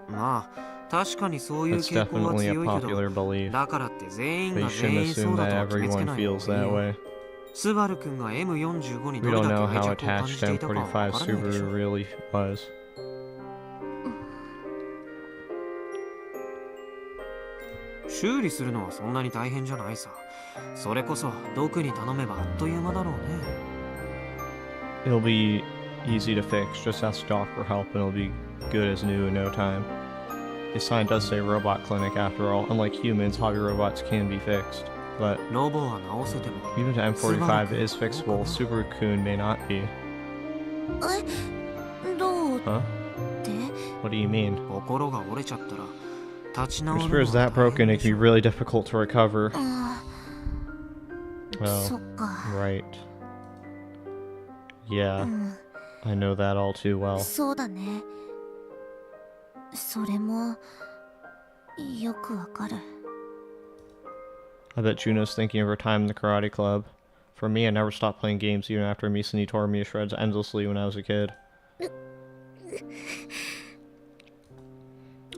まあ確かにそういう That's 傾向は definitely a 強いけど popular belief, だからって全員 but が you 全 shouldn't 員そ assume うだ that とは決めつけ everyone ない方 feels がいい that よ way. スバル君が M45 にど We れ don't だけ know 愛 how 着を感 attached じていたかはわ M45 からないでしょ Subaru really was. 修理するのはそんなに大変じゃないさ。それこそドクに頼めばあっという間だろうね。 It'll be easy to fix. Just ask Doc for help and it'll be good as new in no time. The sign does say robot clinic after all. Unlike humans, hobby robots can be fixed. But ロボは直せても even to M45 it is fixable. Super Raccoon may not be. どう Huh? って What do you mean? 心が折れちゃったら立ち直 Your る spirit の is は that 大 broken 変 it で can し be ょ。 really difficult to recover. ああ、そ Oh, っか。 right. う Yeah, ん、 I know that all too well. そうだね。それもよくわかる。 I bet Juno's thinking of her time in the karate club. For me, I never stopped playing games even after Misani tore me to shreds endlessly when I was a kid.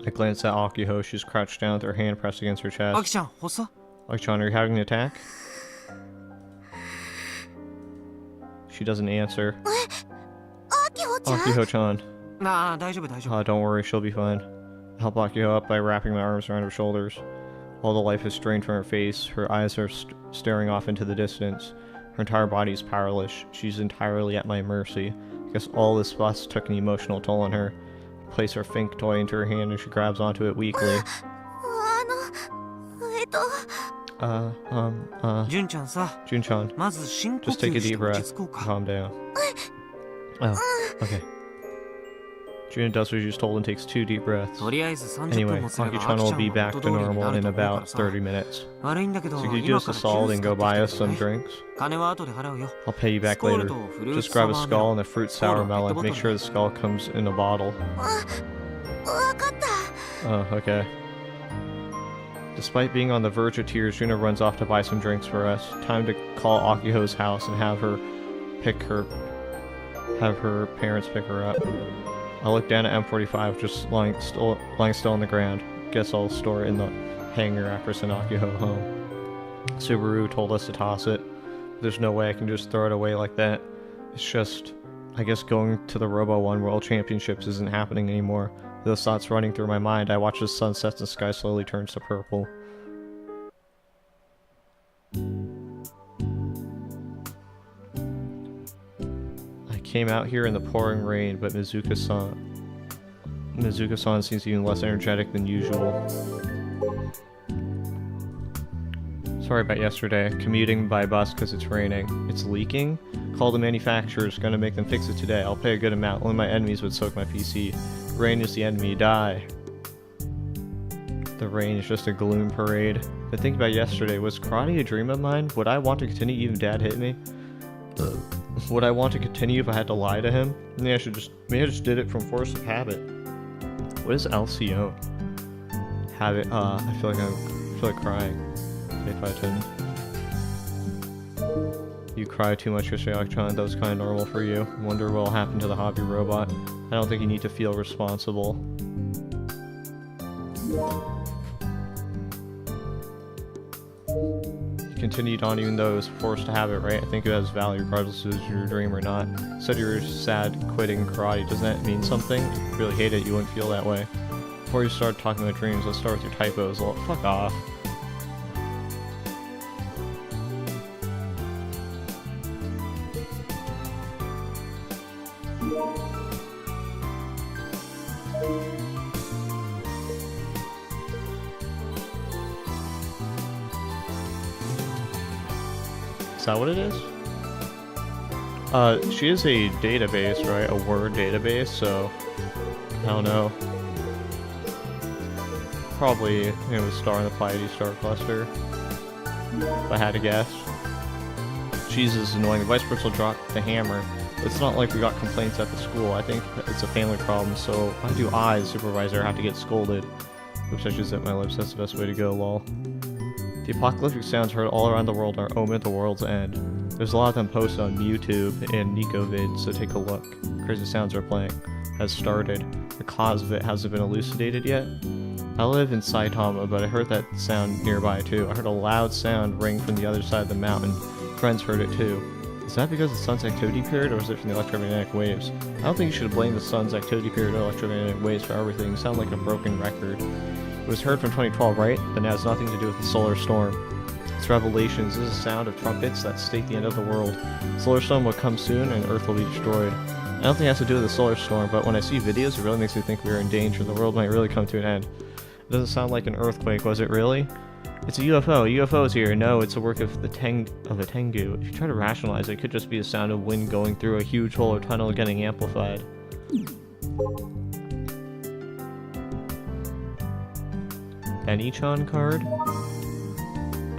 I glanced at Akiho. She's crouched down with her hand pressed against her アキ chest. ちゃん発作 Akichan, are you having an attack? She doesn't answer. あきほちゃん。 Akiho-chan. ああ大丈夫大丈夫 Don't worry, she'll be fine. I help Akiho up by wrapping my arms around her shoulders. All the life is drained from her face. Her eyes are staring off into the distance. Her entire body is powerless. She's entirely at my mercy. I guess all this fuss took an emotional toll on her. I place her Fink toy into her hand and she grabs onto it weakly. 純ちゃんさ Jun-chan, まず深呼 just take 吸 a して deep 落 breath. ち着こうか Calm down. Oh, okay. Juna does what she's told and takes 2 deep breaths. とりあえず30 Anyway, 分もすれば Aki-chan アキ will ちゃん be は back 元 to 通りに normal なる in と思うから about さ 30 minutes. 悪いんだけど So could you do 今 us か a ら solid and go buy us ジュ some ース買ってきて drinks? 金は後で払うよ I'll pay you back スコール later. とフルー Just ツサ grab マ a ーメロ skull ン and a fruit sour melon. Make sure the skull comes in a bottle. わかった。 Oh, okay. Despite being on the verge of tears, Juna runs off to buy some drinks for us. Time to call Akiho's house and have her parents pick her up. I look down at M45 just lying still on the ground. Guess I'll store it in the hangar after send Akiho home. Subaru told us to toss it. There's no way I can just throw it away like that. It's just, I guess going to the Robo 1 World Championships isn't happening anymore. Those thoughts running through my mind, I watch as sunsets and the sky slowly turns to purple. I came out here in the pouring rain, but Mizuka-san seems even less energetic than usual. Sorry about yesterday. Commuting by bus because it's raining. It's leaking? Call the manufacturers. Gonna make them fix it today. I'll pay a good amount. Only my enemies would soak my PC. Rain is the enemy. Die. The rain is just a gloom parade. But think about yesterday. Was karate a dream of mine? Would I want to continue even if Dad hit me? Would I want to continue if I had to lie to him? Maybe I just did it from force of habit. What is LCO? Habit. I feel like crying. Okay, if I didn't. You cried too much yesterday, Akichan. That was kind of normal for you. Wonder what will happen to the hobby robot. I don't think you need to feel responsible. You continued on even though it was forced to have it, right? I think it has value regardless if it was your dream or not. You said you were sad quitting karate. Doesn't that mean something? If you really hate it, you wouldn't feel that way. Before you start talking about dreams, let's start with your typos. Well, fuck off. Is that what it is? She is a database, right? A word database, so I don't know. Probably, you know, star in the Pleiades star cluster. If I had to guess. Jesus is annoying. The vice principal dropped the hammer. It's not like we got complaints at the school. I think it's a family problem, so why do I, the supervisor, have to get scolded? Oops, I just zip my lips. That's the best way to go, lol. The apocalyptic sounds heard all around the world are omen of the world's end. There's a lot of them posted on YouTube and NicoVid, so take a look. Crazy sounds are playing. Has started. The cause of it hasn't been elucidated yet. I live in Saitama, but I heard that sound nearby too. I heard a loud sound ring from the other side of the mountain. Friends heard it too. Is that because of the sun's activity period, or is it from the electromagnetic waves? I don't think you should blame the sun's activity period or electromagnetic waves for everything. You sound like a broken record. was heard from 2012, right? But now has nothing to do with the solar storm. It's revelations. This is the sound of trumpets that state the end of the world. Solar storm will come soon and Earth will be destroyed. I don't think it has to do with the solar storm, but when I see videos, it really makes me think we're in danger. The world might really come to an end. It doesn't sound like an earthquake, was it really? It's a UFO. A UFO is here. No, it's a work of a Tengu. If you try to rationalize it, it could just be the sound of wind going through a huge hole or tunnel getting amplified. Benichan card?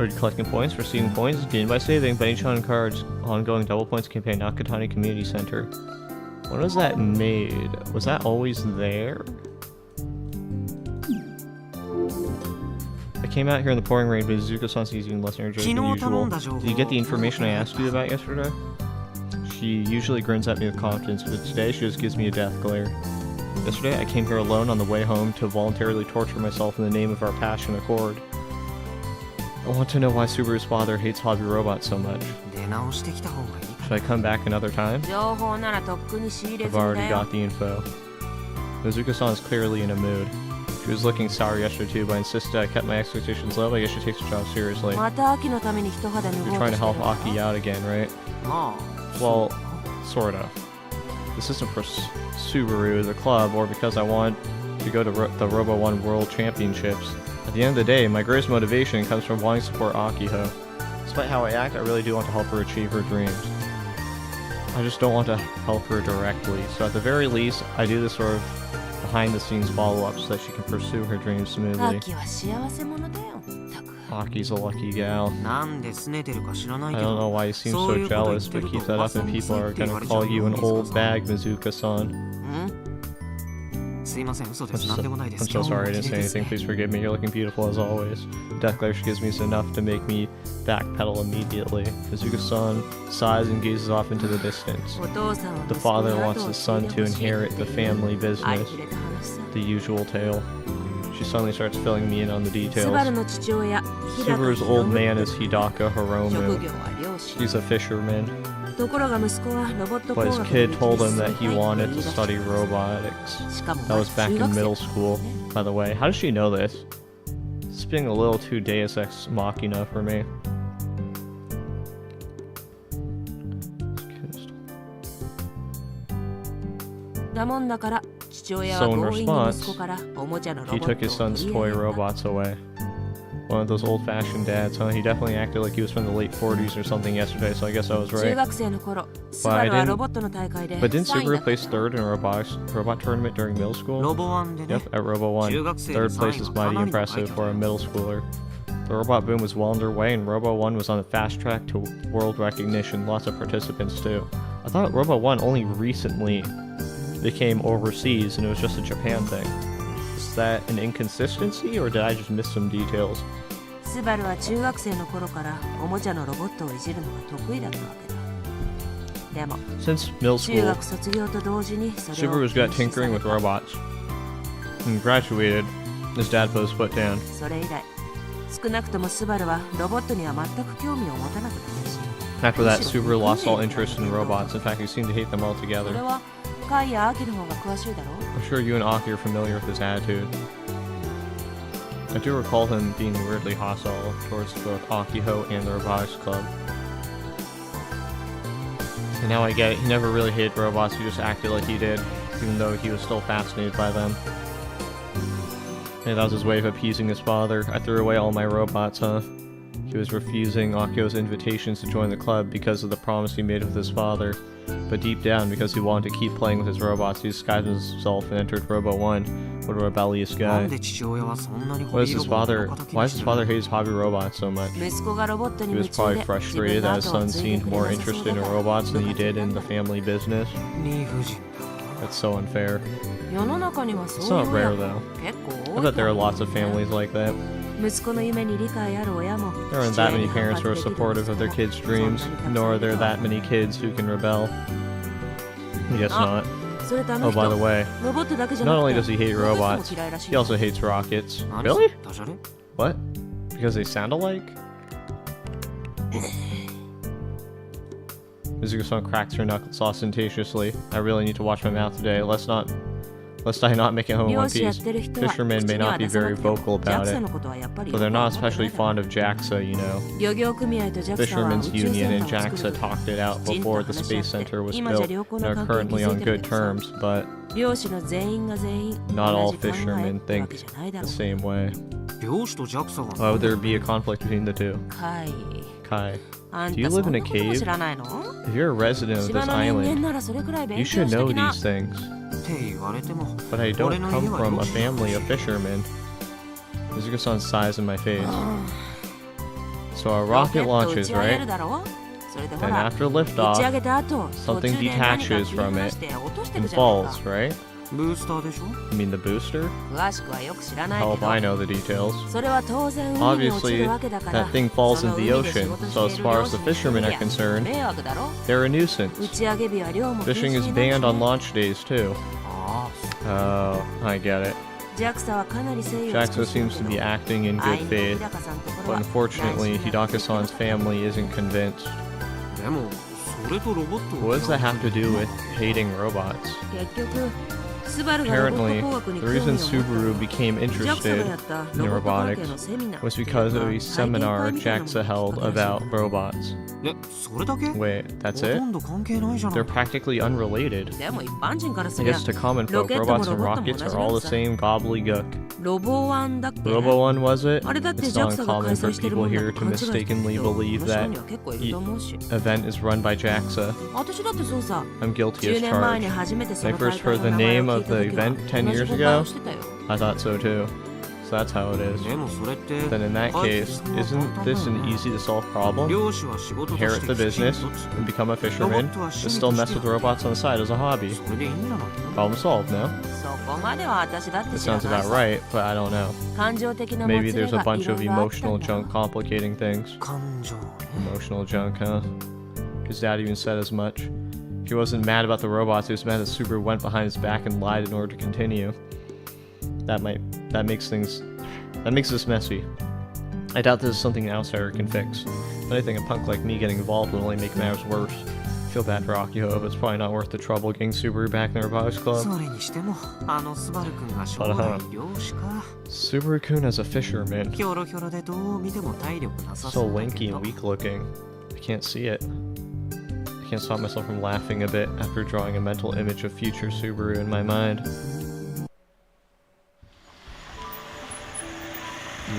Are you collecting points? Receiving points? Gained by saving. Benichan cards. Ongoing double points campaign. Nakatani Community Center. When was that made? Was that always there? I came out here in the pouring rain, but Izuka-san's using less energy than usual. Did you get the information I asked you about yesterday? She usually grins at me with confidence, but today she just gives me a death glare. Yesterday I came here alone on the way home to voluntarily torture myself in the name of our passion accord. I want to know why Subaru's father hates hobby robots so much. 出直してきた方がいいか Should I come back another time? 情報ならとっくに仕入れ I've 済み already だよ got the info. Izuka-san is clearly in a mood. She was looking sour yesterday too, but I insisted I kept my expectations low. I guess she takes her job seriously. また秋のために一肌脱ごう You're と trying to してる help の Aki out again, right? まあ Well, sort of. This isn't for Subaru, the club, or because I want to go to the Robo 1 World Championships. At the end of the day, my greatest motivation comes from wanting to support Akiho. Despite how I act, I really do want to help her achieve her dreams. I just don't want to help her directly, so at the very least, I do this sort of behind-the-scenes follow-up so that she can pursue her dreams smoothly. 秋は幸せ者だよたく Aki's a lucky gal. なんで拗ねてるか知らない I け don't know ど why you seem そうい so うこと言っ jealous, て but ると keep that up and people are gonna call you an old bag, Mizuka-san. すいません嘘で I'm すなんでもないです so sorry I 今 didn't 日も say 綺麗です anything. ね Please forgive me. You're looking beautiful as always. The death glare she gives me is enough to make me backpedal immediately. Mizuka-san sighs and gazes off into the distance. お父さんは The 息子 father の wants 後を the son 継 to いでほしい inherit the family あり business. ふれた話さ The usual tale. She suddenly starts filling me in on the スバル details. の父親日高 Subaru's 博 old 文 man is Hidaka 職 Hiromu. 業は漁師 He's a fisherman, ところが息子はロボット工 but 学 his の kid 道 told に him that 進 he みたいと wanted 言 to い出した study robotics. しかも That まだ was back 中 in 学生 middle だ school, ね by the way. How does she know this? It's being a little too Deus Ex Machina for me. Kissed. だもんだから父親 So は in 強引に response, 息子からおもちゃのロ He ボッ took his トを son's 取り toy 上げた robots away. One of those old-fashioned dads, huh? He definitely acted like he was from the late 40s or something yesterday, so I guess I was 中 right. 学生の頃ス But バ I ルは didn't- ロボットの大会で But didn't 3位だ Subaru った place third in a robot tournament during middle school? ロボワンでね Yep, at Robo 1. 中学生で Third 3 place 位 is はか mighty なりの快 impressive 挙 for だ a よ middle schooler. The robot boom was well underway, and Robo 1 was on the fast track to world recognition. Lots of participants too. I thought Robo 1 only recently became overseas, and it was just a Japan thing. Is that an inconsistency, or did I just miss some details? スバルは中学生の頃からおもちゃのロボットをいじるのが得意だったわけだでも Since middle 中 school, 学卒業と同時にそれを Subaru's 禁 got 止さ tinkering れ with た robots. And graduated, his dad put his foot down. それ以来少なくともスバルはロボットには全く興味を持たなくなったし After that, Subaru lost all interest in robots. In fact, he seemed to hate them それ altogether. はカイやアキの方が詳しいだろ I'm sure you and Aki are familiar with his attitude. I do recall him being weirdly hostile towards both Akiho and the Robotics Club. And now I get it, he never really hated robots, he just acted like he did, even though he was still fascinated by them. Maybe that was his way of appeasing his father. I threw away all my robots, huh? He was refusing Akiho's invitations to join the club because of the promise he made with his father. But deep down, because he wanted to keep playing with his robots, he disguised himself and entered Robo 1. What a rebellious な guy. んで父親はそんなにホ What ビ is ー his ロボット father? の敵 Why に does し his て father る hate his hobby robots so much? 息子がロボットに He 夢 was 中 probably で自分 frustrated の that his 後を son 継いで seemed くれ more なさそう interested だ in から robots than he ムカつい did たん in だ the family business. 理不尽 That's so unfair. 世の中には It's そうい not う親 rare 子 though. 結構 I 多い bet there are と lots of families like that. 息子の夢に理解ある親も There aren't 父 that 親 many に反 parents 発 who are できる supportive of their kids' 息子も dreams, そんなにたくさん nor い are る there から that many kids who can rebel. I guess not. それとあの Oh, 人 by the way, ロボットだけじゃな not く only て does he hate ロボットも robots, 嫌いらしい he also hates rockets. 何 Really? ダジャレ What? Because they sound alike? Mizuka-san cracks her knuckles ostentatiously. I really need to watch my mouth today. Let's not Lest I not make it home in 漁 one 師やっ piece. てる人は Fishermen 口 may には not be 出さな very くても vocal about JAXA it, のことはやっぱり but they're よく not わかって especially ないだろ fond of JAXA, you know. 漁業組合と JAXA は宇 Fishermen's 宙 Union セン and ターを作 JAXA る talked it out きちんと before the 話し合 space って center was 今じゃ built 良好 and な are 関係 currently 築い on てる good けどさ terms, but 漁師の全員が全員 not all 同じ考え fishermen ってわ think けじゃないだ the ろう same way. 漁師と JAXA が Why would there be a conflict between the two? かい Kai, あん Do you たそ live ん in な a ことも cave? 知らないの if you're a resident of 島 this の人間 island, ならそれくらい you 勉強 should しと know きな these things. って言われても But I 俺 don't の come 家は from 漁 a 師だ family of fishermen. Mizuka-san's sighs in my face. So our ロケ rocket ット打 launches, ち上げ right? るだろそれでほ And ら after 打ち上 liftoff, げた後 something 途中で何か detaches 切り from 離 it して落としてく and じゃない falls, か right? ブースターでしょ You mean the booster? 詳しくはよく知らないけ How ど if I know the details? それは当然海に落ち Obviously, るわけだから that thing falls その into the 海で仕 ocean, 事 so し as ている far 漁 as 師 the にして fishermen み are りゃ concerned, 迷惑だろ they're a 打 nuisance. ち上げ日は漁も禁 Fishing 止 is になる banned し on ね launch days too. あ Oh, I get it. JAXA はかなり誠意を尽 JAXA くしてる seems け to be ど acting in あ good いにく faith, 日高さんのところ but は unfortunately, 内心納得して Hidaka-san's family isn't convinced. でもそれとロボットを What does that have to do with hating robots? 結局スバルがロボッ Apparently, ト工学に the 興味を reason 持った Subaru became JAXA が interested やった in ロボット関係 robotics のセミナー was because of a 体験 seminar 会みたいなのも JAXA きっか held けらしい about robots. えそれだけ Wait, that's ほ it? とんど関係ないじゃな They're い practically unrelated. でも一般人からす I りゃ guess to common folk, Rocket robots and もロボットも rockets 同 are じ all なん the さ same gobbledygook. ロボワンだっけ Robo One, was it? あれだって It's not JAXA が uncommon 開 for 催してる people もんだ here と to 勘違いしてる mistakenly 人 believe この島 that には結構いると思うし event is run by JAXA. 私だってそうさ I'm guilty 10 as 年前に charged. 初めてそ When の I 大 first 会 heard の the 名前 name を聞い of た the 時は event 10同じ years 誤解 ago, をしてたよ I thought so too. So that's how it is. でもそれって Then in that 解 case, 決するのは isn't 簡単 this だよ an ね easy to solve problem? 漁師は仕事と Inherit し the てきちん business と and become a fisherman, but still mess with robots on the side as a hobby. それでいいんじゃない Problem solved, no? そこまでは私だって That 知ら sounds ない about さ right, but I don't know. 感情的なも Maybe つれ there's a が bunch いろ of いろあったん emotional だ junk complicating things. 感情ね Emotional junk, huh? His dad even said as much. He wasn't mad about the robots, he was mad that Super went behind his back and lied in order to continue. That makes this messy. I doubt this is something an outsider can fix. If anything, a punk like me getting involved will only make matters worse. I feel bad for Akio, but it's probably not worth the trouble getting Subaru back in the robotics club. それにしてもあのスバル君が将来漁師か Subaru-kun as a fisherman. ヒョロヒョロでどう見ても体力なさ So そうだけ lanky ど and weak looking. I can't see it. I can't stop myself from laughing a bit after drawing a mental image of future Subaru in my mind.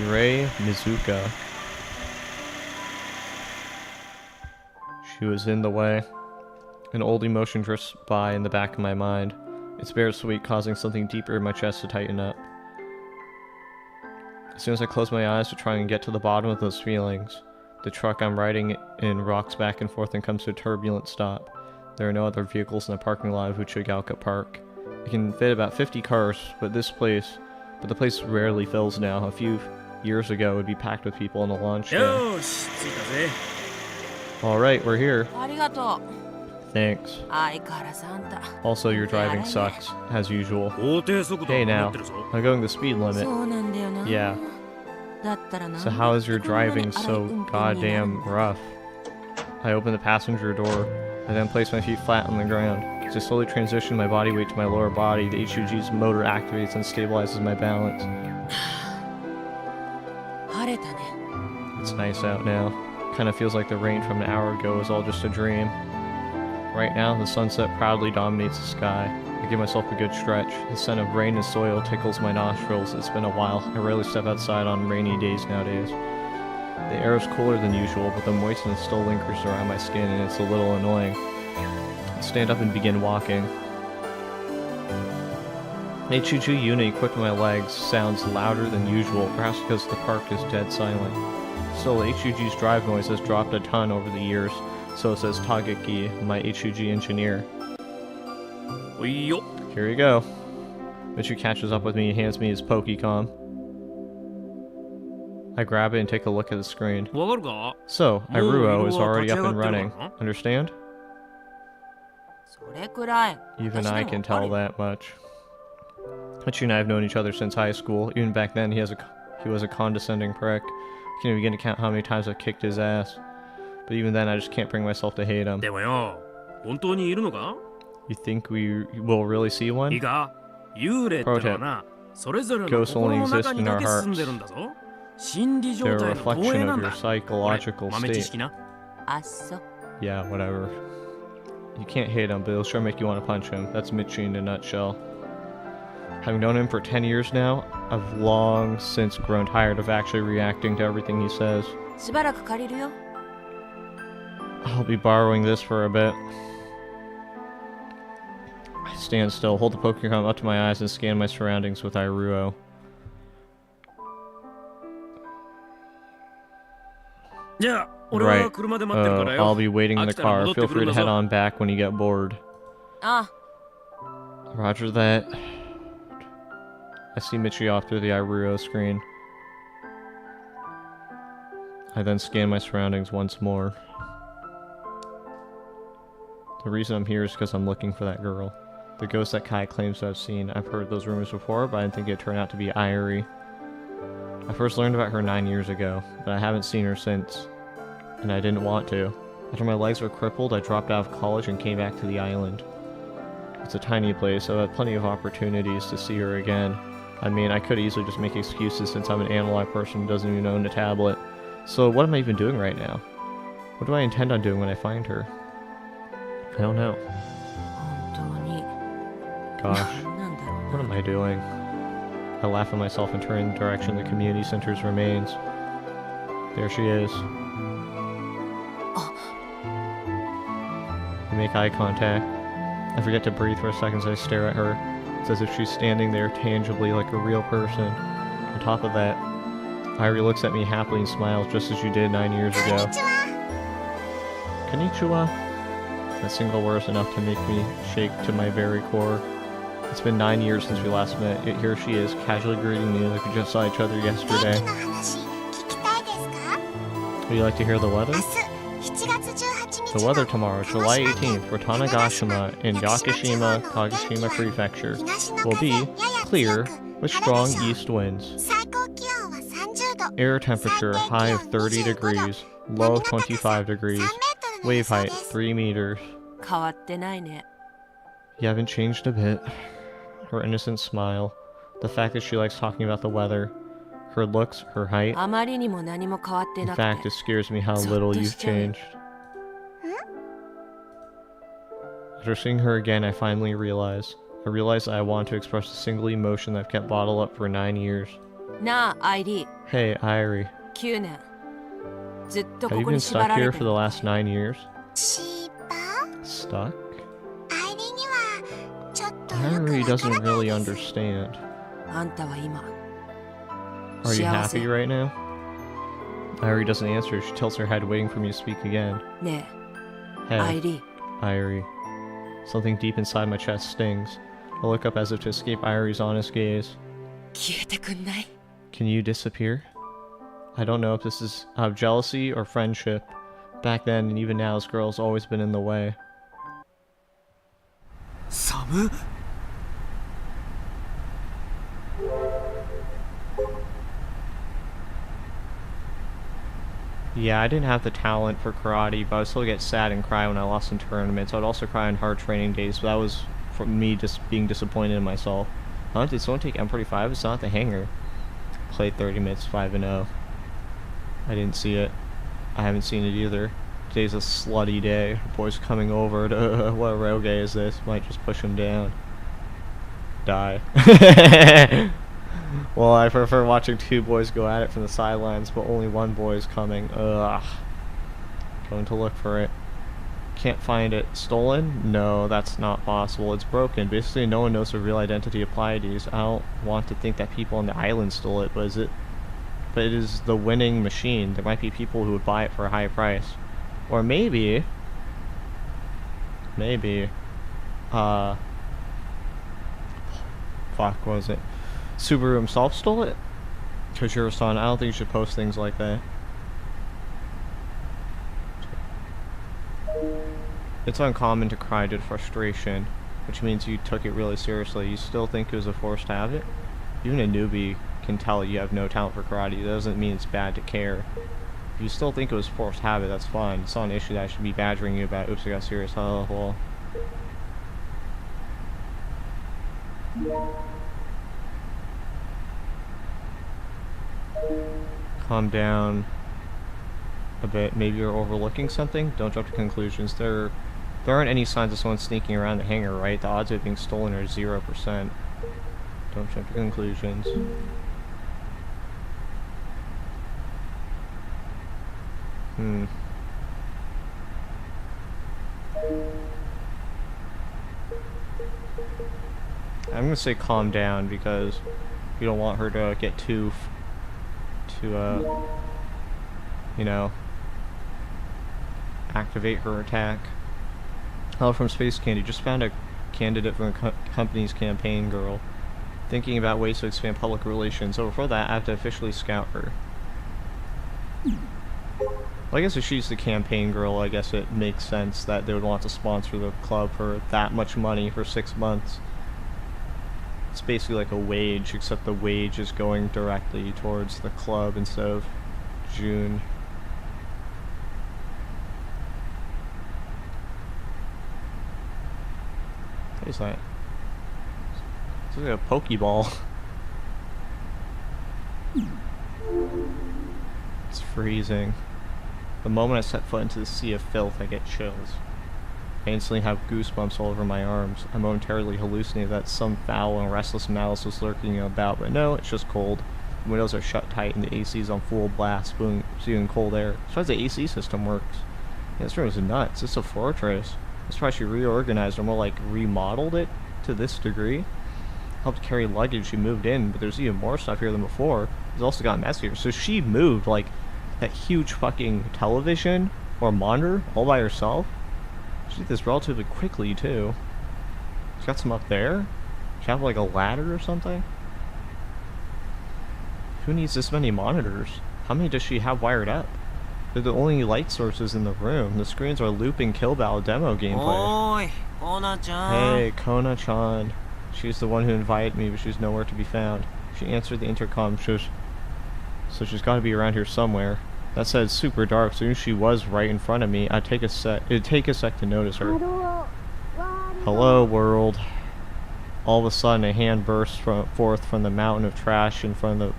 Yurei Mizuka. She was in the way. An old emotion drifts by in the back of my mind. It's bittersweet, causing something deeper in my chest to tighten up. As soon as I close my eyes to try and get to the bottom of those feelings, the truck I'm riding in rocks back and forth and comes to a turbulent stop. There are no other vehicles in the parking lot of Uchigaoka Park. It can fit about 50 cars, but the place rarely fills now. A few years ago, it would be packed with people on the launch day. よーし着いたぜ Alright, we're here. ありがとう Thanks. 相変わらずあんた Also, your driving sucks, as usual. 法定速度 Hey は now, 守ってるぞ I'm going the speed そ limit. うなんだよな Yeah. だったらな So how is your こんなに driving 荒い so 運転になる goddamn の rough? I open the passenger door, and then place my feet flat on the ground. As I slowly transition my body weight to my lower body, the HUG's motor activates and stabilizes my balance. 晴れたね It's nice out now. Kinda feels like the rain from an hour ago was all just a dream. Right now, the sunset proudly dominates the sky. I give myself a good stretch. The scent of rain and soil tickles my nostrils. It's been a while. I rarely step outside on rainy days nowadays. The air is cooler than usual, but the moistness still lingers around my skin and it's a little annoying. I stand up and begin walking. HUG unit equipped with my legs sounds louder than usual, perhaps because the park is dead silent. Still, HUG's drive noise has dropped a ton over the years, so says Tageki, my HUG engineer. おいよ Here you go. Mitsu catches up with me and hands me his Pokecom. I grab it and take a look at the screen. わかるか So, Iruo is already up and もう色は running. 立ち上がってるからな。 Understand? それくらい Even 私 I でも can わか tell るよ that much. Mitsu and I have known each other since high school. Even back then, he was a condescending prick. I can't even begin to count how many times I've kicked his ass. But even then, I just can't bring myself to hate him. でもよ本当にいるのか You think we will really see いい one? か幽霊ってのはな、それぞれの心の中にだけ住んでるんだぞ。心理状 They're a 態の投影 reflection な of ん your だ。 psychological 豆知 state. 識な。あっそ。 Yeah, whatever. You can't hate him, but it'll sure make you want to punch him. That's Mitchie in a nutshell. Having known him for 10 years now, I've long since grown tired of actually reacting to everything he says. しばらく借りるよ。 I'll be borrowing this for a bit. I stand still, hold the Pokemon up to my eyes, and scan my surroundings with Iruo. じゃあ、俺は車で待ってるからよ。 I'll be waiting in the car. Feel free to head on back when you get bored. あ Roger that. I see Michi off through the Iruo screen. I then scan my surroundings once more. The reason I'm here is because I'm looking for that girl. The ghost that Kai claims to have seen. I've heard those rumors before, but I didn't think it'd turn out to be Irie. I first learned about her 9 years ago, but I haven't seen her since. And I didn't want to. After my legs were crippled, I dropped out of college and came back to the island. It's a tiny place, so I've had plenty of opportunities to see her again. I mean, I could easily just make excuses since I'm an analog person who doesn't even own a tablet. So what am I even doing right now? What do I intend on doing when I find her? I don't know. 本当に Gosh, 何なんだろう what な。 am I doing? I laugh at myself and turn in the direction of the community center's remains. There she is. We make eye contact. I forget to breathe for a second as I stare at her. It's as if she's standing there tangibly like a real person. On top of that, Irie looks at me happily and smiles just as you did 9 years ago. Konnichiwa. That single word is enough to make me shake to my very core. It's been 9 years since we last met, yet here she is, casually greeting me like we just saw each other 天 yesterday. 気の話聞きたいですか？ Would you like to hear the weather? 明日7月18日 The の weather tomorrow, July 鹿児島 18th, for Tanegashima in Yakushima, Kagashima Prefecture, will be clear with strong east winds. 最高気温は30度 Air temperature high of 30 degrees, low of 25 degrees, wave height 3 meters. 変わってないね。 You haven't changed a bit. Her innocent smile, the fact that she likes talking about the weather, her looks, her height. あまりにも何も変わって In な fact, く it て。 scares me how little you've changed. After seeing her again, I finally realize that I want to express a single emotion that I've kept bottled up for 9 years. なあ、アイリー、 Hey, Irie, 9年。ずっと have こ you こ been に縛 stuck られ here て for る the last 9 years? 芝 Stuck? アイリーにはちょっとよく Irie わから doesn't ない really です understand. あんたは今、 Are you 幸せ happy right now? Irie doesn't answer. She tilts her head, waiting for me to speak again. ねえ、アイ Hey, リー、 Irie. Something deep inside my chest stings. I look up as if to escape Irie's honest gaze. 消えてくんない？ Can you disappear? I don't know if this is out of jealousy or friendship. Back then and even now, this girl's always been in the way. 寒っ。 Yeah, I didn't have the talent for karate, but I would still get sad and cry when I lost in tournaments. I'd also cry on hard training days, but that was from me just being disappointed in myself. Huh? Did someone take M45? It's not the hanger. Played 30 minutes, 5-0. I didn't see it. I haven't seen it either. Today's a slutty day. Boys coming over to what rogue is this? Might just push him down. Die. Well, I prefer watching two boys go at it from the sidelines, but only one boy is coming. Ugh. Going to look for it. Can't find it. Stolen? No, that's not possible. It's broken. Basically, no one knows the real identity of Pleiades. I don't want to think that people on the island stole it, but is it? But it is the winning machine. There might be people who would buy it for a high price. Or maybe... fuck, what was it? Subaru himself stole it? Kojiro-san, I don't think you should post things like that. It's uncommon to cry due to frustration, which means you took it really seriously. You still think it was a forced habit? Even a newbie can tell you have no talent for karate. That doesn't mean it's bad to care. If you still think it was a forced habit, that's fine. It's not an issue that I should be badgering you about. Oops, I got serious. Oh, well. Calm down a bit. Maybe you're overlooking something? Don't jump to conclusions. There aren't any signs of someone sneaking around the hangar, right? The odds of it being stolen are 0%. Don't jump to conclusions. I'm gonna say calm down because you don't want her to get too you know, activate her attack. Hello from Space Candy. Just found a candidate for the company's campaign girl. Thinking about ways to expand public relations. So before that, I have to officially scout her. Well, I guess if she's the campaign girl, I guess it makes sense that they would want to sponsor the club for that much money for 6 months. It's basically like a wage, except the wage is going directly towards the club instead of June. What is that? It's like a Pokeball. It's freezing. The moment I set foot into the sea of filth, I get chills. I instantly have goosebumps all over my arms. I momentarily hallucinate that some foul and restless mouse was lurking about, but no, it's just cold. The windows are shut tight and the AC is on full blast, spewing cold air. That's why the AC system works. Yeah, this room is nuts. It's a fortress. That's why she reorganized or more like remodeled it to this degree. Helped carry luggage, she moved in, but there's even more stuff here than before. It's also got messier. So she moved like that huge fucking television or monitor all by herself. She did this relatively quickly too. She's got some up there. She have like a ladder or something. Who needs this many monitors? How many does she have wired up? They're the only light sources in the room. The screens are looping Kill Battle demo gameplay. Oi, Kona-chan. Hey, Kona-chan. She's the one who invited me, but she's nowhere to be found. She answered the intercom, so she's got to be around here somewhere. That said, it's super dark. As soon as she was right in front of me, it'd take a sec to notice her. Hello, world. All of a sudden, a hand bursts forth from the mountain of trash in front of the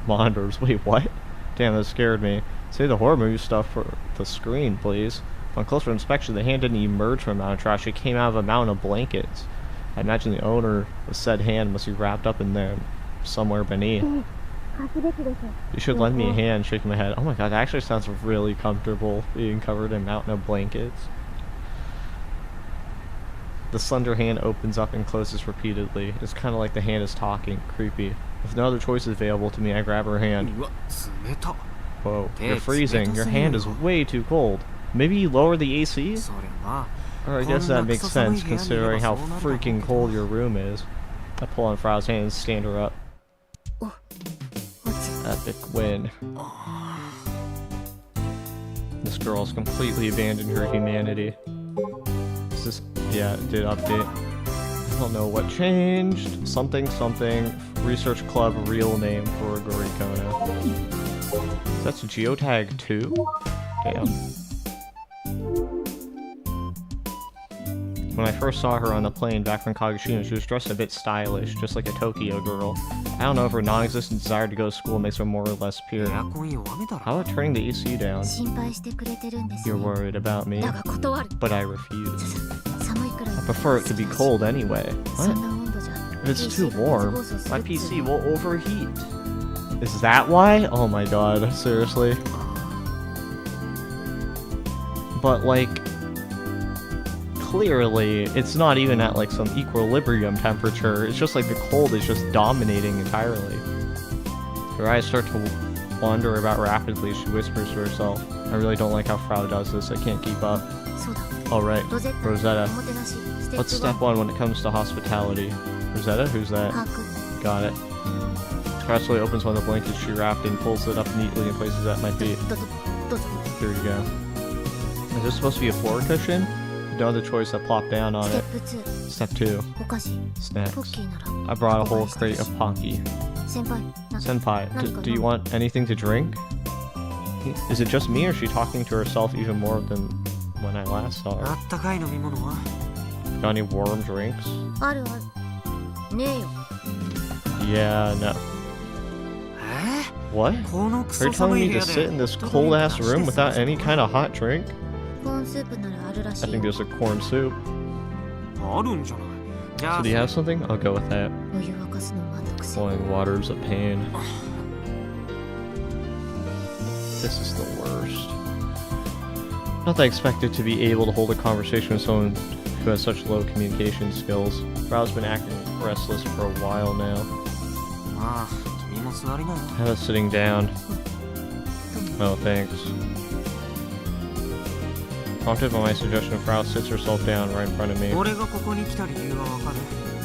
monitors. Wait, what? Damn, that scared me. Say the horror movie stuff for the screen, please. On closer inspection, the hand didn't emerge from a mountain of trash. It came out of a mountain of blankets. I imagine the owner of said hand must be wrapped up in there somewhere beneath. You should lend me a hand, shaking my head. Oh my god, that actually sounds really comfortable, being covered in a mountain of blankets. The slender hand opens up and closes repeatedly. It's kind of like the hand is talking. Creepy. With no other choices available to me, I grab her hand. Whoa, you're freezing. Your hand is way too cold. Maybe you lower the AC? Or I guess that makes sense, considering how freaking cold your room is. I pull on Frau's hand and stand her up. Epic win. This girl's completely abandoned her humanity. Is this... yeah, it did update. I don't know what changed. Something. Research Club real name for Gorikona. That's Geotag 2? Damn. When I first saw her on the plane back from Kagoshima, she was dressed a bit stylish, just like a Tokyo girl. I don't know if her non-existent desire to go to school makes her more or less pure. How about turning the AC down? You're worried about me, but I refuse. I prefer it to be cold anyway. What? If it's too warm, my PC will overheat. Is that why? Oh my god, seriously? But like... clearly, it's not even at like some equilibrium temperature. It's just like the cold is just dominating entirely. Her eyes start to wander about rapidly as she whispers to herself. I really don't like how Frau does this. I can't keep up. Alright, Rosetta. What's step 1 when it comes to hospitality? Rosetta? Who's that? Got it. Casually opens one of the blankets she wrapped in, pulls it up neatly and places it at my feet. Here we go. Is this supposed to be a floor cushion? No other choice, I plop down on it. Step 2. Snacks. I brought a whole crate of Pocky. Senpai, do you want anything to drink? Is it just me or is she talking to herself even more than when I last saw her? Got any warm drinks? Yeah, no. え What? この Are ク you ソ telling 寒い me 部 to 屋 sit で in this ホットドリン cold ク ass 出して room without さ any kind of hot drink? コーンスープならあるらし I い think よ there's a corn soup. あるんじゃないじゃ So あ do you have something? I'll go with that. お湯沸かすのめんどくせえ Boiling water's a pain. This is the worst. Not that I expected to be able to hold a conversation with someone who has such low communication skills. Rao's been acting restless for a while now. まあ君も座りなよ How about sitting down? Oh, thanks. Prompted by my suggestion, Frau sits herself down right in front of me. 俺がここに来た理由はわかる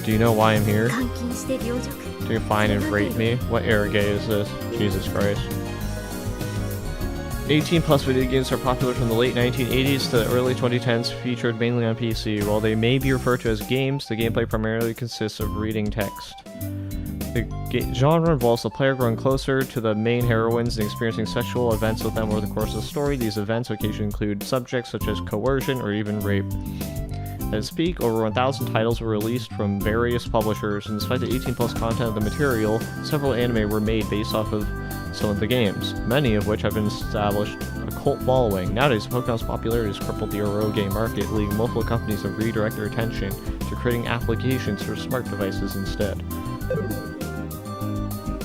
Do you know why I'm here? 監禁して病弱 Do you find and rape me? What era gay is this? Jesus Christ. 18 plus video games are popular from the late 1980s to the early 2010s, featured mainly on PC. While they may be referred to as games, the gameplay primarily consists of reading text. The genre involves the player growing closer to the main heroines and experiencing sexual events with them over the course of the story. These events occasionally include subjects such as coercion or even rape. At its peak, over 1,000 titles were released from various publishers, and despite the 18 plus content of the material, several anime were made based off of some of the games, many of which have been established a cult following. Nowadays, Pokemon's popularity has crippled the RO game market, leading multiple companies to redirect their attention to creating applications for smart devices instead.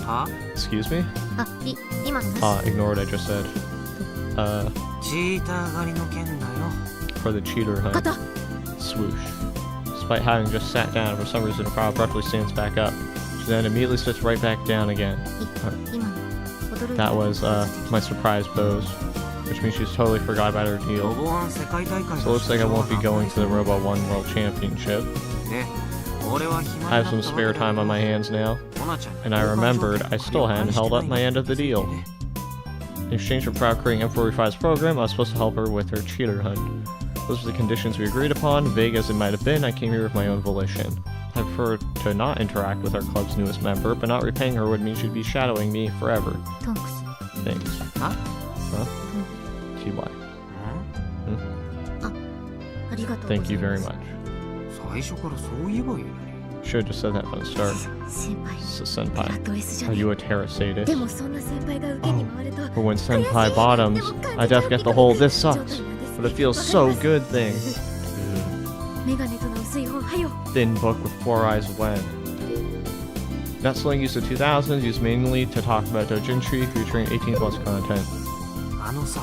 は Excuse me? あ、今のなし Ignore what I just said. チーター狩りの件だよ For the cheater hunt. 肩 Swoosh. Despite having just sat down, for some reason, Frau abruptly stands back up. She then immediately sits right back down again. 今の驚いた That was, my surprise pose, which means she's totally forgot about her ロ deal. ボワン世界大会 So it looks like I won't be going to the Robo 1 World Championship. で俺は暇 I に have な some ったわ spare けだ time on my hands now, モナちゃん and I remembered I still hadn't held up my end of the deal. In exchange for Frau creating M45's program, I was supposed to help her with her cheater hunt. Those were the conditions we agreed upon. Vague as it might have been, I came here with my own volition. I prefer to not interact with our club's newest member, but not repaying her would mean she'd be shadowing me forever. トンクス Thanks. Huh? Huh? TY. ありがとうございます Thank you very much. 最初からそう言えばいいのに Should have just said that from the start. 先輩 Senpai. ラト S じゃ Are ね you a Terra sadist? でもそんな先輩が受けに回ると But when Senpai bottoms, I definitely get the whole this sucks, but it feels so good thing. メガネとの薄い本はよ Thin book with four eyes when. That slang used in the 2000s, used mainly to talk about doujinshi, featuring 18 plus content. あのさ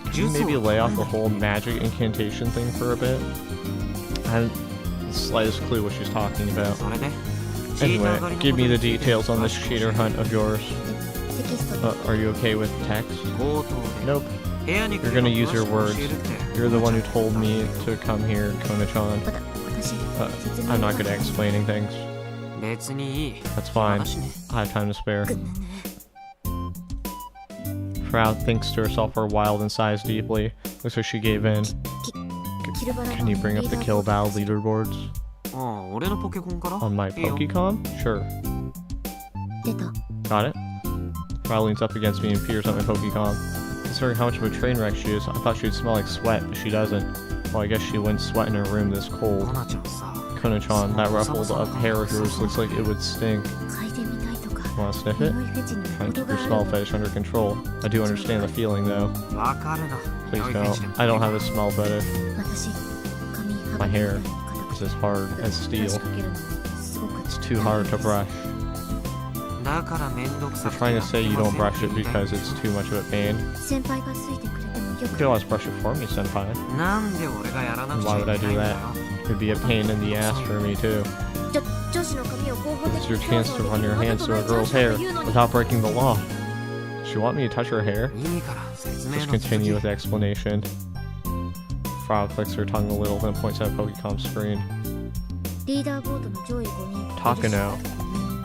Could you maybe lay off the whole magic incantation thing for a bit? I haven't the slightest clue what she's talking about. それで Anyway, give me the details on this cheater hunt of yours. テキスト Are you okay with text? 口頭で Nope. 部屋に来 You're れば gonna use your 詳し words. く教えるって You're the one who told me to come here, Kona-chan. 私 I'm not good at explaining things. 別にいい That's fine. 話ね I have time to spare. くんねんね Frau thinks to herself for a while and sighs deeply. Looks like she gave in. キルバラ Can you bring up the kill battle leaderboards? ああ俺のポケコンから On my いいよ Pokecom? Sure. 出た Got it? Frau leans up against me and peers at my Pokecom. Considering how much of a train wreck she is, I thought she'd smell like sweat, but she doesn't. Well, I guess she wouldn't sweat in her room this モ cold. ナちゃんさ Kona-chan, that ruffled up hair of yours looks like it would stink. 嗅いでみたいとか Wanna sniff 匂 it? いフェチに Trying to も keep 程 your があ smell る fetish under control. I do understand the feeling though. わかるな Please 匂いフェチで don't. も I don't have a smell fetish. 私髪 My 肌 hair みたいに硬く is て as hard as ブラ steel. シかけるのすごく It's too hard to brush. だからめんどくさ You're くて trying to やって say you ま don't せん brush って it 言いたい because it's too much of a pain. 先輩が好いてくれてもよ You く could always brush it for me, senpai. なんで俺がやらなくちゃ Why い would I け do ないんだよ that? It'd be a pain in the ass for me too. 女子の髪を合法的 It's your に chance to run your hands through a girl's hair without breaking the law. Does she want me to touch her hair? いいから説明 Just の続 continue with き the explanation. Frau clicks her tongue a little, then points at a Pokecom screen. リーダーボードの上位5人 Takano.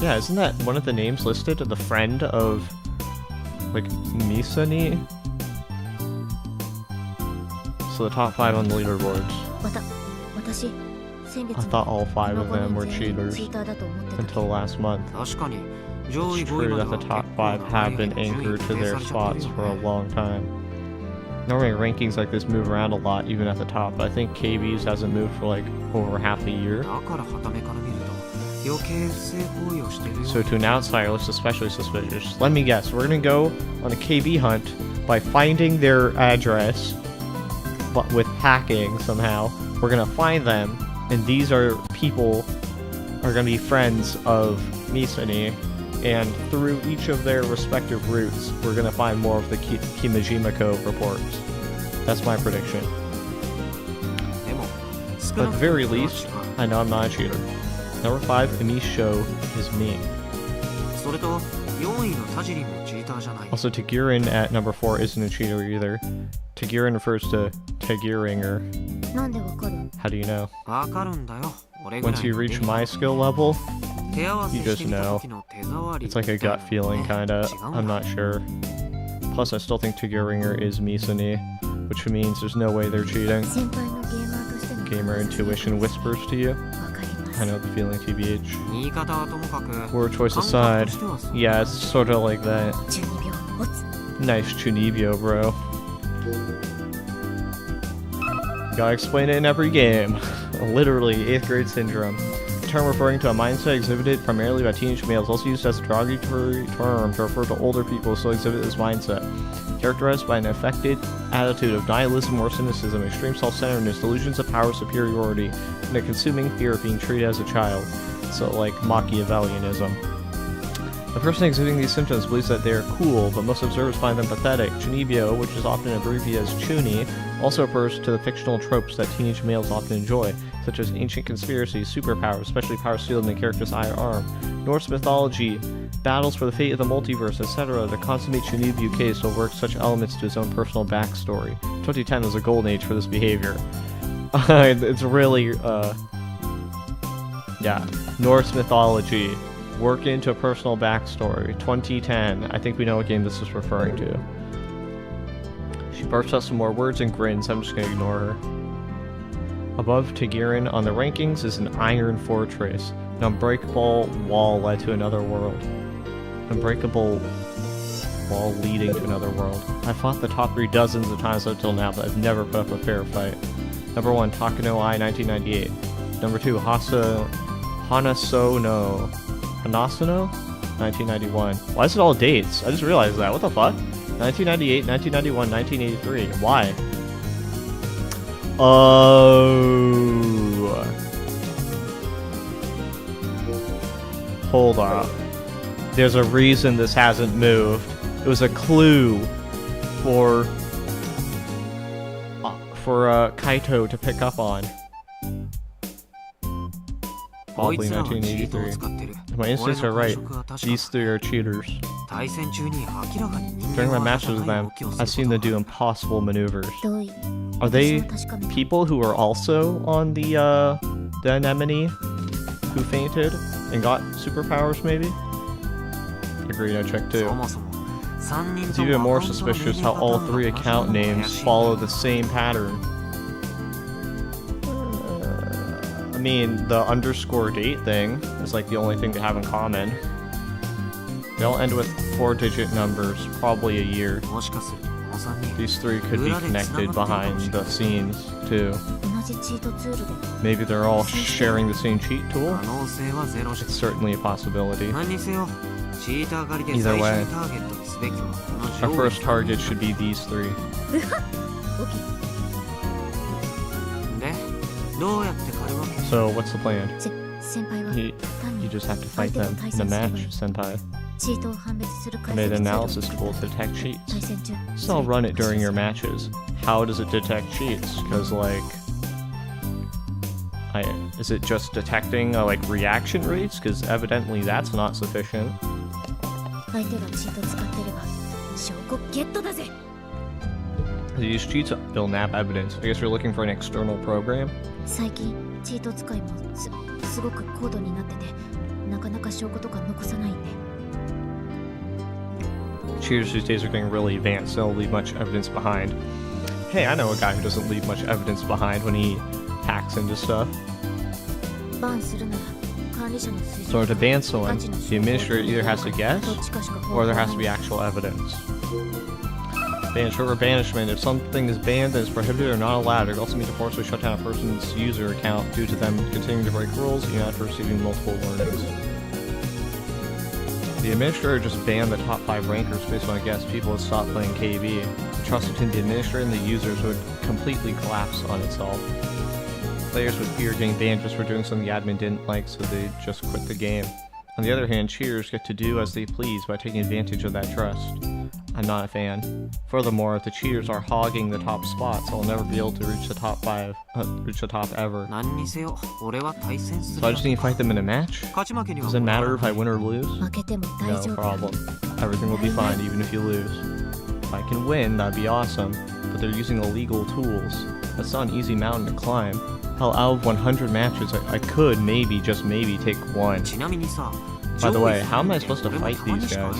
Yeah, isn't that one of the names listed? The friend of, like, Misani? So the top 5 on the leaderboards. 私先月 I thought all 5 of この them 5 were 人全員 cheaters チーターだと思ってたけ until ど last month. 確かに上位 It's 5位 true ま that で the は top 5 have been anchored to their spots for a long time. Normally rankings like this move around a lot, even at the top, but I think KB's hasn't moved for like over half a year. だから傍目から見ると余計不正行為をしてるよ。 So to an outsider, looks especially suspicious. Let me guess, we're gonna go on a KB hunt by finding their address, but with hacking somehow. We're gonna find them, and these are people are gonna be friends of Misani, and through each of their respective routes, we're gonna find more of the Kimijima Cove reports. That's my prediction. でも But at the very least, I know I'm not a cheater. Number 5, Ami's show is me. それと4位の田尻もチーターじゃない。 Also, Tagirin at number 4 isn't a cheater either. Tagirin refers to Tagiringer. なんでわかる？ How do you know? わかるんだよ。俺ぐらい Once you の reach 出 my 来 skill level, 手合わせ you し just てみた know. 時の手触り It's like a gut feeling, kinda. I'm not sure. Plus, I still think Tagiringer is Misani, which means there's no way they're cheating. 先輩のゲーマーとしての Gamer intuition whispers to you. わかります I know the feeling, TBH. 言い方はともかく Word choice 感 aside, 覚としてはそう yeah, it's sort of like that. 12秒持つ Nice Chunibyo, bro. Gotta explain it in every game. Literally, 8th grade syndrome. A term referring to a mindset exhibited primarily by teenage males, also used as a derogatory term to refer to older people who still exhibit this mindset. Characterized by an affected attitude of nihilism or cynicism, extreme self-centeredness, delusions of power superiority, and a consuming fear of being treated as a child. So, like, Machiavellianism. The person exhibiting these symptoms believes that they are cool, but most observers find them pathetic. Chunibyo, which is often abbreviated as Chuni, also refers to the fictional tropes that teenage males often enjoy, such as ancient conspiracies, superpowers, especially power wielded in the character's eye or arm, Norse mythology, battles for the fate of the multiverse, etc. To consummate Chunibyo case will work such elements to his own personal backstory. 2010 was a golden age for this behavior. It's really, yeah, Norse mythology. Work into a personal backstory. 2010. I think we know what game this is referring to. She bursts out some more words and grins. I'm just gonna ignore her. Above Tagirin on the rankings is an iron fortress. An unbreakable wall led to another world. Unbreakable wall leading to another world. I fought the top 3 dozens of times up till now, but I've never put up a fair fight. Number 1, Takano I, 1998. Number 2, Hanasono. Hanasuno? 1991. Why is it all dates? I just realized that. What the fuck? 1998, 1991, 1983. Why? Oh. Hold up. There's a reason this hasn't moved. It was a clue for Kaito to pick up on. Probably 1983. My instincts are right. These 3 are cheaters. During my matches with them, I've seen them do impossible maneuvers. どうい Are they 私も確かめた people who are also on the anemone who fainted and got superpowers, maybe? Agreed, I checked too. そもそも3人 It's と even も more アカウントの suspicious メニュ how ー all パターン 3 が account 同じなのが怪 names しい follow the same pattern. I mean, the underscore date thing is like the only thing they have in common. They all end with 4-digit numbers, probably a year. もしかするとこの3人 These 3 could be connected behind the scenes, too. 同じチートツールで Maybe they're all sharing the same cheat tool? 可能性はゼロじゃ It's certainly a possibility. 何にせよチーター狩りで Either 最 way. 初にターゲットにすべきはこの Our 上位 first target should be these 3. オッケーでどうやって狩るわけ So, what's the plan? 先輩は You 単 you に just have to fight them in a match, Senpai. チートを判別する I 解 made 析 an ツールを analysis 作っ tool た to detect cheats. 対戦中 So I'll run it during your matches. How does it detect cheats? Because, like... is it just detecting, like, reaction rates? Because evidently that's not sufficient. 相手がチート使ってれば証拠ゲットだぜ These cheats will nap evidence. I guess you're looking for an external program? 最近チート使いもすごく高度になっててなかなか証拠とか残さないんで Cheaters these days are getting really advanced. They don't leave much evidence behind. Hey, I know a guy who doesn't leave much evidence behind when he hacks into stuff. バンするなら管理者の推 So 測 to ban someone, ガチの the administrator either has to guess, どっちかしか方法 or there が has to ない be actual evidence. Ban short of banishment. If something is banned, then it's prohibited or not allowed. It also means to forcibly shut down a person's user account due to them continuing to break rules, even after receiving multiple warnings. The administrator just banned the top 5 rankers based on, I guess, people would stop playing KB. The trust between the administrator and the users would completely collapse on itself. Players would fear getting banned just for doing something the admin didn't like, so they'd just quit the game. On the other hand, cheaters get to do as they please by taking advantage of that trust. I'm not a fan. Furthermore, if the cheaters are hogging the top spots, I'll never be able to reach the top 5, reach the top ever. So I just need to fight them in a match? Does it matter if I win or lose? No problem. Everything will be fine even if you lose. If I can win, that'd be awesome. But they're using illegal tools. That's not an easy mountain to climb. Hell, out of 100 matches, I could maybe, just maybe, take 1. By the way, how am I supposed to fight these guys?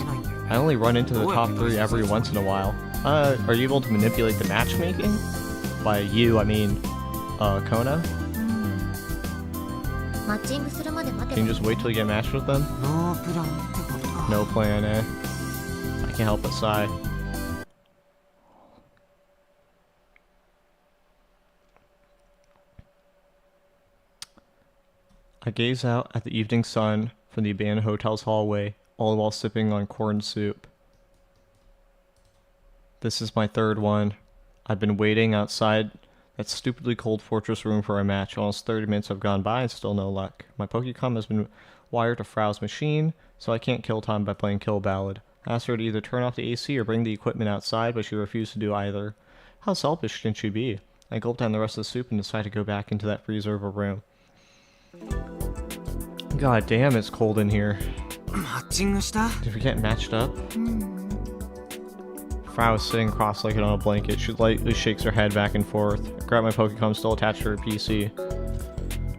I only run into the top 3 every once in a while. Are you able to manipulate the matchmaking? By you, I mean, Kona? Can you just wait till you get matched with them? No plan, eh? I can't help but sigh. I gaze out at the evening sun from the abandoned hotel's hallway, all while sipping on corn soup. This is my 3rd one. I've been waiting outside that stupidly cold fortress room for a match. Almost 30 minutes have gone by and still no luck. My Pokecom has been wired to Frau's machine, so I can't kill time by playing Kill Ballad. I asked her to either turn off the AC or bring the equipment outside, but she refused to do either. How selfish can she be? I gulped down the rest of the soup and decided to go back into that freezer of a room. God damn, it's cold in here. Did we get matched up? Frau was sitting cross-legged on a blanket. She lightly shakes her head back and forth. I grab my Pokecom still attached to her PC.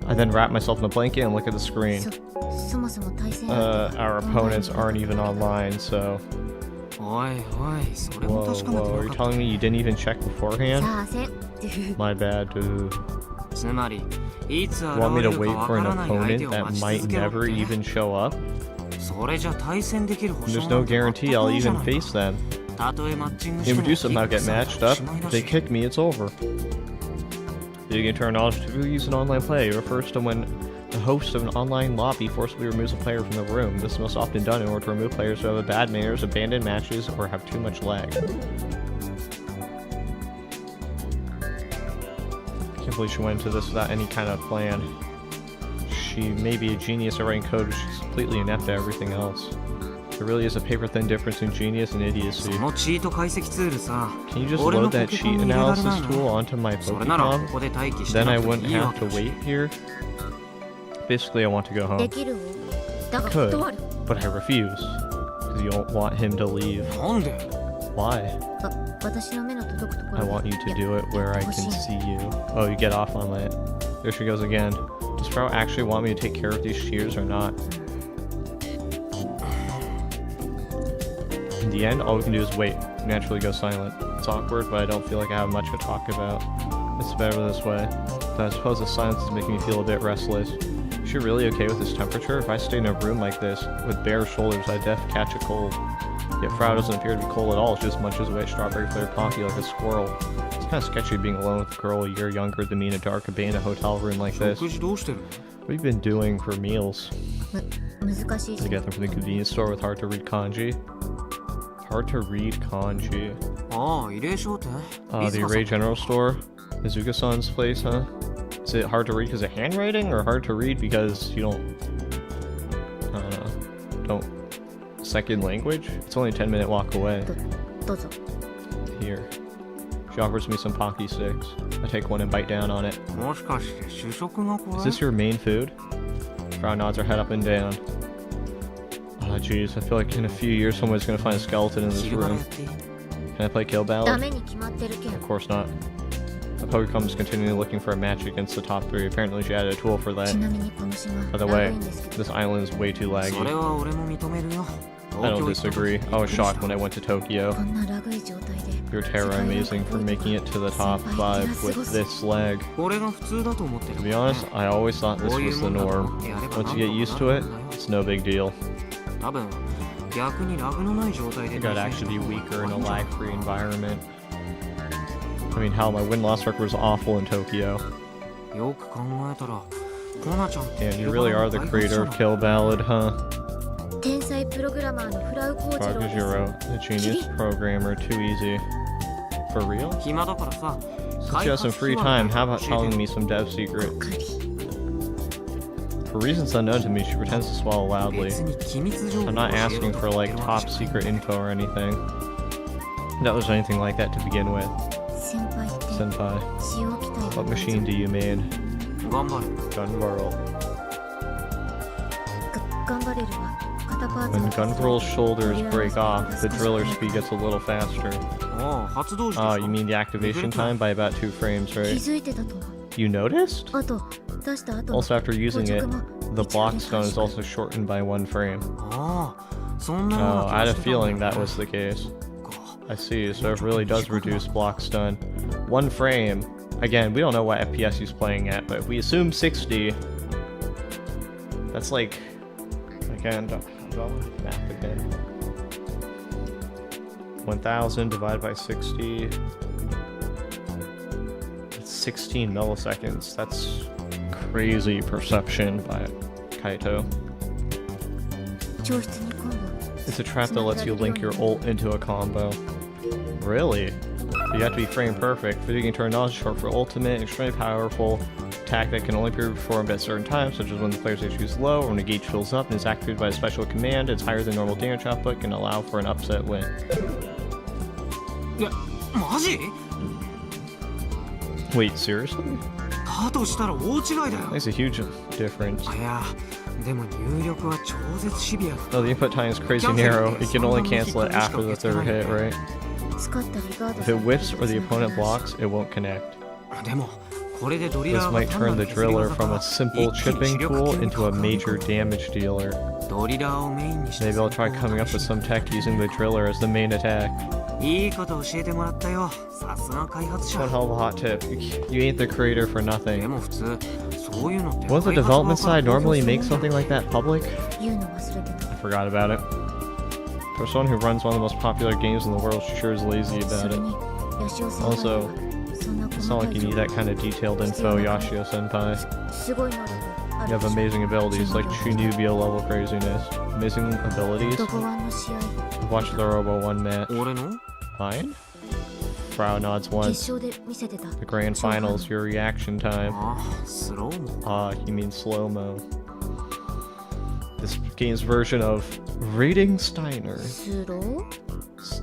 I then wrap myself in a blanket and look at the screen. Our opponents aren't even online, so... Whoa, are you telling me you didn't even check beforehand? My bad, dude. You want me to wait for an opponent that might never even show up? There's no guarantee I'll even face them. If we do somehow get matched up, if they kick me, it's over. You can turn on to use an online play. It refers to when the host of an online lobby forcibly removes a player from the room. This is most often done in order to remove players who have bad manners, abandon matches, or have too much lag. I can't believe she went into this without any kind of plan. She may be a genius at writing code, but she's completely inept at everything else. There really is a paper-thin difference between genius and idiocy. Can you just load that cheat analysis tool onto my Pokecom? Then I wouldn't have to wait here? Basically, I want to go home. I could, but I refuse. Because you don't want him to leave. Why? I want you to do it where I can see you. Oh, you get off on it. There she goes again. Does Frau actually want me to take care of these cheaters or not? In the end, all we can do is wait. Naturally go silent. It's awkward, but I don't feel like I have much to talk about. It's better this way. But I suppose the silence is making me feel a bit restless. Is she really okay with this temperature? If I stayed in a room like this, with bare shoulders, I'd definitely catch a cold. Yet Frau doesn't appear to be cold at all. She just munches away at strawberry-flavored coffee like a squirrel. It's kind of sketchy being alone with a girl a year younger than me in a dark, abandoned hotel room like this. What have you been doing for meals? To get them from the convenience store with hard-to-read kanji. Hard-to-read kanji. The Array General Store? Izuka-san's place, huh? Is it hard to read because of handwriting, or hard to read because you don't second language? It's only a 10-minute walk away. Here. She offers me some Pocky Sticks. I take one and bite down on it. Is this your main food? Frau nods her head up and down. Oh jeez, I feel like in a few years someone's gonna find a skeleton in this room. Can I play Kill Ballad? Of course not. The Pokecom is continually looking for a match against the top 3. Apparently she added a tool for that. By the way, this island is way too laggy. I don't disagree. I was shocked when I went to Tokyo. Your terror amazing for making it to the top 5 with this lag. To be honest, I always thought this was the norm. Once you get used to it, it's no big deal. 逆にラグのない状態 I で think I'd actually be weaker in a lag-free environment. I mean, hell, my win-loss record was awful in Tokyo. よく考えたらコナちゃんって And you really are the creator of Kill Ballad, huh? 天才プログラマーのフラウコーチロ Fuck ー is で your す a genius programmer? Too easy. For real? 暇だからさ Since you have some free time, how about telling me some dev secrets? For reasons unknown to me, she pretends to swallow loudly. 別に機密情報 I'm を not 教え asking ろ for と like 言ってるわ top けじゃない secret info or anything. That was anything like that to begin with. 先輩って Senpai, 使用機体 what machine do you mean? 頑張る Gunworld. 頑張れるわ肩パーツ When の Gunworld's shoulders break off, the driller speed gets a little faster. ああ発動時 Oh, です you か mean the activation time by about 2 frames, 気 right? づいてたと思う You noticed? あと出した後の Also, after using 硬 it, 直も the 一応 block で stone 回 is 収 also shortened by 1 frame. ああそんなよう Oh, な I had a 気がしてたん feeling だ that よ was the case. か I see, so it really does reduce block stun. 1 frame. Again, we don't know what FPS he's playing at, but if we assume 60, that's like, again, math again. 1000 divided by 60. That's 16 milliseconds. That's crazy perception by Kaito. 教室に今度 It's a trap that lets you link your ult into a combo. Really? You have to be frame perfect. Video game terminology short for ultimate, extremely powerful attack that can only be performed at certain times, such as when the player's HP is low or when a gauge fills up and is activated by a special command. It's higher than normal damage output, can allow for an upset win. いやマジ Wait, seriously? だとしたら大違いだよ Makes a huge difference. いやでも入力は超絶シビアだ No, the input time is crazy narrow. You can only cancel it after the third hit, right? 使ったリガード If it whiffs or the opponent blocks, it won't connect. でもこれでドリ This ラーが might 単 turn な the る削り driller 技か from ら a simple 一気に chipping 視力 tool 系に into a 変わる major damage dealer. ドリラーをメインにして Maybe I'll try coming up with some tech using the driller as the main attack. いいこと教えてもらったよさすが開発 One 者 hell of a hot tip. You ain't the creator for で nothing. も普通そういうのって Won't the 開発側 development から side 公表 normally する make もんだ something like that public? 言うの忘れてた I forgot about it. For someone who runs one of the most popular games in the world, she sure is lazy そ about れ it. にヤシオ先輩 Also, はそんな It's 細 not か like い you need that kind of detailed info, Yashio senpai. すごい能力あ You る have でしょ amazing abilities, like Chinubia level craziness. Amazing abilities? 男ワンの試合 Watch the Robo 1 match. 俺の Mine? Frau nods 決 once. 勝で見せてた The grand finals, your reaction time. ああスローも Ah, you mean slow-mo. This game's version of Rating Steiner. スロース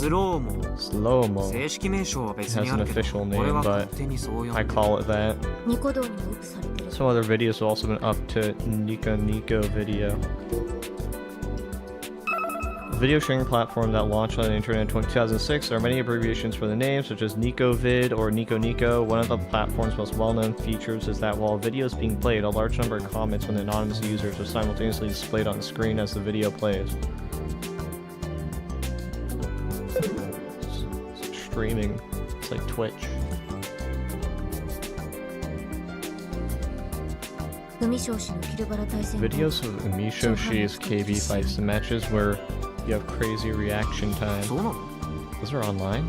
Slow. ローも Slow-mo. 正式名称は別 It に has あ an るけ official ど俺 name, は but 勝手にそう呼ん I で call it that. ニコ動にもアップされてる Some other videos have also been up to Nico Nico Video. A video sharing platform that launched on the internet in 2006. There are many abbreviations for the name, such as NicoVid or Nico Nico. One of the platform's most well-known features is that while a video is being played, a large number of comments from anonymous users are simultaneously displayed on the screen as the video plays. It's streaming. It's like Twitch. 海彰氏のキルバラ対戦 Videos of Umishoshi's KB fights and matches where you have crazy reaction そ time. うなの Those are online?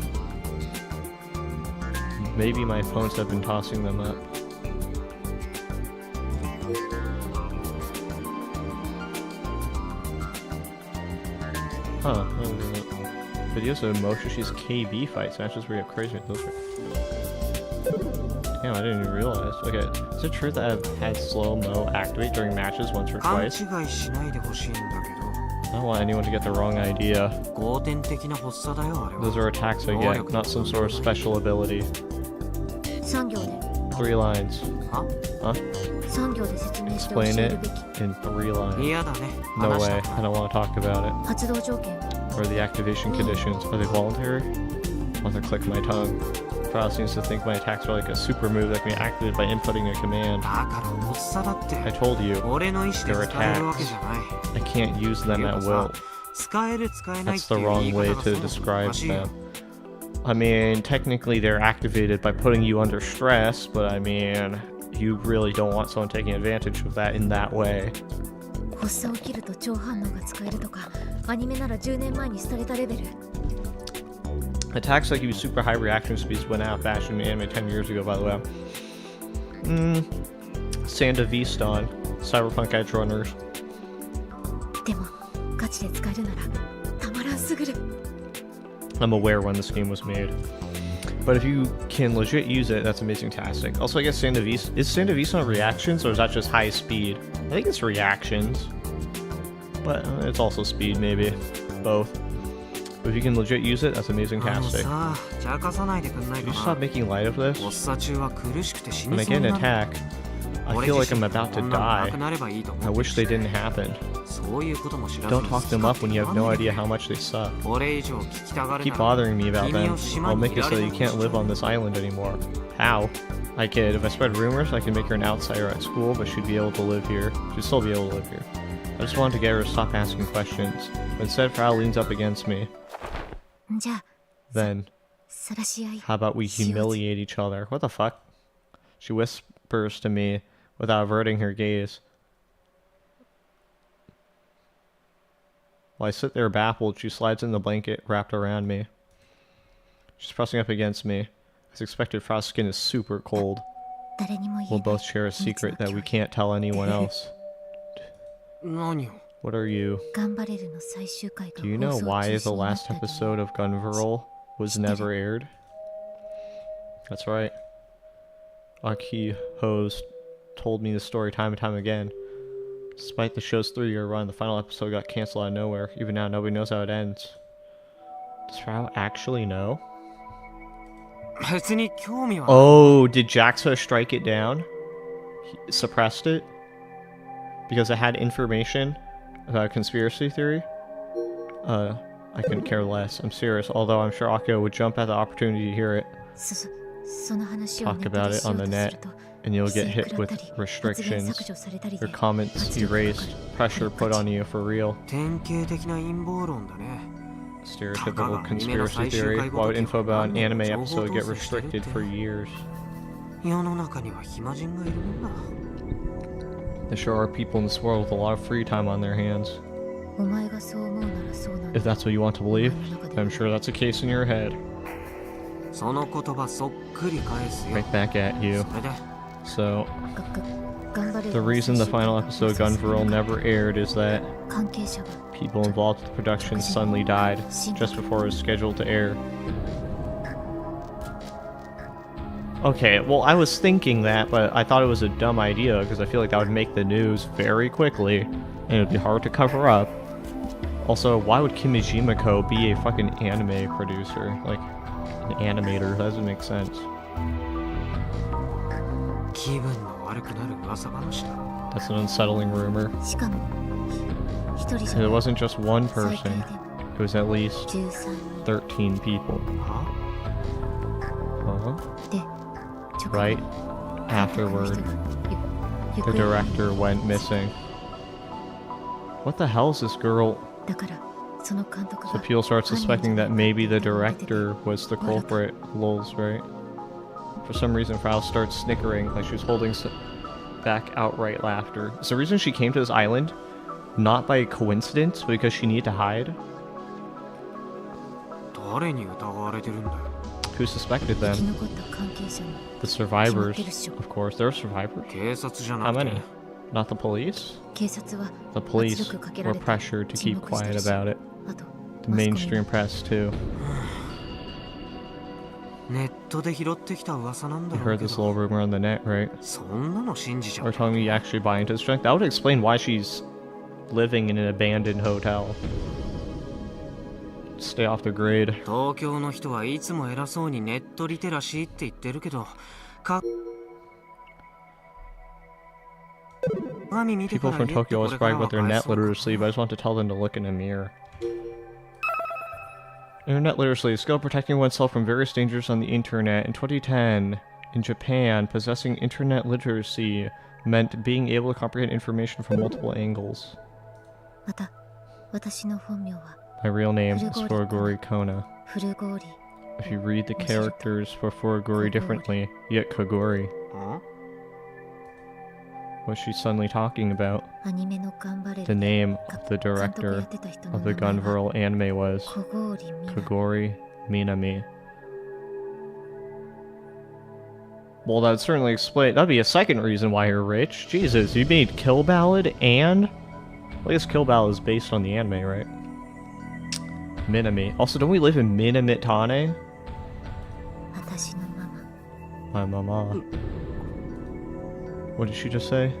Maybe my phones have been tossing them up. Huh. Videos of Umishoshi's KB fights matches where you have crazy... Those are... Damn, I didn't even realize. Okay, is it true that I've had slow-mo activate during matches once or 勘 twice? 違いしないでほしいんだけ I don't want anyone to get the wrong idea. ど後天的な発作だよあれ Those は are attacks I get, not some sort of special ability. 産業で 3 lines. は Huh? 産業で説明して教 Explain える it べき in 3 lines. 嫌だね No 話し way. たく I ない don't want to talk about it. 発動条件 Or the activation conditions. Are they voluntary? I'll have to click my tongue. Crowd seems to think my attacks are like a super move that can be activated by inputting a command. だから発作だって I told you, 俺の意思で使えるわけじゃない I can't use them at will. 使える使えないっ That's て the いう言い wrong way 方が to そもそもお describe かしいよ them. I mean, technically they're activated by putting you under stress, but I mean, you really don't want someone taking advantage of that in that way. 発作起きると超反応が使えるとか、アニメなら10年前に廃れたレベル。 Attacks that give you super high reaction speeds went out of fashion in anime 10 years ago, by the way. Sanda V-Ston, Cyberpunk Edge Runners. でもガチで使えるならたまらんすぐる。 I'm aware when this game was made. But if you can legit use it, that's amazing-tastic. Also, I guess Sanda V... Is Sanda V-Ston reactions, or is that just high speed? I think it's reactions. But it's also speed, maybe. Both. But if you can legit use it, that's amazing-tastic. Could you stop making light of this? When I get an attack, I feel like I'm about to die. I wish they didn't happen. Don't talk them up when you have no idea how much they suck. Keep bothering me about them. I'll make it so that you can't live on this island anymore. How? I kid. If I spread rumors, I can make her an outsider at school, but she'd be able to live here. She'd still be able to live here. I just wanted to get her to stop asking questions. But instead, Frau leans up against me. Then, how about we humiliate each other? What the fuck? She whispers to me without averting her gaze. While I sit there baffled, she slides in the blanket wrapped around me. She's pressing up against me. As expected, Frau's skin is super cold. We'll both share a secret that we can't tell anyone else. What are you? Do you know why the last episode of Gunverl was never aired? That's right. Aki Hose told me the story time and time again. Despite the show's 3-year run, the final episode got cancelled out of nowhere. Even now, nobody knows how it ends. Does Frau actually know? Oh, did Jaxa strike it down? He suppressed it? Because it had information about a conspiracy theory? I couldn't care less. I'm serious, although I'm sure Akio would jump at the opportunity to hear it. Talk about it on the net, and you'll get hit with restrictions. Your comments erased, pressure put on you for real. Stereotypical conspiracy theory. Why would info about an anime episode get restricted for years? There sure are people in this world with a lot of free time on their hands. If that's what you want to believe, I'm sure that's a case in your head. Right back at you. So, the reason the final episode Gunverl never aired is that people involved with the production suddenly died just before it was scheduled to air. Okay, well, I was thinking that, but I thought it was a dumb idea because I feel like that would make the news very quickly and it would be hard to cover up. Also, why would Kimijima-ko be a fucking anime producer? Like, an animator? That doesn't make sense. That's an unsettling rumor. And it wasn't just one person. It was at least 13 people. Right afterward, the director went missing. What the hell is this girl? So people start suspecting that maybe the director was the culprit. Lols, right? For some reason, Frau starts snickering like she was holding back outright laughter. Is the reason she came to this island not by coincidence, but because she needed to hide? Who suspected them? The survivors, of course. There are survivors. How many? Not the police? The police were pressured to keep quiet about it. The mainstream press, too. You heard this little rumor on the net, right? Or telling me you actually buy into this junk? That would explain why she's living in an abandoned hotel. Stay off the grid. People from Tokyo always brag about their net literacy, but I just want to tell them to look in a mirror. Internet literacy, skill protecting oneself from various dangers on the internet. In 2010, in Japan, possessing internet literacy meant being able to comprehend information from multiple angles. My real name is Furugori Kona. If you read the characters for Furugori differently, you get Kogori. What's she suddenly talking about? アニメの頑張れ The る name か of the 監督や director ってた人の of the 名前 Gun は Girl anime was 小郡美奈 Kagori Minami. Well, that'd certainly explain. That'd be a second reason why you're rich. Jesus, you made Kill Ballad and... Well, I guess Kill Ballad is based on the anime, right? Minami. Also, don't we live in Minamitane? 私のママ My mama. What did she just say?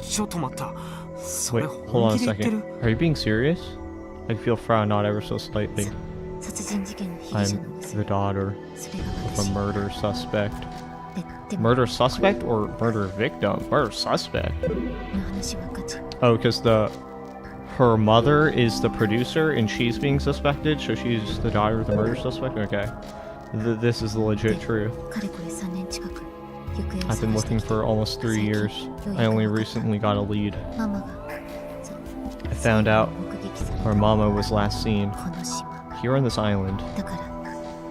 ちょっと待ったそれ Wait, hold on 本 a 気で言ってる second. Are you being serious? I feel frown not ever so slightly. 殺人事件の被疑者の I'm 娘 the daughter それが of a 私 murder suspect. でも Murder suspect or murder victim? Murder suspect. の話はガチ Oh, because her mother is the producer and she's being suspected, so she's the daughter of the murder suspect? Okay. This is the legit truth. かれこれ3年近く行方を I've been 探して looking きた for almost 3 years. I only recently got a lead. ママが I found out 目撃され where た Mama was last seen この島 here on this island. だから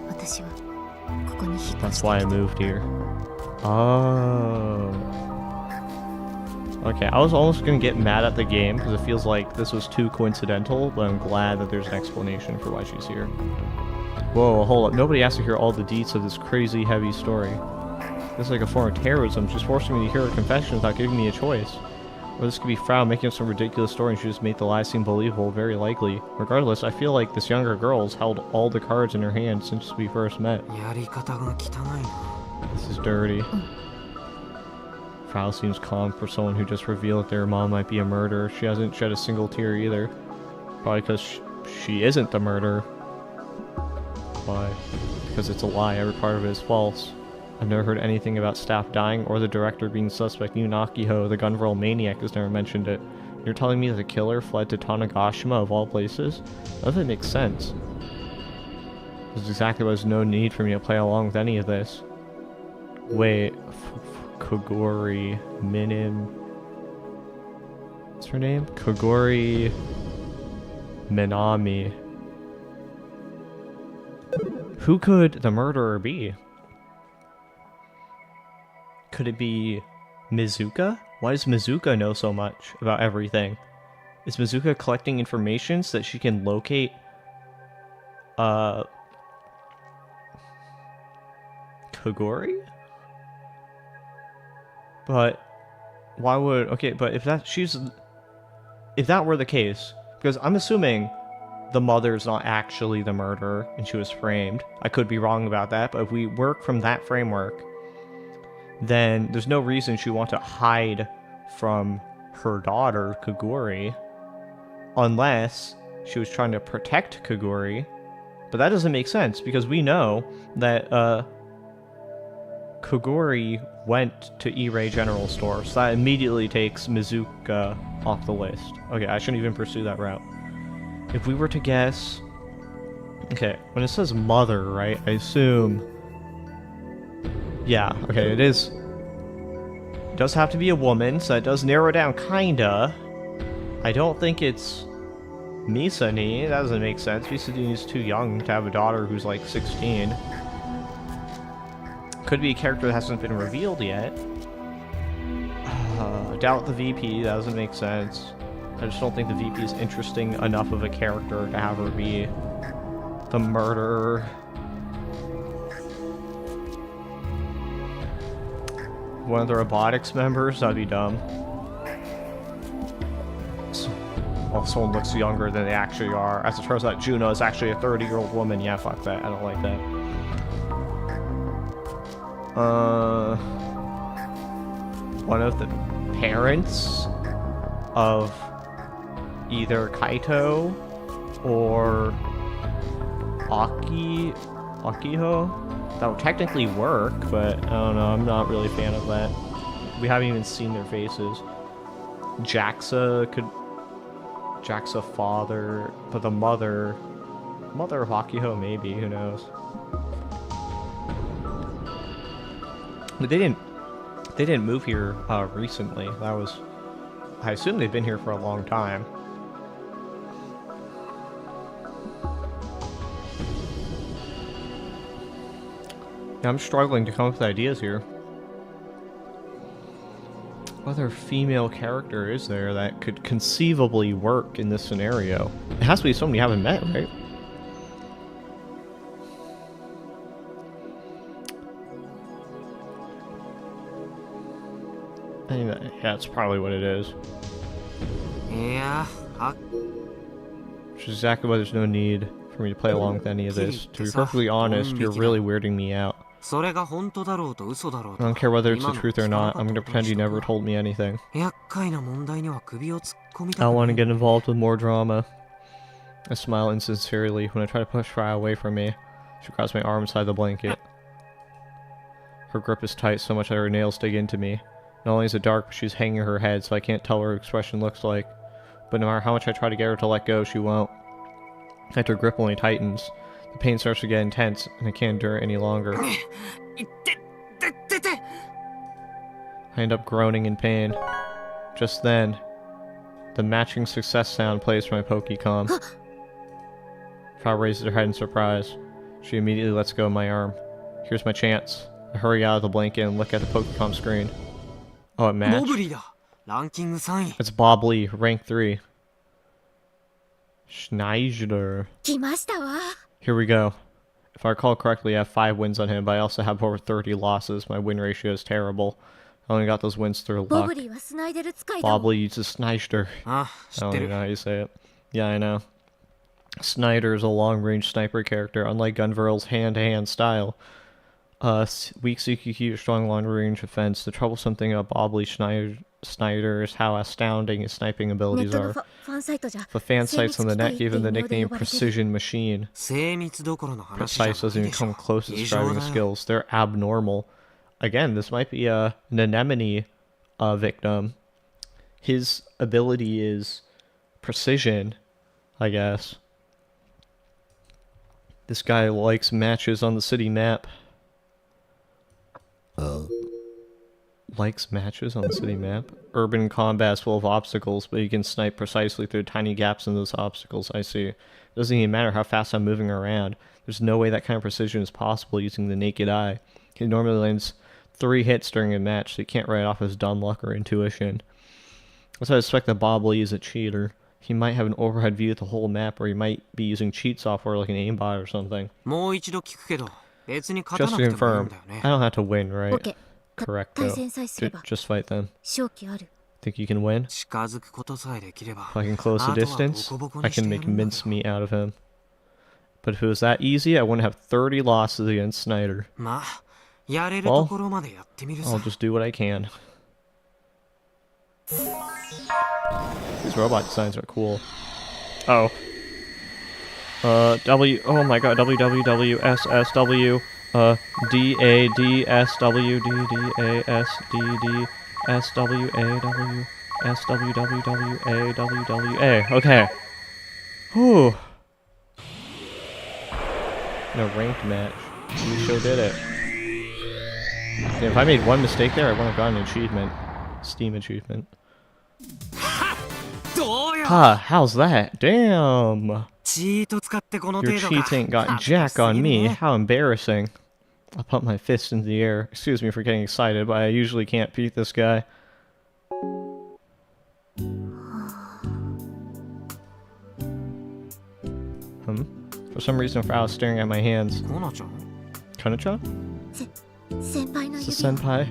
私はここに引っ越して That's きた why I moved here. Oh. Okay, I was almost gonna get mad at the game because it feels like this was too coincidental, but I'm glad that there's an explanation for why she's here. Whoa, hold up. Nobody has to hear all the deets of this crazy, heavy story. This is like a form of terrorism, just forcing me to hear her confession without giving me a choice. Or this could be Frau making up some ridiculous story and she just made the lies seem believable, very likely. Regardless, I feel like this younger girl's held all the cards in her hand since we first met. やり方が汚いな This is dirty. Frau seems calm for someone who just revealed that their mom might be a murderer. She hasn't shed a single tear either. Probably because she isn't the murderer. Why? Because it's a lie, every part of it is false. I've never heard anything about staff dying or the director being suspect. Even Akiho, the gun girl maniac, has never mentioned it. You're telling me that the killer fled to Tanegashima of all places? That doesn't make sense. This is exactly why there's no need for me to play along with any of this. Wait, Kogori Minim... What's her name? Kogori Minami. Who could the murderer be? Could it be Mizuka? Why does Mizuka know so much about everything? Is Mizuka collecting information so that she can locate Kogori? But why would but if that were the case, because I'm assuming the mother's not actually the murderer and she was framed. I could be wrong about that, but if we work from that framework, then there's no reason she would want to hide from her daughter, Kogori, unless she was trying to protect Kogori. But that doesn't make sense, because we know that Kogori went to Ire General Store, so that immediately takes Mizuka off the list. Okay, I shouldn't even pursue that route. If we were to guess... Okay, when it says mother, right, I assume... Yeah, okay, it is... It does have to be a woman, so that does narrow it down, kinda. I don't think it's Misani. That doesn't make sense. Misani is too young to have a daughter who's like 16. Could be a character that hasn't been revealed yet. Doubt the VP. That doesn't make sense. I just don't think the VP is interesting enough of a character to have her be the murderer. One of the robotics members? That'd be dumb. Well, someone looks younger than they actually are. As it turns out, Juno is actually a 30-year-old woman. Yeah, fuck that. I don't like that. One of the parents of either Kaito or Akiho? That would technically work, but I don't know, I'm not really a fan of that. We haven't even seen their faces. Jaxa father, but the mother of Akiho maybe, who knows. But they didn't move here recently. I assume they've been here for a long time. I'm struggling to come up with ideas here. What other female character is there that could conceivably work in this scenario? It has to be somebody you haven't met, right? I mean, yeah, that's probably what it is. Yeah, Which is exactly why there's no need for me to play along with any of this. To be perfectly honest, you're really weirding me out. I don't care whether it's the truth or not, I'm gonna pretend you never told me anything. I don't want to get involved with more drama. I smile insincerely when I try to push Freya away from me. She grabs my arm inside the blanket. Her grip is tight so much that her nails dig into me. Not only is it dark, but she's hanging her head, so I can't tell what her expression looks like. But no matter how much I try to get her to let go, she won't. Her grip only tightens. The pain starts to get intense, and I can't endure it any longer. I end up groaning in pain. Just then, the matching success sound plays from my Pokecom. Frau raises her head in surprise. She immediately lets go of my arm. Here's my chance. I hurry out of the blanket and look at the Pokecom screen. Oh, it matched? It's Bob Lee, rank 3. Schneider. Here we go. If I recall correctly, I have 5 wins on him, but I also have over 30 losses. My win ratio is terrible. I only got those wins through luck. Bob Lee uses Schneider. I don't even know how you say it. Yeah, I know. Snyder is a long-range sniper character, unlike Gunvarl's hand-to-hand style. Weak CQQ, strong long-range offense. The troublesome thing about Bob Lee Snyder is how astounding his sniping abilities are. The fan sites on the net gave him the nickname Precision Machine. Precise doesn't even come close to describing his skills. They're abnormal. Again, this might be a anemone victim. His ability is precision, I guess. This guy likes matches on the city map. Likes matches on the city map? Urban combat is full of obstacles, but you can snipe precisely through tiny gaps in those obstacles, I see. It doesn't even matter how fast I'm moving around. There's no way that kind of precision is possible using the naked eye. He normally lands 3 hits during a match, so you can't write off his dumb luck or intuition. So I suspect that Bob Lee is a cheater. He might have an overhead view of the whole map, or he might be using cheat software like an aimbot or something. Just to confirm, I don't have to win, right? Correct, though. Just fight them. Think you can win? If I can close the distance, I can make mincemeat out of him. But if it was that easy, I wouldn't have 30 losses against Snyder. Well, I'll just do what I can. These robot designs are cool. Oh. Oh my god, WWWSSW, DADSWDDSWDDSWAWSWWWAWWA. Okay. Whew. In a ranked match. We sure did it. Yeah, if I made one mistake there, I wouldn't have gotten an achievement. Steam achievement. Ha! How's that? Damn! Your cheats ain't got jack on me. How embarrassing. I pump my fist into the air. Excuse me for getting excited, but I usually can't beat this guy. For some reason, Frau is staring at my hands. Kana-chan? Is this senpai?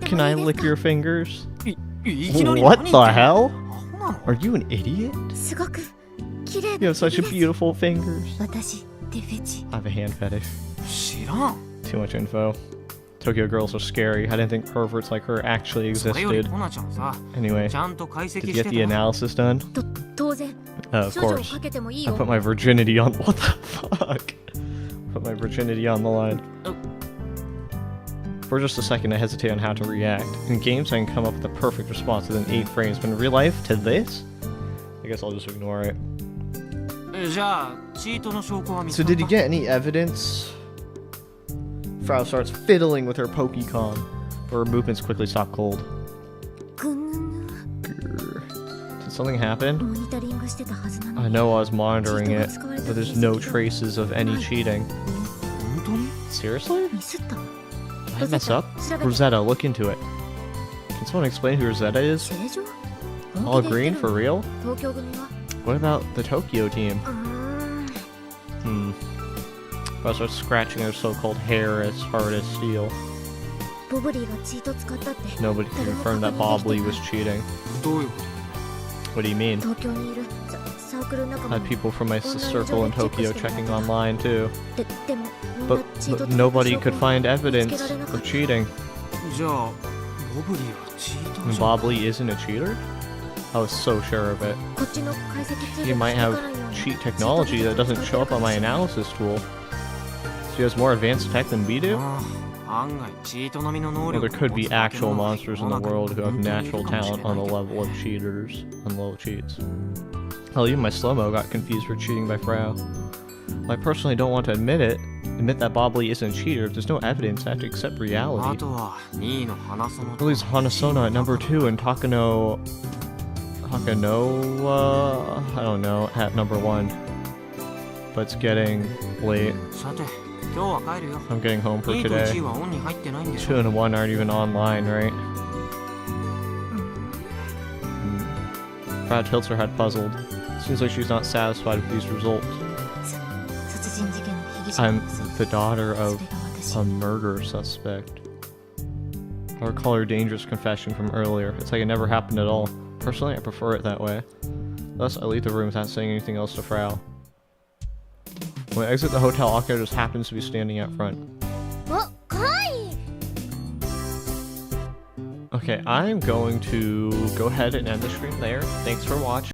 Can I lick your fingers? What the hell? Are you an idiot? You have such beautiful fingers. I have a hand fetish. Too much info. Tokyo girls are scary. I didn't think perverts like her actually existed. Anyway, did you get the analysis done? Of course. I put my virginity on... What the fuck? Put my virginity on the line. For just a second, I hesitate on how to react. In games, I can come up with the perfect response within 8 frames, but in real life, to this? I guess I'll just ignore it. So did you get any evidence? Frau starts fiddling with her Pokecom, but her movements quickly stop cold. Did something happen? I know I was monitoring it, but there's no traces of any cheating. Seriously? Did I mess up? Rosetta, look into it. Can someone explain who Rosetta is? 正常 All green for real? 東京組は What about the Tokyo team? うーん About start scratching their so-called hair as hard as steel. ボブリーがチート使ったって Nobody can confirm that Bob Lee was cheating. どういうこ What do you mean? 東京にいるサークル仲間 Had people from my circle in Tokyo checking online too. でもみんな But, チート but 使った nobody 証拠 could find evidence 見つけられなか of った cheating. とじゃあボブリーはチート And じゃん Bob Lee isn't a cheater? I was so sure of it. こっちの解析ツー He ル might が have 引っかからんように cheat technology that doesn't show up on my analysis tool. So he has more advanced tech than we do? ああ案外チート並みの能 Well, 力 there could be を持つ化け actual 物が monsters 世 in の the 中に world who have 本当にいる natural かもしれ talent な on い the けど level of cheaters and low cheats. Hell, even my slow-mo got confused for cheating by Frau. I personally don't want to admit that Bob Lee isn't a cheater. If there's no evidence, I have to accept あ reality. とは2位の花園 At least Hanasona at number 2 and Takano... I don't know, at number 1. But it's getting late. さて今日は帰るよ I'm getting home for 2位と1 today. 位はオンに入ってないんでし 2 ょ and 1 aren't even online, right? Frau tilts her head puzzled. Seems like she's not satisfied with these results. 殺人事件の被疑者 I'm の嘘 the daughter そ of れが私 a murder suspect. I recall her dangerous confession from earlier. It's like it never happened at all. Personally, I prefer it that way. Thus, I leave the room without saying anything else to Frau. When I exit the hotel, Akira just happens to be standing out front. あ、かい Okay, I'm going to go ahead and end the stream there. Thanks for watching.